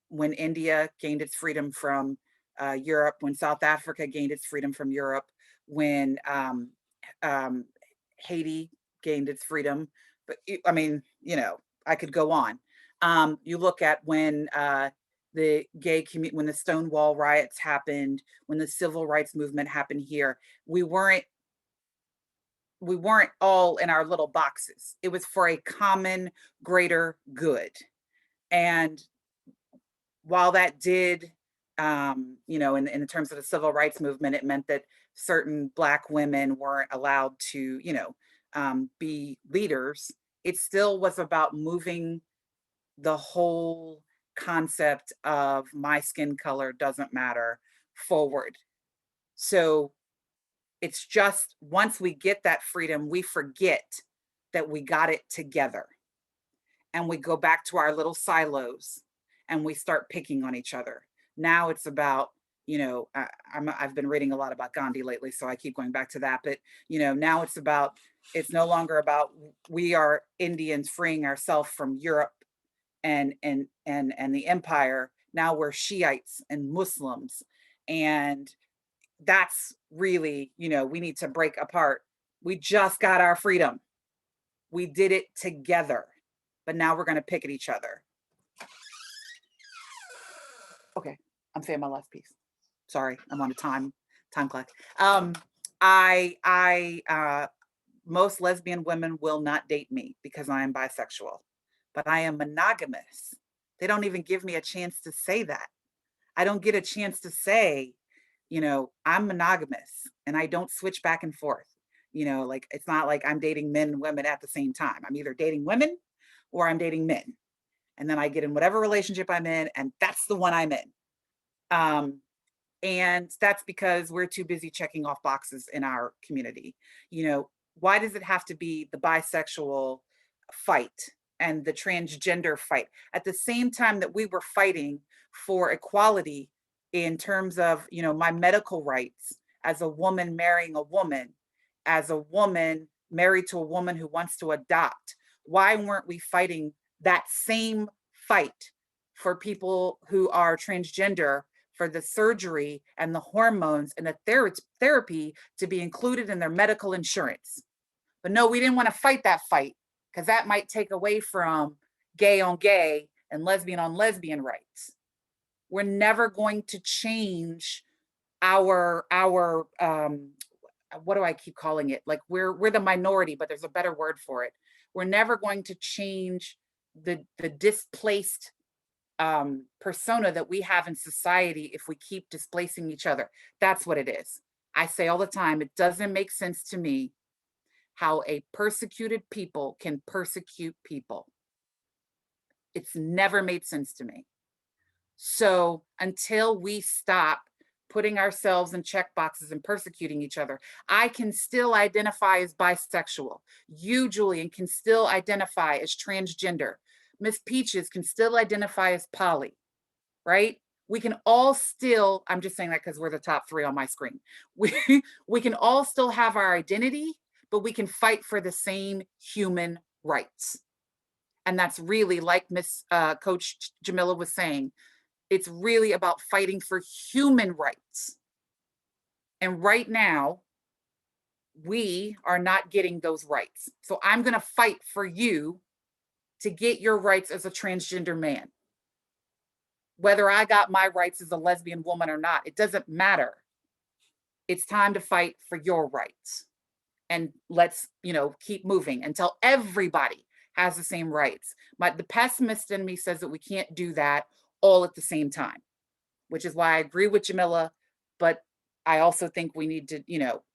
when India gained its freedom from Europe, when South Africa gained its freedom from Europe, when Haiti gained its freedom. But I mean, you know, I could go on. You look at when the gay community, when the Stonewall riots happened, when the civil rights movement happened here, we weren't all in our little boxes. It was for a common greater good. And while that did, you know, in terms of the civil rights movement, it meant that certain Black women weren't allowed to, you know, be leaders. It still was about moving the whole concept of my skin color doesn't matter forward. So it's just once we get that freedom, we forget that we got it together, and we go back to our little silos and we start picking on each other. Now it's about, you know, I've been reading a lot about Gandhi lately, so I keep going back to that. But, you know, now it's no longer about we are Indians freeing ourselves from Europe and the empire. Now we're Shiites and Muslims. And that's really, you know, we need to break apart. We just got our freedom. We did it together, but now we're going to pick at each other. Okay, I'm saying my last piece. Sorry, I'm on a time clock. Most lesbian women will not date me because I am bisexual, but I am monogamous. They don't even give me a chance to say that. I don't get a chance to say I'm monogamous and I don't switch back and forth. Like, it's not like I'm dating men and women at the same time. I'm either dating women or I'm dating men. And then I get in whatever relationship I'm in, and that's the one I'm in. And that's because we're too busy checking off boxes in our community. Why does it have to be the bisexual fight and the transgender fight at the same time that we were fighting for equality in terms of, my medical rights as a woman marrying a woman, as a woman married to a woman who wants to adopt? Why weren't we fighting that same fight for people who are transgender, for the surgery and the hormones and the therapy to be included in their medical insurance? But no, we didn't want to fight that fight because that might take away from gay on gay and lesbian on lesbian rights. We're never going to change our what do I keep calling it? Like, we're the minority, but there's a better word for it. We're never going to change the displaced persona that we have in society if we keep displacing each other. That's what it is. I say all the time, it doesn't make sense to me how a persecuted people can persecute people. It's never made sense to me. So until we stop putting ourselves in check boxes and persecuting each other, I can still identify as bisexual. You, Julian, can still identify as transgender. Miss Peaches can still identify as poly, right? We can all still, I'm just saying that because we're the top 3 on my screen. We can all still have our identity, but we can fight for the same human rights. And that's really, like Miss Coach Jamila was saying, it's really about fighting for human rights. And right now, we are not getting those rights. So I'm going to fight for you to get your rights as a transgender man. Whether I got my rights as a lesbian woman or not, it doesn't matter. It's time to fight for your rights. And let's, keep moving until everybody has the same rights. The pessimist in me says that we can't do that all at the same time, which is why I agree with Jamila, but I also think we need to,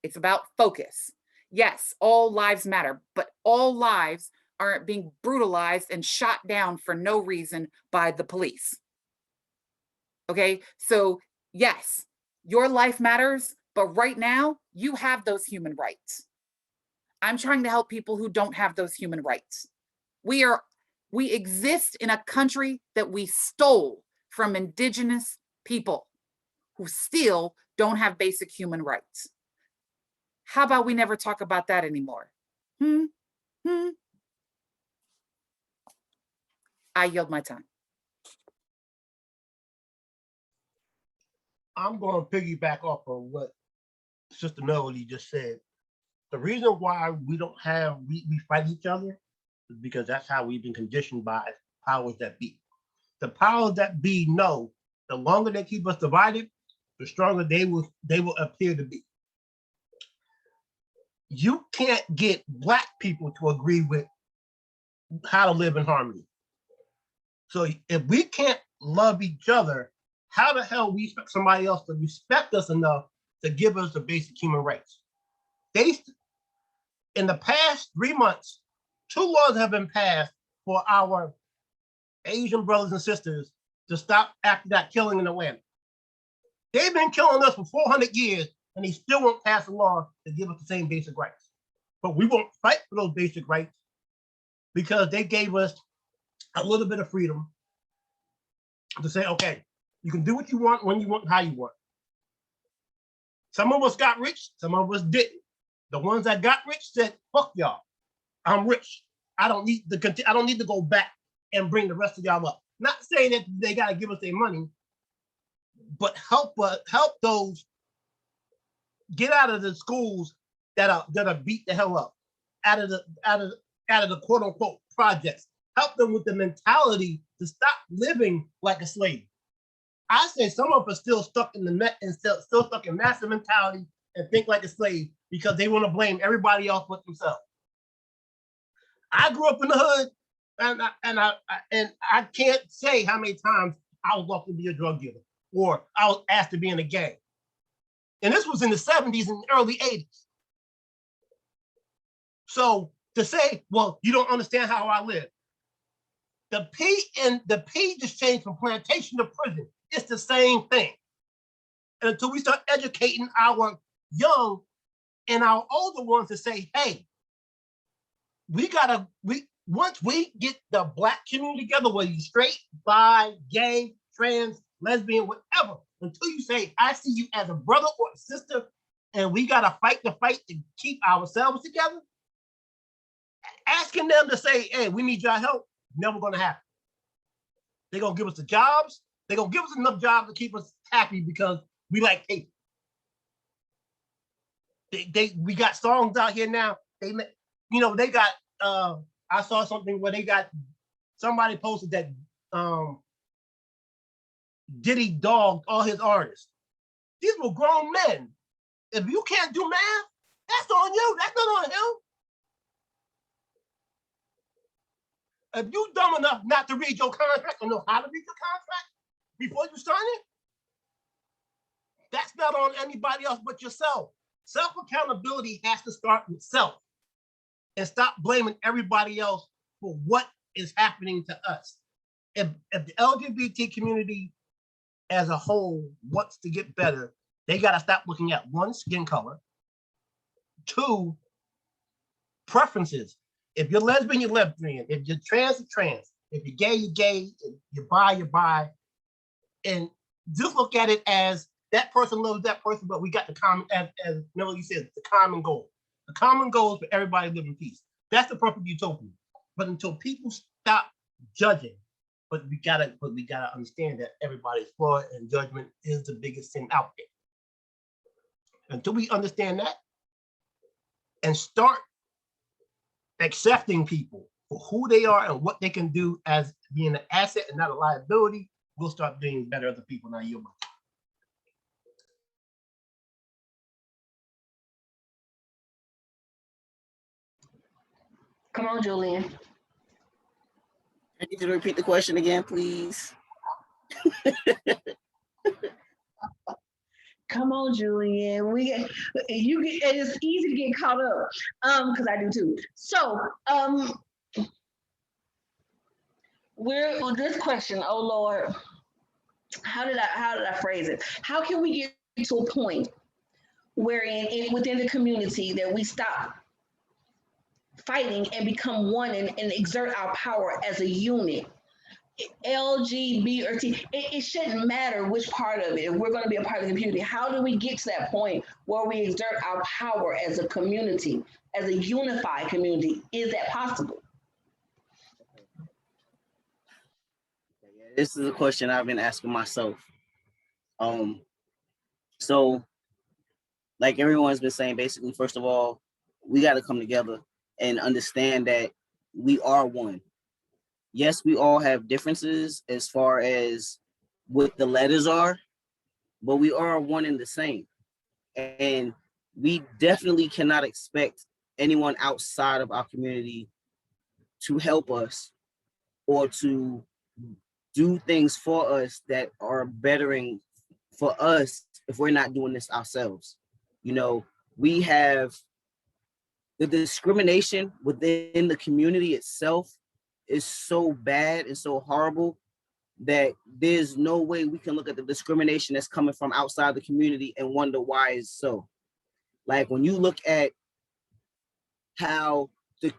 it's about focus. Yes, all lives matter, but all lives aren't being brutalized and shot down for no reason by the police. Okay, so yes, your life matters, but right now you have those human rights. I'm trying to help people who don't have those human rights. We exist in a country that we stole from indigenous people who still don't have basic human rights. How about we never talk about that anymore? I yield my time. I'm going to piggyback off of what Sister Melody just said. The reason why we don't have, we fight each other is because that's how we've been conditioned by powers that be. The powers that be know the longer they keep us divided, the stronger they will appear to be. You can't get Black people to agree with how to live in harmony. So if we can't love each other, how the hell we expect somebody else to respect us enough to give us the basic human rights? In the past 3 months, 2 laws have been passed for our Asian brothers and sisters to stop after that killing in Atlanta. They've been killing us for 400 years, and they still won't pass a law to give us the same basic rights. But we won't fight for those basic rights because they gave us a little bit of freedom to say, okay, you can do what you want, when you want, how you want. Some of us got rich, some of us didn't. The ones that got rich said, fuck y'all, I'm rich. I don't need to go back and bring the rest of y'all up. Not saying that they got to give us their money, but help those get out of the schools that are beat the hell up, out of the quote unquote projects. Help them with the mentality to stop living like a slave. I say some of us still stuck in still stuck in massive mentality and think like a slave because they want to blame everybody else but themselves. I grew up in the hood, and I can't say how many times I was offered to be a drug dealer or I was asked to be in a gang. And this was in the 70s and early 80s. So to say, well, you don't understand how I live. The P just changed from plantation to prison. It's the same thing. And until we start educating our young and our older ones to say, hey, once we get the Black community together, whether you straight, bi, gay, trans, lesbian, whatever, until you say, I see you as a brother or a sister, and we gotta fight the fight to keep ourselves together, asking them to say, hey, we need your help, never gonna happen. They're gonna give us the jobs, they're gonna give us enough jobs to keep us happy because we like paper. We got songs out here now. They got I saw something where they got somebody posted that Diddy dogged all his artists. These were grown men. If you can't do math, that's on you. That's not on him. If you dumb enough not to read your contract or know how to read your contract before you sign it, that's not on anybody else but yourself. Self-accountability has to start with self and stop blaming everybody else for what is happening to us. If the LGBT community as a whole wants to get better, they got to stop looking at one, skin color, two, preferences. If you're lesbian, you're lesbian. If you're trans, you're trans. If you're gay, you're gay. If you're bi, you're bi. And just look at it as that person loves that person, but we got the common, as Melody said, the common goal. The common goal is for everybody to live in peace. That's the perfect utopia. But until people stop judging, but we gotta understand that everybody's flawed and judgment is the biggest sin out there. Until we understand that and start accepting people for who they are and what they can do as being an asset and not a liability, we'll start doing better as a people. Now you. Come on, Julian. I need you to repeat the question again, please. Come on, Julian. It's easy to get caught up. Because I do too. So we're on this question, oh Lord. How did I phrase it? How can we get to a point wherein within the community that we stop fighting and become one and exert our power as a unit? LGBT, it shouldn't matter which part of it. If we're going to be a part of the community, how do we get to that point where we exert our power as a community, as a unified community? Is that possible? This is a question I've been asking myself. So like everyone's been saying, basically, first of all, we got to come together and understand that we are one. Yes, we all have differences as far as what the letters are, but we are one and the same. And we definitely cannot expect anyone outside of our community to help us or to do things for us that are bettering for us if we're not doing this ourselves. You know, we have the discrimination within the community itself is so bad and so horrible that there's no way we can look at the discrimination that's coming from outside the community and wonder why it's so. Like when you look at how the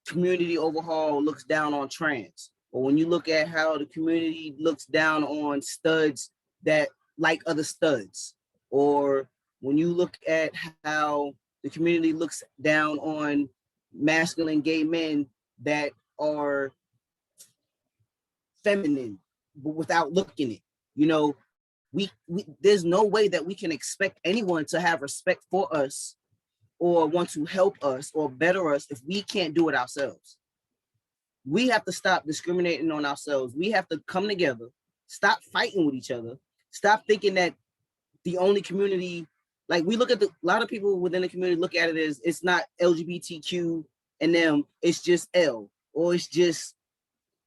community overhaul looks down on trans, or when you look at how the community looks down on studs that like other studs, or when you look at how the community looks down on masculine gay men that are feminine but without looking it, you know, we there's no way that we can expect anyone to have respect for us or want to help us or better us if we can't do it ourselves. We have to stop discriminating on ourselves. We have to come together, stop fighting with each other, stop thinking that the only community, like we look at a lot of people within the community look at it as it's not LGBTQ and them, it's just L or it's just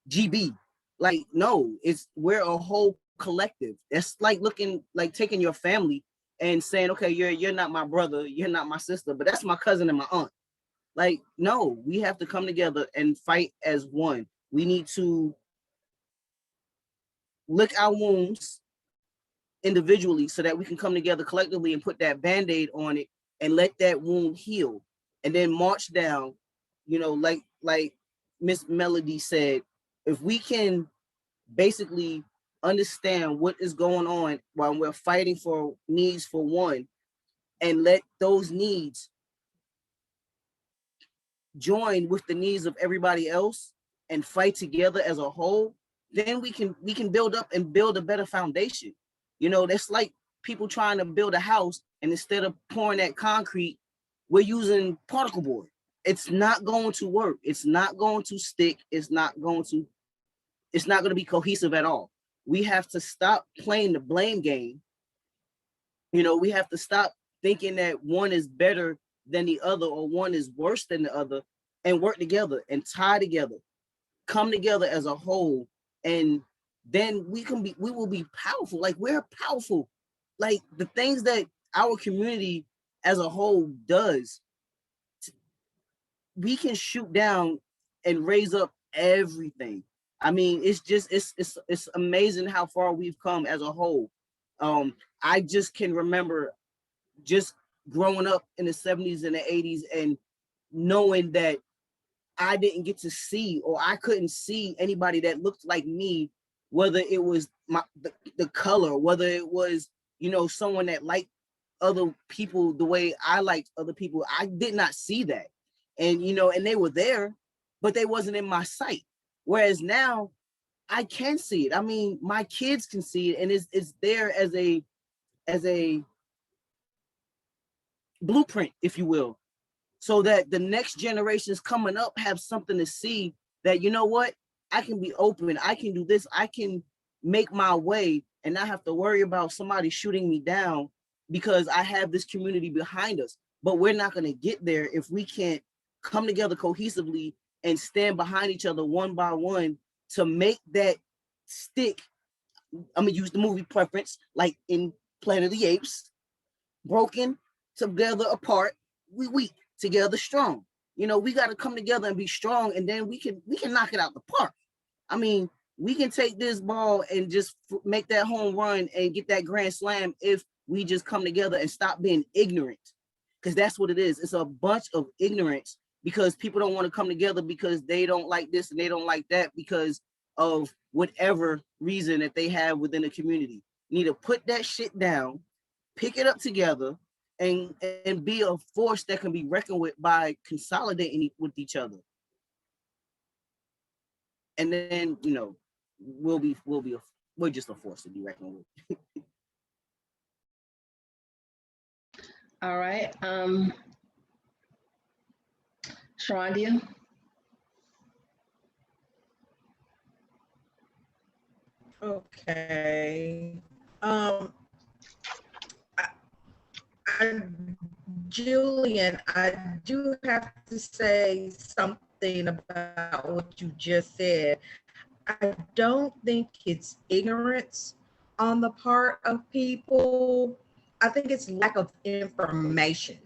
GB. Like, no, we're a whole collective. That's like taking your family and saying, okay, you're not my brother, you're not my sister, but that's my cousin and my aunt. Like, no, we have to come together and fight as one. We need to lick our wounds individually so that we can come together collectively and put that Band-Aid on it and let that wound heal, and then march down, like Miss Melody said, if we can basically understand what is going on while we're fighting for needs for one, and let those needs join with the needs of everybody else and fight together as a whole, then we can build up and build a better foundation. That's like people trying to build a house, and instead of pouring that concrete, we're using particle board. It's not going to work. It's not going to stick. It's not going to be cohesive at all. We have to stop playing the blame game. We have to stop thinking that one is better than the other or one is worse than the other, and work together and tie together, come together as a whole, and then we will be powerful. Like, we're powerful. Like, the things that our community as a whole does, we can shoot down and raise up everything. I mean, it's amazing how far we've come as a whole. I just can remember just growing up in the 70s and the 80s and knowing that I didn't get to see, or I couldn't see anybody that looked like me, whether it was the color, whether it was, someone that liked other people the way I liked other people. I did not see that. And, and they were there, but they wasn't in my sight. Whereas now I can see it. I mean, my kids can see it, and it's there as a blueprint, if you will, so that the next generations coming up have something to see, that, what, I can be open, I can do this, I can make my way and not have to worry about somebody shooting me down because I have this community behind us. But we're not going to get there if we can't come together cohesively and stand behind each other one by one to make that stick. I'm going to use the movie preference, like in Planet of the Apes: broken together apart, we weak together strong. We got to come together and be strong, and then we can knock it out the park. I mean, we can take this ball and just make that home run and get that grand slam if we just come together and stop being ignorant, because that's what it is. It's a bunch of ignorance because people don't want to come together because they don't like this and they don't like that because of whatever reason that they have within the community. You need to put that shit down, pick it up together, and be a force that can be reckoned with by consolidating with each other. And then, we're just a force to be reckoned with. All right. Sharondia. Okay. Julian, I do have to say something about what you just said. I don't think it's ignorance on the part of people. I think it's lack of information.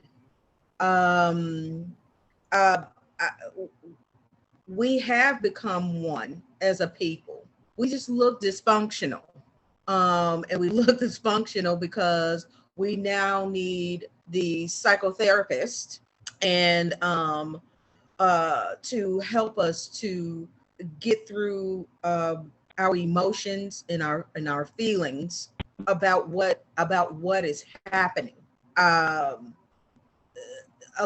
We have become one as a people. We just look dysfunctional. And we look dysfunctional because we now need the psychotherapist and to help us to get through our emotions and our feelings about what is happening. A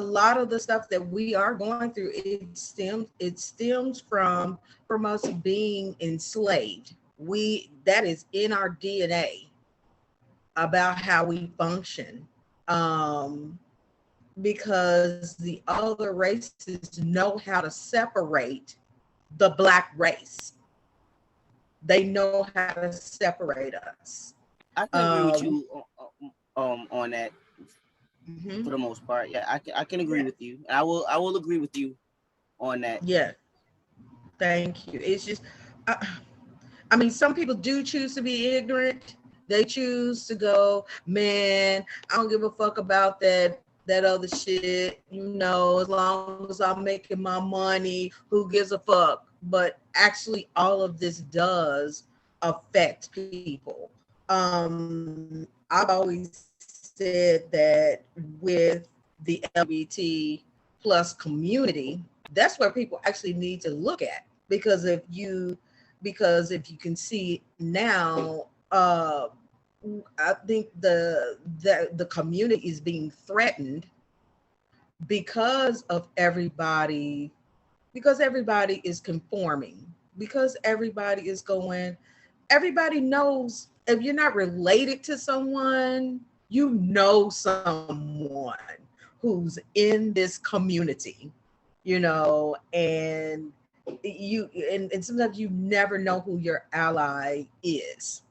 lot of the stuff that we are going through, it stems from us being enslaved. That is in our DNA about how we function, because the other races know how to separate the Black race. They know how to separate us. I can agree with you on that. Mm-hmm. For the most part, yeah, I can agree with you. I will agree with you on that. Yeah, thank you. It's just, I mean, some people do choose to be ignorant, They choose to go, man, I don't give a fuck about that other shit, as long as I'm making my money, who gives a fuck? But actually all of this does affect people. I've always said that with the LGBT plus community, that's where people actually need to look at, because if you can see now, I think the community is being threatened because everybody is conforming, because everybody knows, if you're not related to someone, someone who's in this community, and and sometimes you never know who your ally is.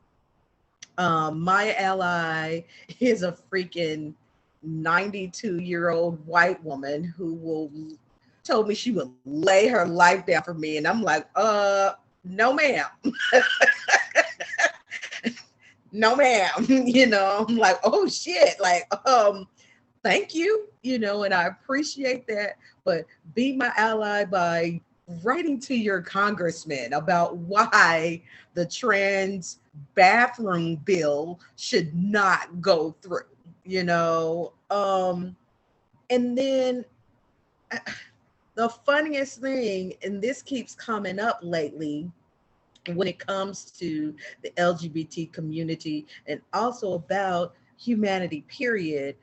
My ally is a freaking 92-year-old white woman who told me she would lay her life down for me, and I'm like, no ma'am. No ma'am. I'm like, oh shit, like, thank you, and I appreciate that, but be my ally by writing to your congressman about why the trans bathroom bill should not go through, and then the funniest thing, and this keeps coming up lately when it comes to the LGBT community and also about humanity, period.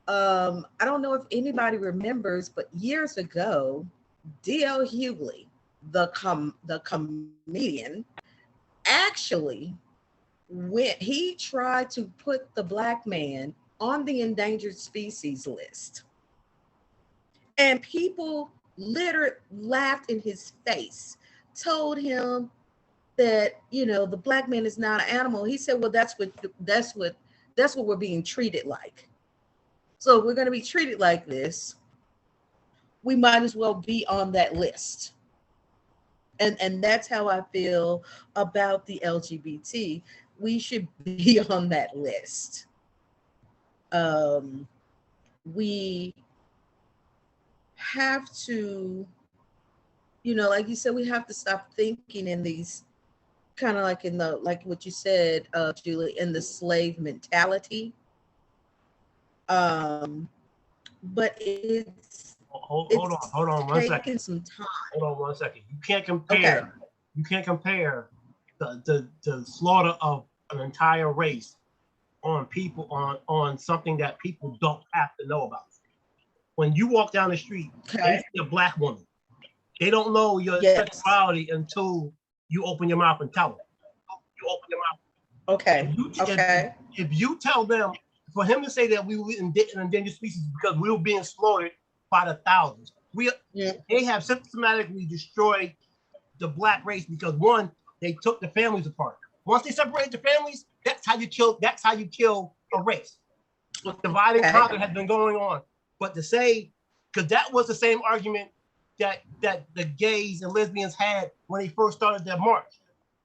I don't know if anybody remembers, but years ago, D.L. Hughley, the comedian, actually he tried to put the Black man on the endangered species list. And people literally laughed in his face, told him that, the Black man is not an animal. He said, well, that's what we're being treated like. So if we're going to be treated like this, we might as well be on that list. And that's how I feel about the LGBT. We should be on that list. We have to, like you said, we have to stop thinking in these kind of like like what you said, Julie, in the slave mentality. But Hold on one second. Some time. Hold on 1 second. You can't compare. Okay. You can't compare the slaughter of an entire race on people on something that people don't have to know about. When you walk down the street, they see a Black woman. They don't know your sexuality until you open your mouth and tell them. You open your mouth. Okay. If you tell them, for him to say that we were an endangered species because we were being slaughtered by the thousands, they have systematically destroyed the Black race because, one, they took the families apart. Once they separate the families, that's how you kill a race. Divide and conquer has been going on. But to say, because that was the same argument that the gays and lesbians had when they first started their march.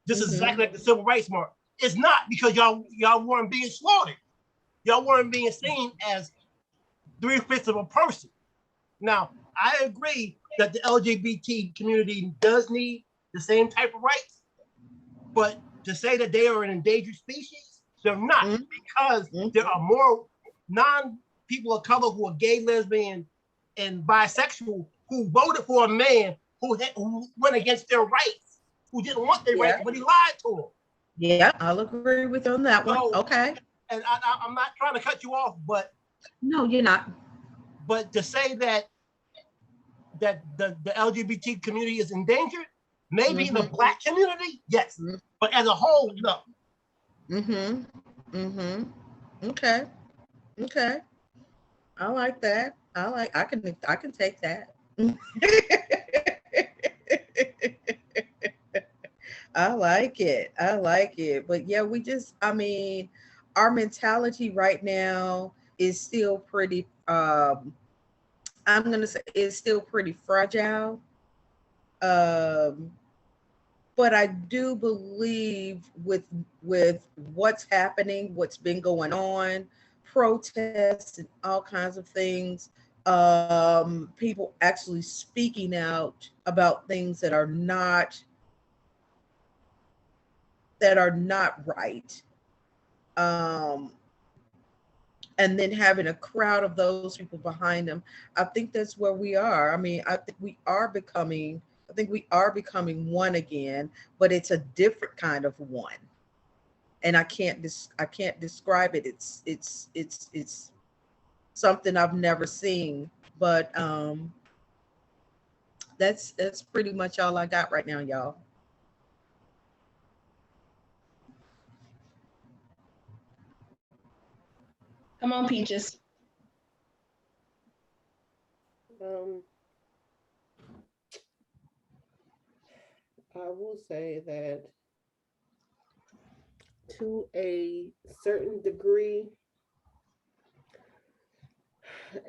This is exactly like the civil rights march. It's not, because y'all weren't being slaughtered. Y'all weren't being seen as 3/5 of a person. Now, I agree that the LGBT community does need the same type of rights, but to say that they are an endangered species, they're not, because there are more non-people of color who are gay, lesbian, and bisexual who voted for a man who went against their rights, who didn't want their rights, but he lied to them. Yeah, I'll agree with you on that one. Okay. And I'm not trying to cut you off, but no, you're not. But to say that the LGBT community is endangered, maybe in the Black community, yes, but as a whole, no. Okay. I like that. I can take that. I like it. But yeah, our mentality right now is still pretty, I'm going to say it's still pretty fragile. but I do believe with what's happening, what's been going on, protests and all kinds of things, people actually speaking out about things that are not right. Um, and then having a crowd of those people behind them. I think that's where we are. I mean, I think we are becoming one again, but it's a different kind of one. And I can't describe it. It's something I've never seen. But that's pretty much all I got right now, y'all. Come on, Peaches. Um, I will say that to a certain degree,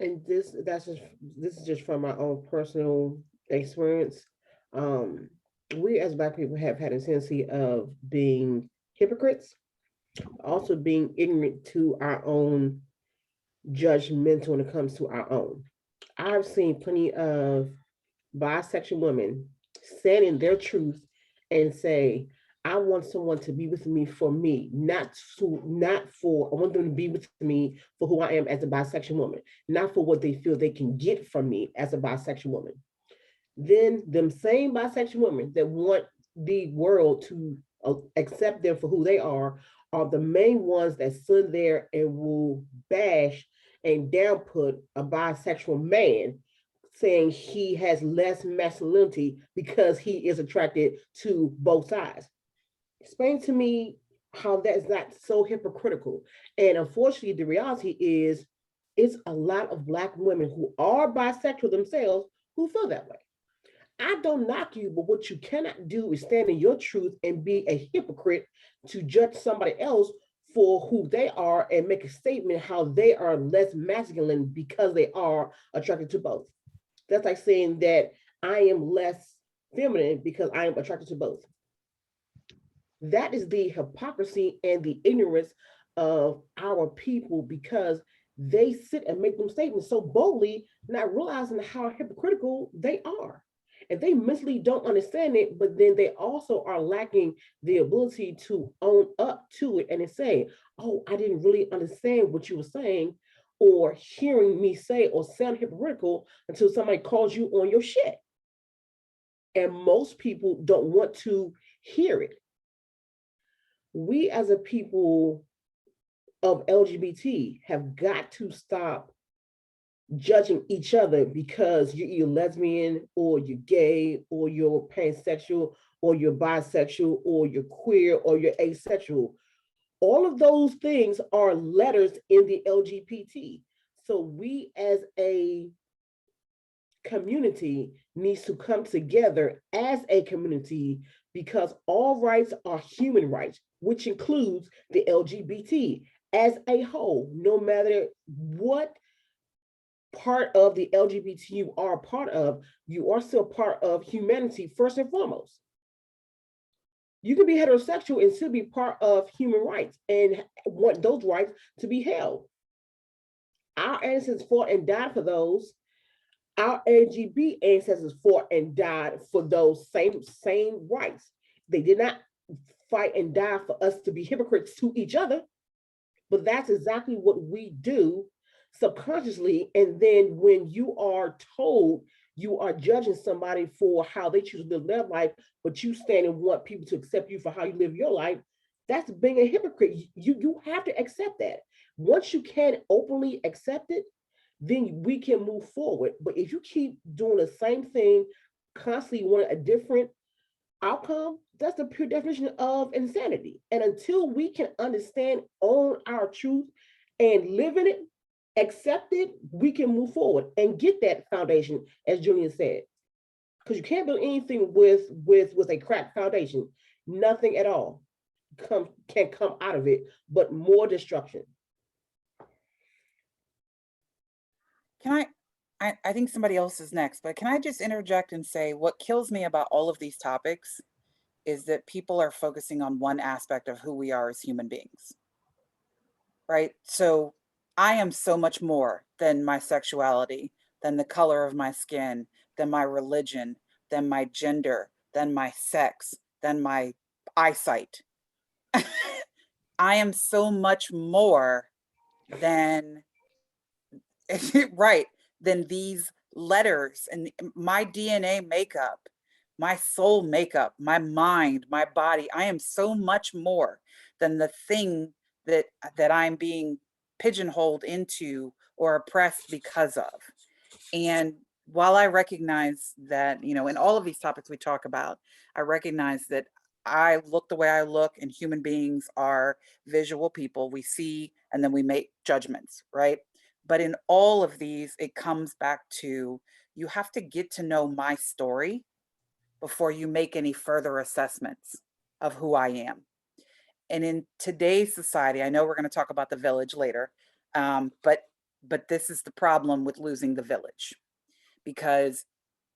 and this is just from my own personal experience. Um, we as Black people have had a tendency of being hypocrites, also being ignorant to our own judgmental when it comes to our own. I've seen plenty of bisexual women stand in their truth and say, I want someone to be with me, not for, I want them to be with me for who I am as a bisexual woman, not for what they feel they can get from me as a bisexual woman. Then them same bisexual women that want the world to accept them for who they are the main ones that stood there and will bash and downput a bisexual man, saying he has less masculinity because he is attracted to both sides. Explain to me how that is not so hypocritical. And unfortunately, the reality is it's a lot of Black women who are bisexual themselves who feel that way. I don't knock you, but what you cannot do is stand in your truth and be a hypocrite to judge somebody else for who they are and make a statement how they are less masculine because they are attracted to both. That's like saying that I am less feminine because I am attracted to both. That is the hypocrisy and the ignorance of our people because they sit and make them statements so boldly, not realizing how hypocritical they are. And they mentally don't understand it, but then they also are lacking the ability to own up to it and say, oh, I didn't really understand what you were saying, or hearing me say or sound hypocritical until somebody calls you on your shit. And most people don't want to hear it. We as a people of LGBT have got to stop judging each other because you're either lesbian or you're gay or you're pansexual or you're bisexual or you're queer or you're asexual. All of those things are letters in the LGBT. So we as a community needs to come together as a community because all rights are human rights, which includes the LGBT as a whole, no matter what part of the LGBT you are a part of, you are still part of humanity first and foremost. You can be heterosexual and still be part of human rights and want those rights to be held. Our ancestors fought and died for those. Our LGBT ancestors fought and died for those same rights. They did not fight and die for us to be hypocrites to each other, but that's exactly what we do subconsciously. And then when you are told you are judging somebody for how they choose to live their life, but you stand and want people to accept you for how you live your life, that's being a hypocrite. You have to accept that. Once you can openly accept it, then we can move forward. But if you keep doing the same thing, constantly wanting a different outcome, that's the pure definition of insanity. And until we can understand, own our truth, and live in it, accept it, we can move forward and get that foundation, as Julian said. Because you can't build anything with a cracked foundation. Nothing at all can come out of it, but more destruction. Can I think somebody else is next, but can I just interject and say what kills me about all of these topics is that people are focusing on one aspect of who we are as human beings, right? So I am so much more than my sexuality, than the color of my skin, than my religion, than my gender, than my sex, than my eyesight. I am so much more than right, than these letters and my DNA makeup, my soul makeup, my mind, my body. I am so much more than the thing that I'm being pigeonholed into or oppressed because of. And while I recognize that, in all of these topics we talk about, I recognize that I look the way I look, and human beings are visual people. We see and then we make judgments, right? But in all of these, it comes back to you have to get to know my story before you make any further assessments of who I am. And in today's society, I know we're going to talk about the village later, but this is the problem with losing the village, because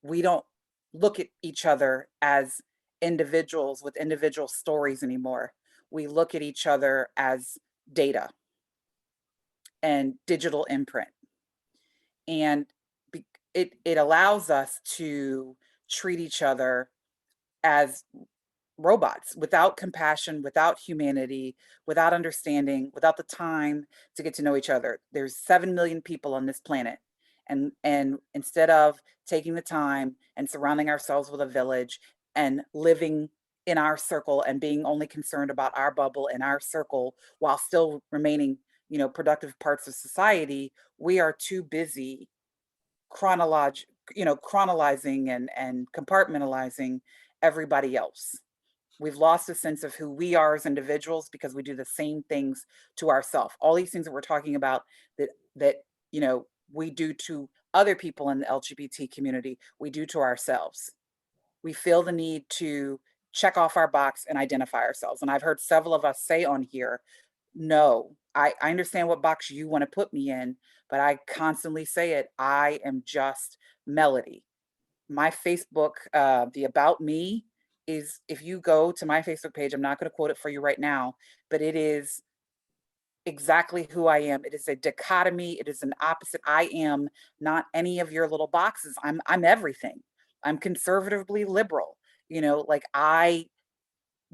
we don't look at each other as individuals with individual stories anymore. We look at each other as data and digital imprint. And it allows us to treat each other as robots, without compassion, without humanity, without understanding, without the time to get to know each other. There's 7 million people on this planet. And instead of taking the time and surrounding ourselves with a village and living in our circle and being only concerned about our bubble and our circle while still remaining, productive parts of society, we are too busy chronologizing and compartmentalizing everybody else. We've lost a sense of who we are as individuals because we do the same things to ourselves. All these things that we're talking about that we do to other people in the LGBT community, we do to ourselves. We feel the need to check off our box and identify ourselves. And I've heard several of us say on here, no, I understand what box you want to put me in, but I constantly say it. I am just Melody. My Facebook, the About Me is, if you go to my Facebook page, I'm not going to quote it for you right now, but it is exactly who I am. It is a dichotomy. It is an opposite. I am not any of your little boxes. I'm everything. I'm conservatively liberal. Like I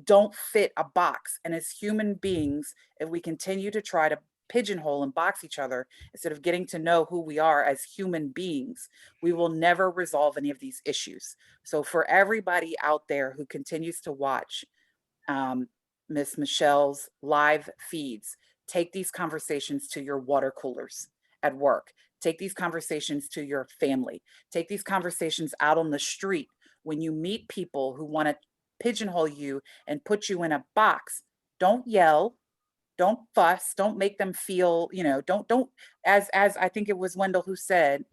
don't fit a box. And as human beings, if we continue to try to pigeonhole and box each other instead of getting to know who we are as human beings, we will never resolve any of these issues. So for everybody out there who continues to watch Miss Michelle's live feeds, take these conversations to your water coolers at work. Take these conversations to your family. Take these conversations out on the street when you meet people who want to pigeonhole you and put you in a box. Don't yell, don't fuss, don't make them feel, don't as I think it was Wendell who said,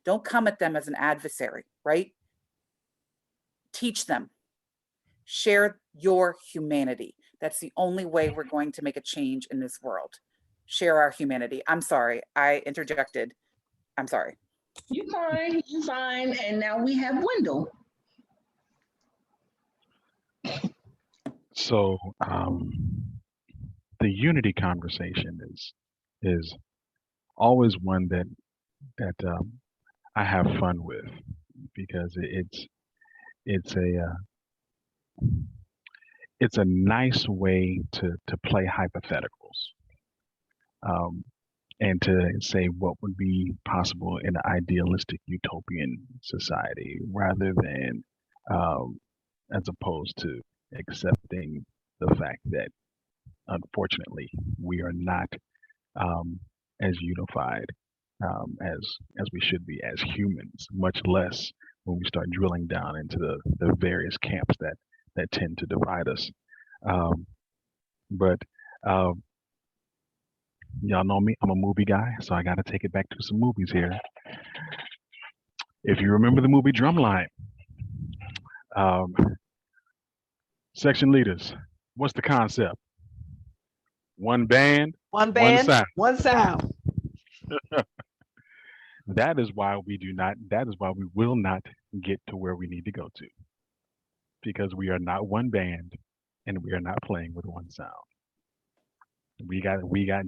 don't come at them as an adversary, right? Teach them. Share your humanity. That's the only way we're going to make a change in this world. Share our humanity. I'm sorry, I interjected. I'm sorry. You fine, you fine. And now we have Wendell. So the unity conversation is always one that I have fun with, because it's a nice way to play hypotheticals, and to say what would be possible in an idealistic utopian society, rather than as opposed to accepting the fact that unfortunately we are not as unified as we should be as humans, much less when we start drilling down into the various camps that tend to divide us. But y'all know me, I'm a movie guy, so I got to take it back to some movies here. If you remember the movie Drumline, section leaders, what's the concept? One band, One band, sound. one sound. That is why we will not get to where we need to go to. because we are not one band and we are not playing with one sound. We got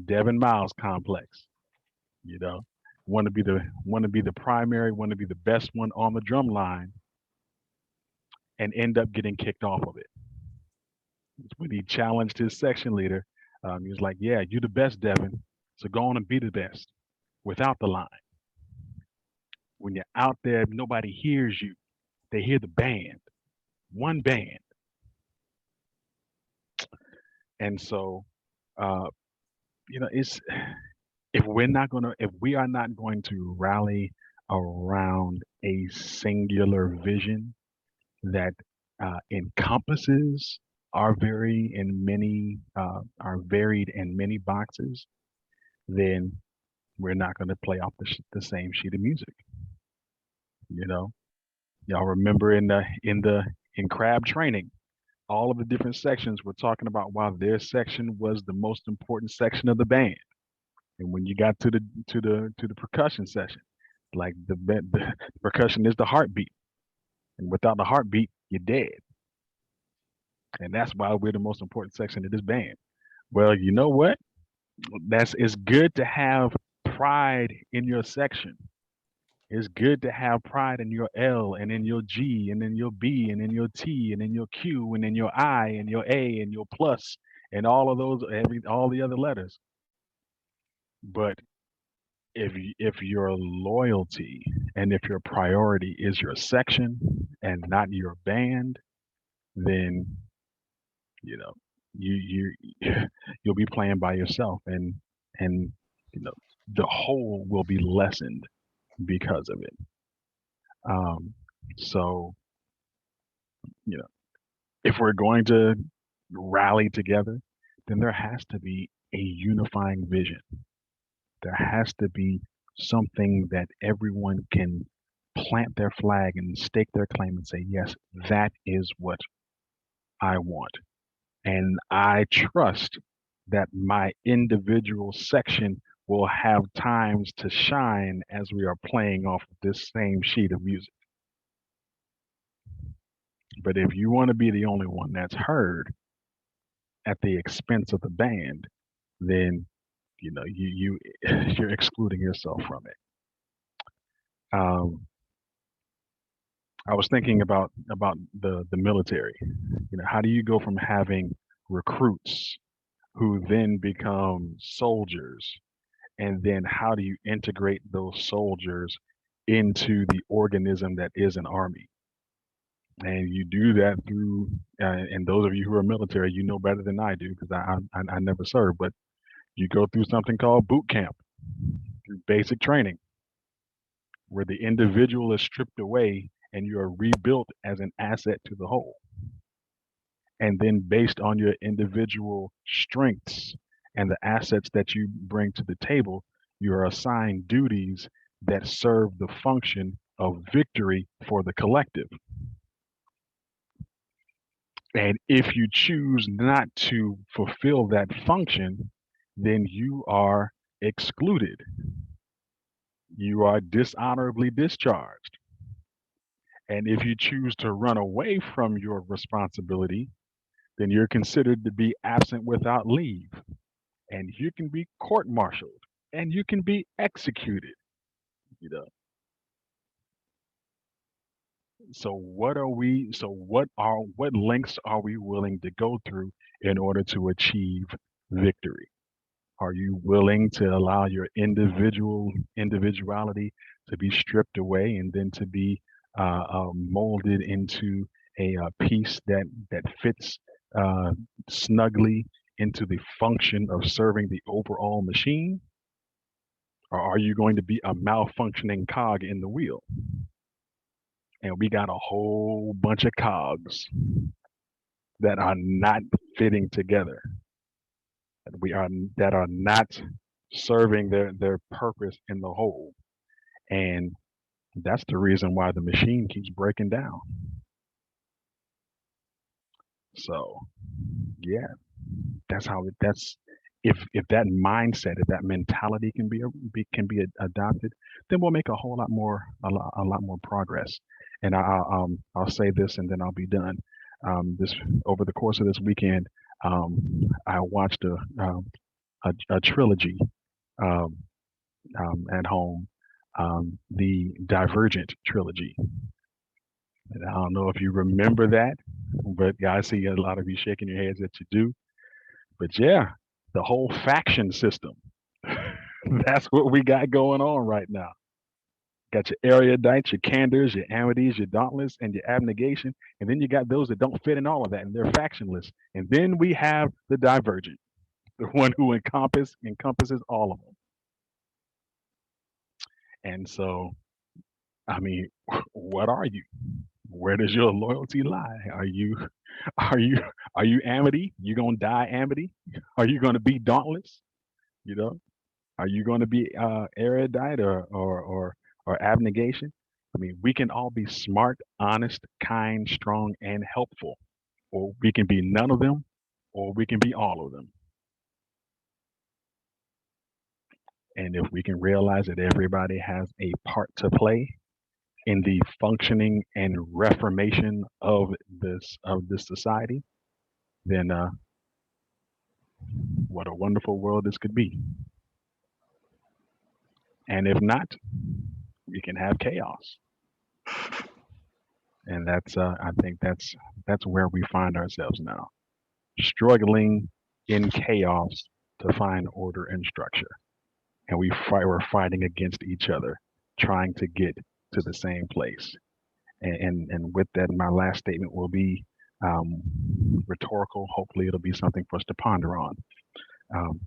Devin Miles complex, you know. Want to be the primary, want to be the best one on the drum line and end up getting kicked off of it. When he challenged his section leader, he was like, "Yeah, you're the best, Devin. So go on and be the best without the line. When you're out there, nobody hears you. They hear the band, one band." And so, uh, it's if we are not going to rally around a singular vision that encompasses our varied and many boxes, then we're not going to play off the same sheet of music. You know, y'all remember in crab training, all of the different sections were talking about why their section was the most important section of the band. And when you got to the percussion section, like the percussion is the heartbeat, and without the heartbeat, you're dead. And that's why we're the most important section of this band. Well, you know what? It's good to have pride in your section. It's good to have pride in your L and in your G and in your B and in your T and in your Q and in your I and your A and your plus and all of those all the other letters. But if your loyalty and if your priority is your section and not your band, then you know you you'll be playing by yourself, and the whole will be lessened because of it. So if we're going to rally together, then there has to be a unifying vision. There has to be something that everyone can plant their flag and stake their claim and say, yes, that is what I want. And I trust that my individual section will have times to shine as we are playing off of this same sheet of music. But if you want to be the only one that's heard at the expense of the band, then you're excluding yourself from it. I was thinking about the military. How do you go from having recruits who then become soldiers, and then how do you integrate those soldiers into the organism that is an army? And you do that through, and those of you who are military, you know better than I do because I never served, but you go through something called boot camp, through basic training, where the individual is stripped away and you are rebuilt as an asset to the whole. And then based on your individual strengths and the assets that you bring to the table, you are assigned duties that serve the function of victory for the collective. And if you choose not to fulfill that function, then you are excluded. You are dishonorably discharged. And if you choose to run away from your responsibility, then you're considered to be absent without leave. And you can be court-martialed and you can be executed. So what lengths are we willing to go through in order to achieve victory? Are you willing to allow your individuality to be stripped away and then to be molded into a piece that fits snugly into the function of serving the overall machine? Or are you going to be a malfunctioning cog in the wheel? And we got a whole bunch of cogs that are not fitting together. That are not serving their purpose in the whole. And that's the reason why the machine keeps breaking down. So yeah, that's if that mindset, if that mentality can be adopted, then we'll make a whole lot more a lot more progress. And I'll say this and then I'll be done. This over the course of this weekend, I watched a trilogy um, at home, the Divergent trilogy. And I don't know if you remember that, but yeah, I see a lot of you shaking your heads that you do. But yeah, the whole faction system. That's what we got going on right now. Got your erudites, your candors, your amities, your dauntless, and your abnegation. And then you got those that don't fit in all of that, and they're factionless. And then we have the divergent, the one who encompasses all of them. And so, I mean, what are you? Where does your loyalty lie? Are you are you amity? You gonna die amity? Are you gonna be dauntless? You know, are you gonna be erudite or abnegation? I mean, we can all be smart, honest, kind, strong, and helpful, or we can be none of them, or we can be all of them. And if we can realize that everybody has a part to play in the functioning and reformation of this society, then what a wonderful world this could be. And if not, we can have chaos. And that's I think that's where we find ourselves now, struggling in chaos to find order and structure. And we're fighting against each other, trying to get to the same place. And with that, my last statement will be um, rhetorical. Hopefully, it'll be something for us to ponder on. Um,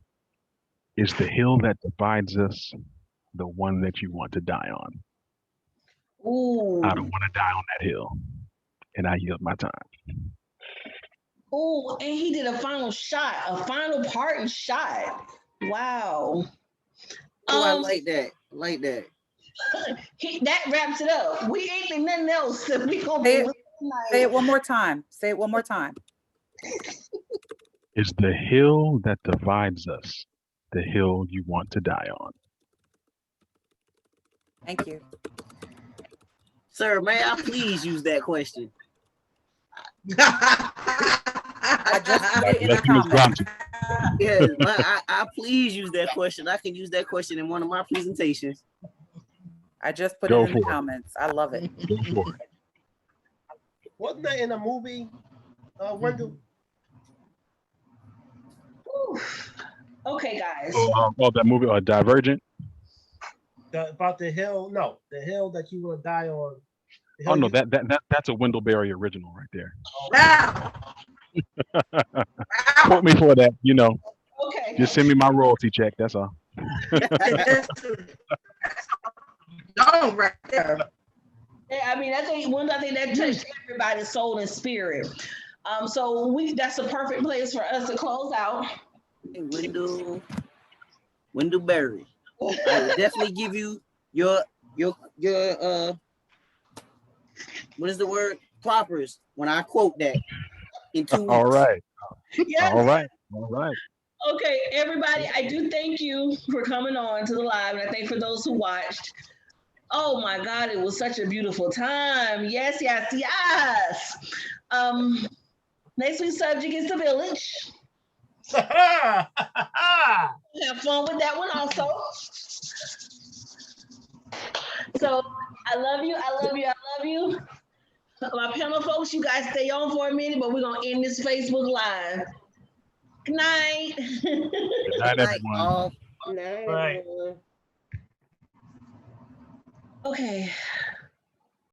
is the hill that divides us the one that you want to die on? Ooh. I don't want to die on that hill, and I yield my time. Ooh, and he did a final shot, a final parting shot. Wow. Oh, I like that. I like that. That wraps it up. We ain't nothing else that we gonna Say do it, say it one more time. Say it one more time. Is the hill that divides us the hill you want to die on? Thank you. Sir, may I please use that question? I just put it in the Bless you, Ms. comments. Bronson. Yes, I please use that question. I can use that question in one of my presentations. I just put Go it in the for it. comments. I love it. Go for it. Wasn't that in a movie, Wendell? Okay, guys. That movie, Divergent. About the hill? No, the hill that you will die on. The Oh hill no, you- that's a Wendell Berry original right there. Wow. Quote me for that. Okay. Just send me my royalty check. That's all. Don't right there. I mean, I think that touched everybody's soul and spirit. So that's a perfect place for us to close out. Wendell Berry. I will definitely give you your what is the word? Ploppers when I quote that in 2 weeks. All right. Yes. All right. All right. Okay, everybody, I do thank you for coming on to the live, and I thank for those who watched. Oh my God, it was such a beautiful time. Yes, yes, yes. Next week's subject is the village. Have fun with that one also. So I love you, I love you, I love you. My panel folks, you guys stay on for a minute, but we're gonna end this Facebook Live. Good night. Good night, everyone. Night, Right. everyone. Okay.